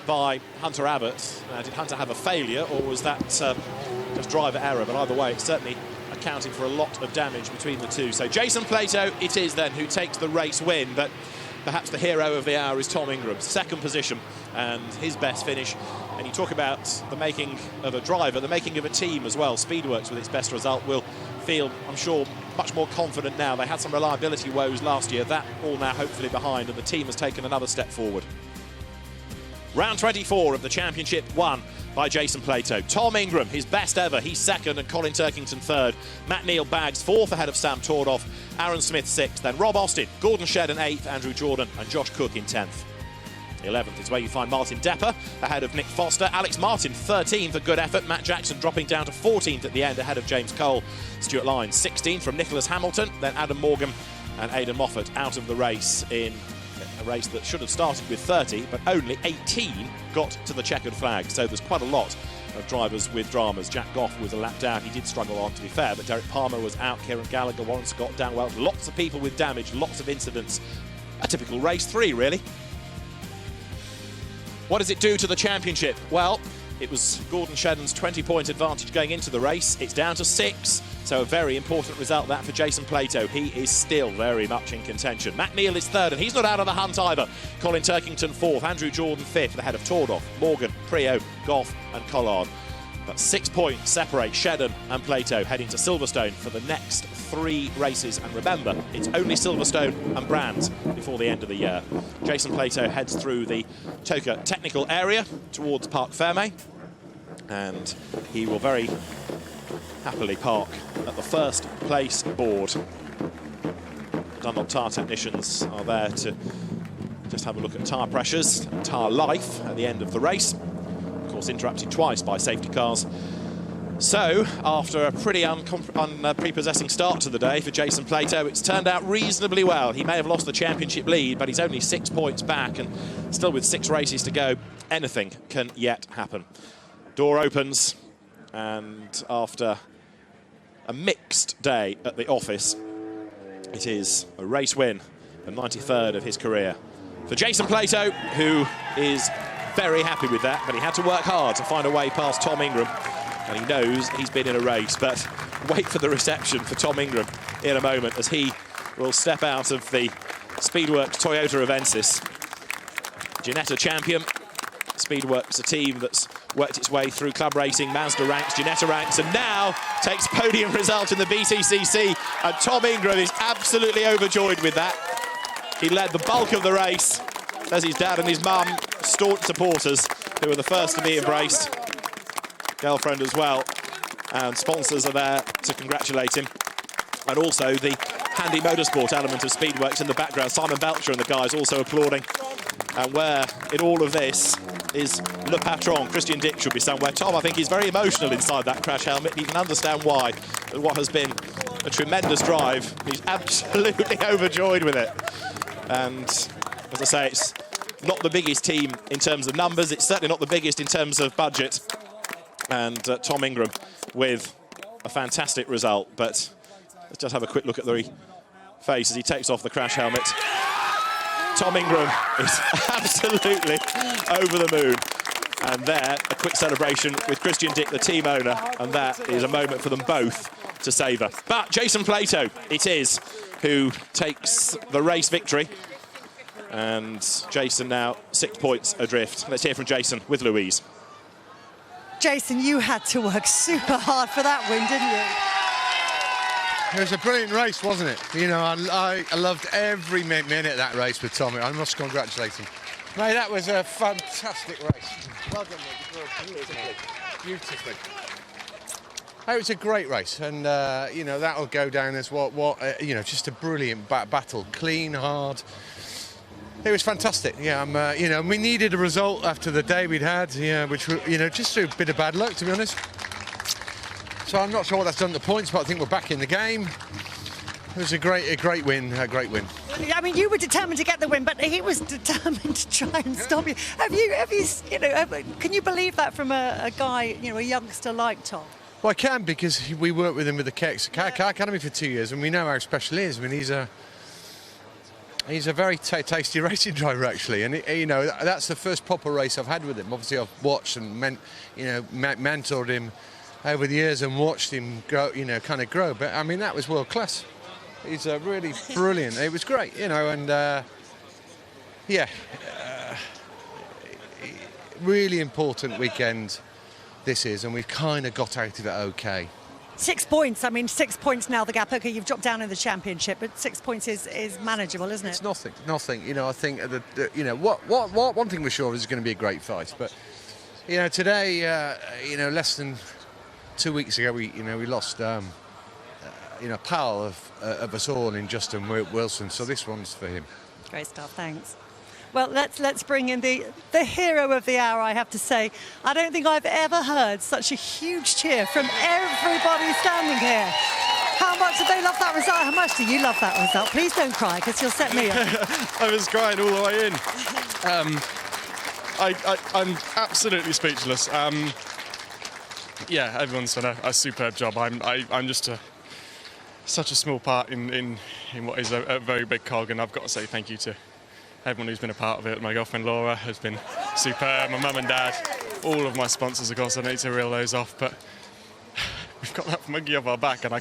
by Hunter Abbott. Did Hunter have a failure, or was that just driver error? But either way, it's certainly accounting for a lot of damage between the two. So Jason Plato it is then who takes the race win, but perhaps the hero of the hour is Tom Ingram, second position and his best finish. And you talk about the making of a driver, the making of a team as well. Speedworks with its best result will feel, I'm sure, much more confident now. They had some reliability woes last year. That all now hopefully behind, and the team has taken another step forward. Round 24 of the championship won by Jason Plato. Tom Ingram, his best ever, he's second, and Colin Turkington third. Matt Neal bags fourth ahead of Sam Tordoff. Aaron Smith sixth, then Rob Austin, Gordon Shedden eighth, Andrew Jordan and Josh Cook in 10th. 11th is where you find Martin Depper ahead of Nick Foster. Alex Martin 13th, a good effort. Matt Jackson dropping down to 14th at the end ahead of James Cole. Stuart Lyons 16th from Nicholas Hamilton, then Adam Morgan and Aidan Moffat out of the race in a race that should have started with 30, but only 18 got to the checkered flag. So there's quite a lot of drivers with dramas. Jack Goff was a lap down. He did struggle on, to be fair, but Derek Palmer was out. Kieran Gallagher, Warren Scott down well. Lots of people with damage, lots of incidents. A typical race 3, really. What does it do to the championship? Well, It was Gordon Shedden's 20-point advantage going into the race. It's down to 6, so a very important result that for Jason Plato. He is still very much in contention. Matt Neal is 3rd, and he's not out of the hunt either. Colin Turkington 4th, Andrew Jordan 5th, ahead of Tordoff, Morgan, Prio, Goff and Collard. But 6 points separate Shedden and Plato heading to Silverstone for the next 3 races. And remember, it's only Silverstone and Brands before the end of the year. Jason Plato heads through the Toka technical area towards Parc Fermé. And he will very happily park at the first place board. Dunlop tyre technicians are there to just have a look at tyre pressures and tyre life at the end of the race. Of course, interrupted twice by safety cars. So, after a pretty unprepossessing start to the day for Jason Plato, it's turned out reasonably well. He may have lost the championship lead, but he's only 6 points back, and still with 6 races to go, anything can yet happen. Door opens, and after a mixed day at the office, it is a race win, the 93rd of his career. For Jason Plato, who is very happy with that, but he had to work hard to find a way past Tom Ingram, and he knows he's been in a race. But wait for the reception for Tom Ingram in a moment as he will step out of the Speedworks Toyota Avensis. Ginetta champion. Speedworks, a team that's worked its way through club racing, Mazda ranks, Ginetta ranks, and now takes podium result in the BTCC, and Tom Ingram is absolutely overjoyed with that. He led the bulk of the race as his dad and his mum, staunch supporters, who were the first to be embraced. Girlfriend as well, and sponsors are there to congratulate him. And also the handy motorsport element of Speedworks in the background. Simon Belcher and the guys also applauding. And where in all of this is Le Patron, Christian Dick should be somewhere. Tom, I think, is very emotional inside that crash helmet. You can understand why. What has been a tremendous drive. He's absolutely overjoyed with it. And as I say, it's not the biggest team in terms of numbers. It's certainly not the biggest in terms of budget. And Tom Ingram with a fantastic result. But let's just have a quick look at the face as he takes off the crash helmet. Tom Ingram is absolutely over the moon. And there, a quick celebration with Christian Dick, the team owner. And that is a moment for them both to savour. But Jason Plato, it is, who takes the race victory. And Jason now 6 points adrift. Let's hear from Jason with Louise. Jason, you had to work super hard for that win, didn't you? It was a brilliant race, wasn't it? You know, I loved every minute of that race with Tommy. I must congratulate him. Mate, that was a fantastic race. Well done, mate. Beautifully. It was a great race, and you know, that'll go down as you know, just a brilliant battle, clean, hard. It was fantastic. Yeah, you know, we needed a result after the day we'd had, yeah, which, you know, just through a bit of bad luck, to be honest. So I'm not sure what that's done to the points, but I think we're back in the game. It was a great win, a great win. I mean, you were determined to get the win, but he was determined to try and stop you. Have you, you know, can you believe that from a guy, you know, a youngster like Tom? Well, I can, because we worked with him with the Car Academy for 2 years, and we know how special he is. I mean, he's a very tasty racing driver, actually, and you know, that's the first proper race I've had with him. Obviously, I've watched and mentored him over the years and watched him grow, you know, kind of grow. But I mean, that was world class. He's really brilliant. It was great, you know, and yeah, really important weekend this is, and we've kind of got out of it okay. 6 points. I mean, 6 points now. The gap. Okay, you've dropped down in the championship, but 6 points is manageable, isn't it? It's nothing. You know, I think you know what one thing we're sure is going to be a great fight. But you know, today, you know, less than 2 weeks ago, we lost you know, pal of us all in Justin Wilson. So this one's for him. Great stuff. Thanks. Well, let's bring in the hero of the hour, I have to say. I don't think I've ever heard such a huge cheer from everybody standing here. How much do they love that result? How much do you love that result? Please don't cry, because you'll set me up. I was crying all the way in. I'm absolutely speechless. Yeah, everyone's done a superb job. I'm just such a small part in what is a very big cog, and I've got to say thank you to everyone who's been a part of it. My girlfriend Laura has been superb, my mum and dad, all of my sponsors, of course. I need to reel those off, but we've got that monkey off our back, and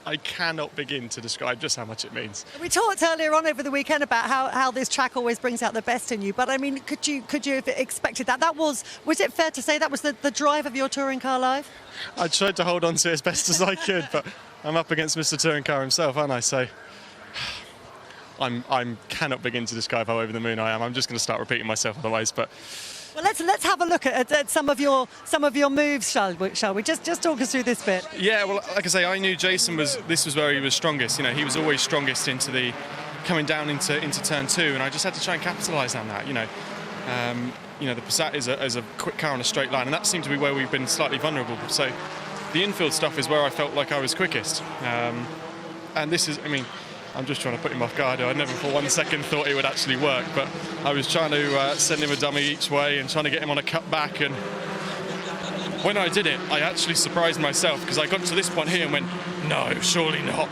I cannot begin to describe just how much it means. We talked earlier on over the weekend about how this track always brings out the best in you, but I mean, could you have expected that? Was it fair to say that was the drive of your touring car life? I tried to hold on to it as best as I could, but I'm up against Mr. Touring Car himself, aren't I? So I cannot begin to describe how over the moon I am. I'm just going to start repeating myself otherwise, but. Well, let's have a look at some of your moves, shall we? Just talk us through this bit. Yeah, well, like I say, I knew Jason this was where he was strongest. You know, he was always strongest coming down into turn 2, and I just had to try and capitalise on that. You know, the Passat is a quick car on a straight line, and that seemed to be where we've been slightly vulnerable. So the infield stuff is where I felt like I was quickest, and this is, I mean, I'm just trying to put him off guard. I never for 1 second thought it would actually work, but I was trying to send him a dummy each way and trying to get him on a cut back, and when I did it, I actually surprised myself, because I got to this point here and went, no, surely not,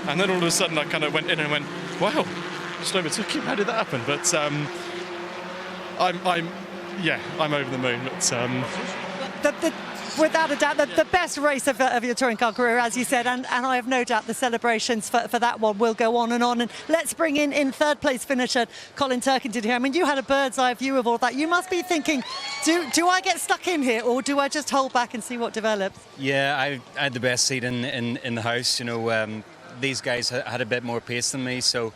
and then all of a sudden I kind of went in and went, wow, just overtook him, how did that happen? But I'm over the moon. But without a doubt, the best race of your touring car career, as you said, and I have no doubt the celebrations for that one will go on. And let's bring in third place finisher Colin Turkington here. I mean, you had a bird's eye view of all that. You must be thinking, do I get stuck in here, or do I just hold back and see what develops? Yeah, I had the best seat in the house. You know, these guys had a bit more pace than me, so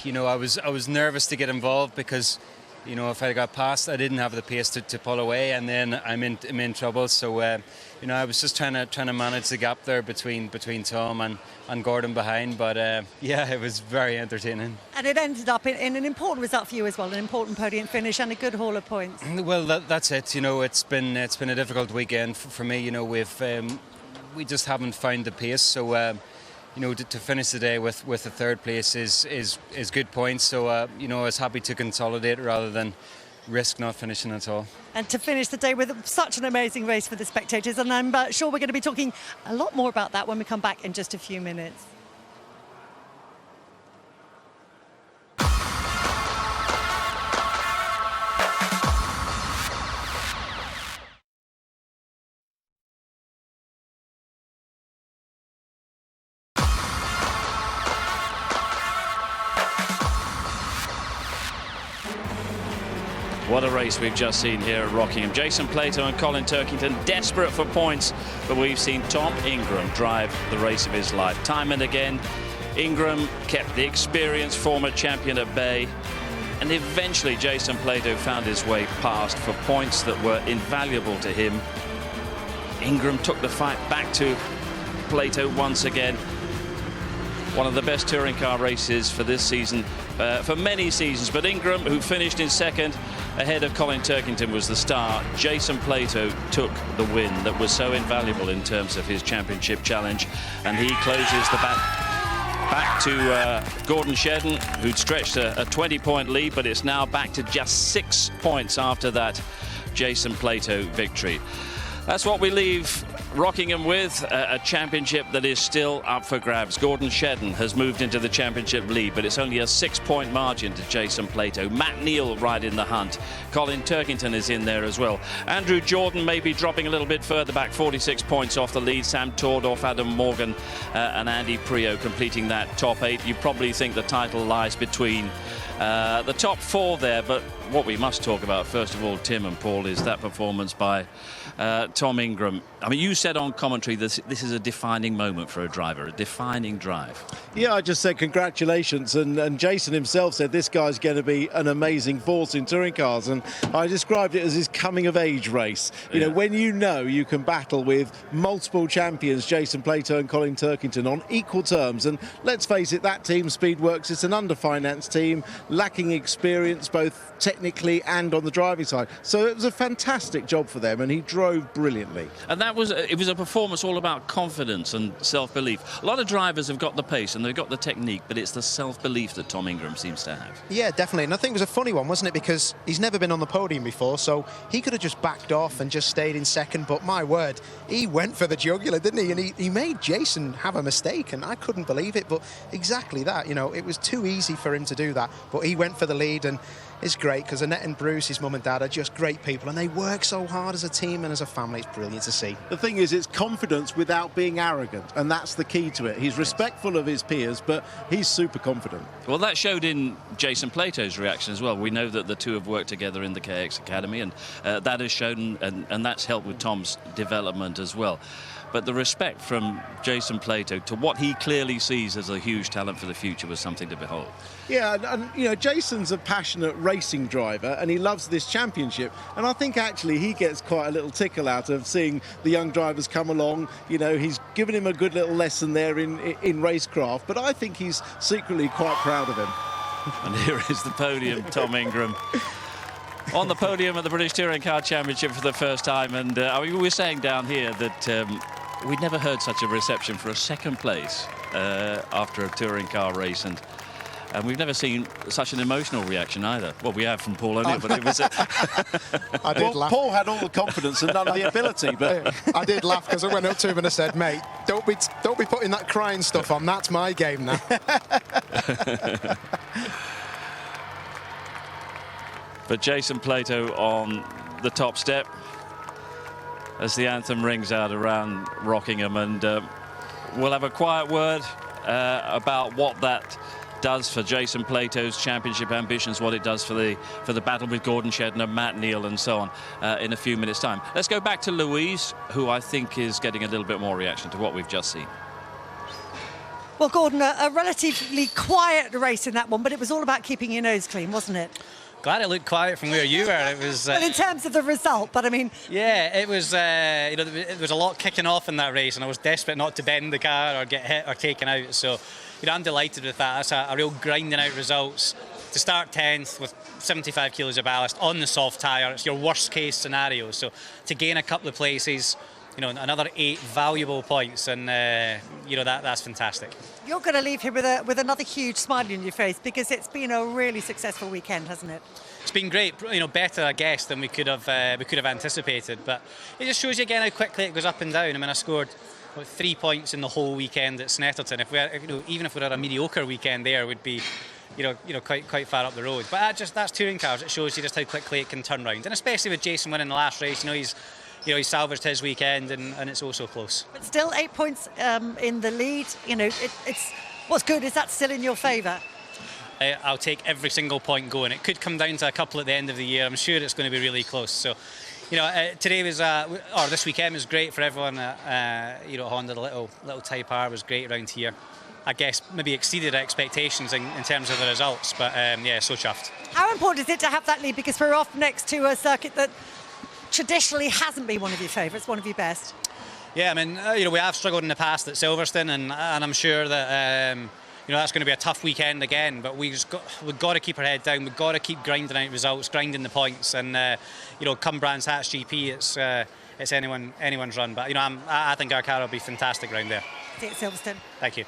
you know, I was nervous to get involved, because, you know, if I got past, I didn't have the pace to pull away, and then I'm in trouble. So, you know, I was just trying to manage the gap there between Tom and Gordon behind. But yeah, it was very entertaining. And it ended up in an important result for you as well, an important podium finish and a good haul of points. Well, that's it. You know, it's been a difficult weekend for me. You know, we just haven't found the pace. So. You know, to finish the day with a third place is good points. So, you know, I was happy to consolidate rather than risk not finishing at all. And to finish the day with such an amazing race for the spectators. And I'm sure we're going to be talking a lot more about that when we come back in just a few minutes. What a race we've just seen here at Rockingham. Jason Plato and Colin Turkington desperate for points, but we've seen Tom Ingram drive the race of his life. Time and again, Ingram kept the experienced former champion at bay, and eventually Jason Plato found his way past for points that were invaluable to him. Ingram took the fight back to Plato once again. One of the best touring car races for this season, for many seasons. But Ingram, who finished in second ahead of Colin Turkington, was the star. Jason Plato took the win that was so invaluable in terms of his championship challenge, and he closes the back to Gordon Shedden, who'd stretched a 20-point lead, but it's now back to just 6 points after that Jason Plato victory. That's what we leave Rockingham with, a championship that is still up for grabs. Gordon Shedden has moved into the championship lead, but it's only a 6-point margin to Jason Plato. Matt Neal right in the hunt. Colin Turkington is in there as well. Andrew Jordan may be dropping a little bit further back, 46 points off the lead. Sam Tordorf, Adam Morgan and Andy Prio completing that top 8. You probably think the title lies between the top 4 there, but what we must talk about first of all, Tim and Paul, is that performance by Tom Ingram. I mean, you said on commentary this is a defining moment for a driver, a defining drive. Yeah, I just said congratulations, and Jason himself said this guy's going to be an amazing force in touring cars, and I described it as his coming-of-age race. You know, when you know you can battle with multiple champions, Jason Plato and Colin Turkington, on equal terms, and let's face it, that team Speedworks, it's an under-financed team, lacking experience both technically and on the driving side. So it was a fantastic job for them, and he drove brilliantly. And it was a performance all about confidence and self-belief. A lot of drivers have got the pace and they've got the technique, but it's the self-belief that Tom Ingram seems to have. Yeah, definitely. And I think it was a funny one, wasn't it? Because he's never been on the podium before, so he could have just backed off and just stayed in second. But my word, he went for the jugular, didn't he? And he made Jason have a mistake, and I couldn't believe it. But exactly that, you know, it was too easy for him to do that. But he went for the lead, and is great because Annette and Bruce, his mum and dad, are just great people, and they work so hard as a team and as a family. It's brilliant to see. The thing is, it's confidence without being arrogant, and that's the key to it. He's respectful of his peers, but he's super confident. Well, that showed in Jason Plato's reaction as well. We know that the two have worked together in the KX Academy, and that has shown, and that's helped with Tom's development as well. But the respect from Jason Plato to what he clearly sees as a huge talent for the future was something to behold. Yeah, and you know, Jason's a passionate racing driver, and he loves this championship. And I think actually he gets quite a little tickle out of seeing the young drivers come along. You know, he's given him a good little lesson there in racecraft. But I think he's secretly quite proud of him. And here is the podium, Tom Ingram. On the podium at the British Touring Car Championship for the first time, and I mean, we were saying down here that we'd never heard such a reception for a second place after a touring car race, and we've never seen such an emotional reaction either. Well, we have from Paul O'Neill, but it was... I did laugh. Paul had all the confidence and none of the ability, but... I did laugh because I went up to him and I said, mate, don't be putting that crying stuff on. That's my game now. But Jason Plato on the top step as the anthem rings out around Rockingham, and we'll have a quiet word about what that does for Jason Plato's championship ambitions, what it does for the battle with Gordon Shedner, Matt Neal and so on in a few minutes' time. Let's go back to Louise, who I think is getting a little bit more reaction to what we've just seen. Well, Gordon, a relatively quiet race in that one, but it was all about keeping your nose clean, wasn't it? Glad it looked quiet from where you were. It was. Well, in terms of the result, but I mean. Yeah, it was. You know, there was a lot kicking off in that race, and I was desperate not to bend the car or get hit or taken out. So, you know, I'm delighted with that. That's a real grinding out results. To start 10th with 75 kilos of ballast on the soft tyre, it's your worst case scenario. So, to gain a couple of places, you know, another 8 valuable points, and you know, that's fantastic. You're going to leave here with another huge smile on your face because it's been a really successful weekend, hasn't it? It's been great, you know, better I guess than we could have anticipated. But it just shows you again how quickly it goes up and down. I mean, I scored 3 points in the whole weekend at Snetterton. Even if we had a mediocre weekend there, we'd be, you know, quite far up the road. But that's touring cars. It shows you just how quickly it can turn round, and especially with Jason winning the last race. You know, he salvaged his weekend, and it's also close. But still, 8 points in the lead. You know, it's what's good is that still in your favour. I'll take every single point going. It could come down to a couple at the end of the year. I'm sure it's going to be really close. So, you know, today was, or this weekend was great for everyone. You know, Honda, the little Type R was great around here. I guess maybe exceeded expectations in terms of the results, but yeah, so chuffed. How important is it to have that lead? Because we're off next to a circuit that traditionally hasn't been one of your favourites, one of your best. Yeah, I mean, you know, we have struggled in the past at Silverstone, and I'm sure that you know, that's going to be a tough weekend again. But we've got to keep our head down. We've got to keep grinding out results, grinding the points, and you know, come Brands Hatch GP, it's anyone's run. But you know, I think our car will be fantastic round there. See you at Silverstone. Thank you.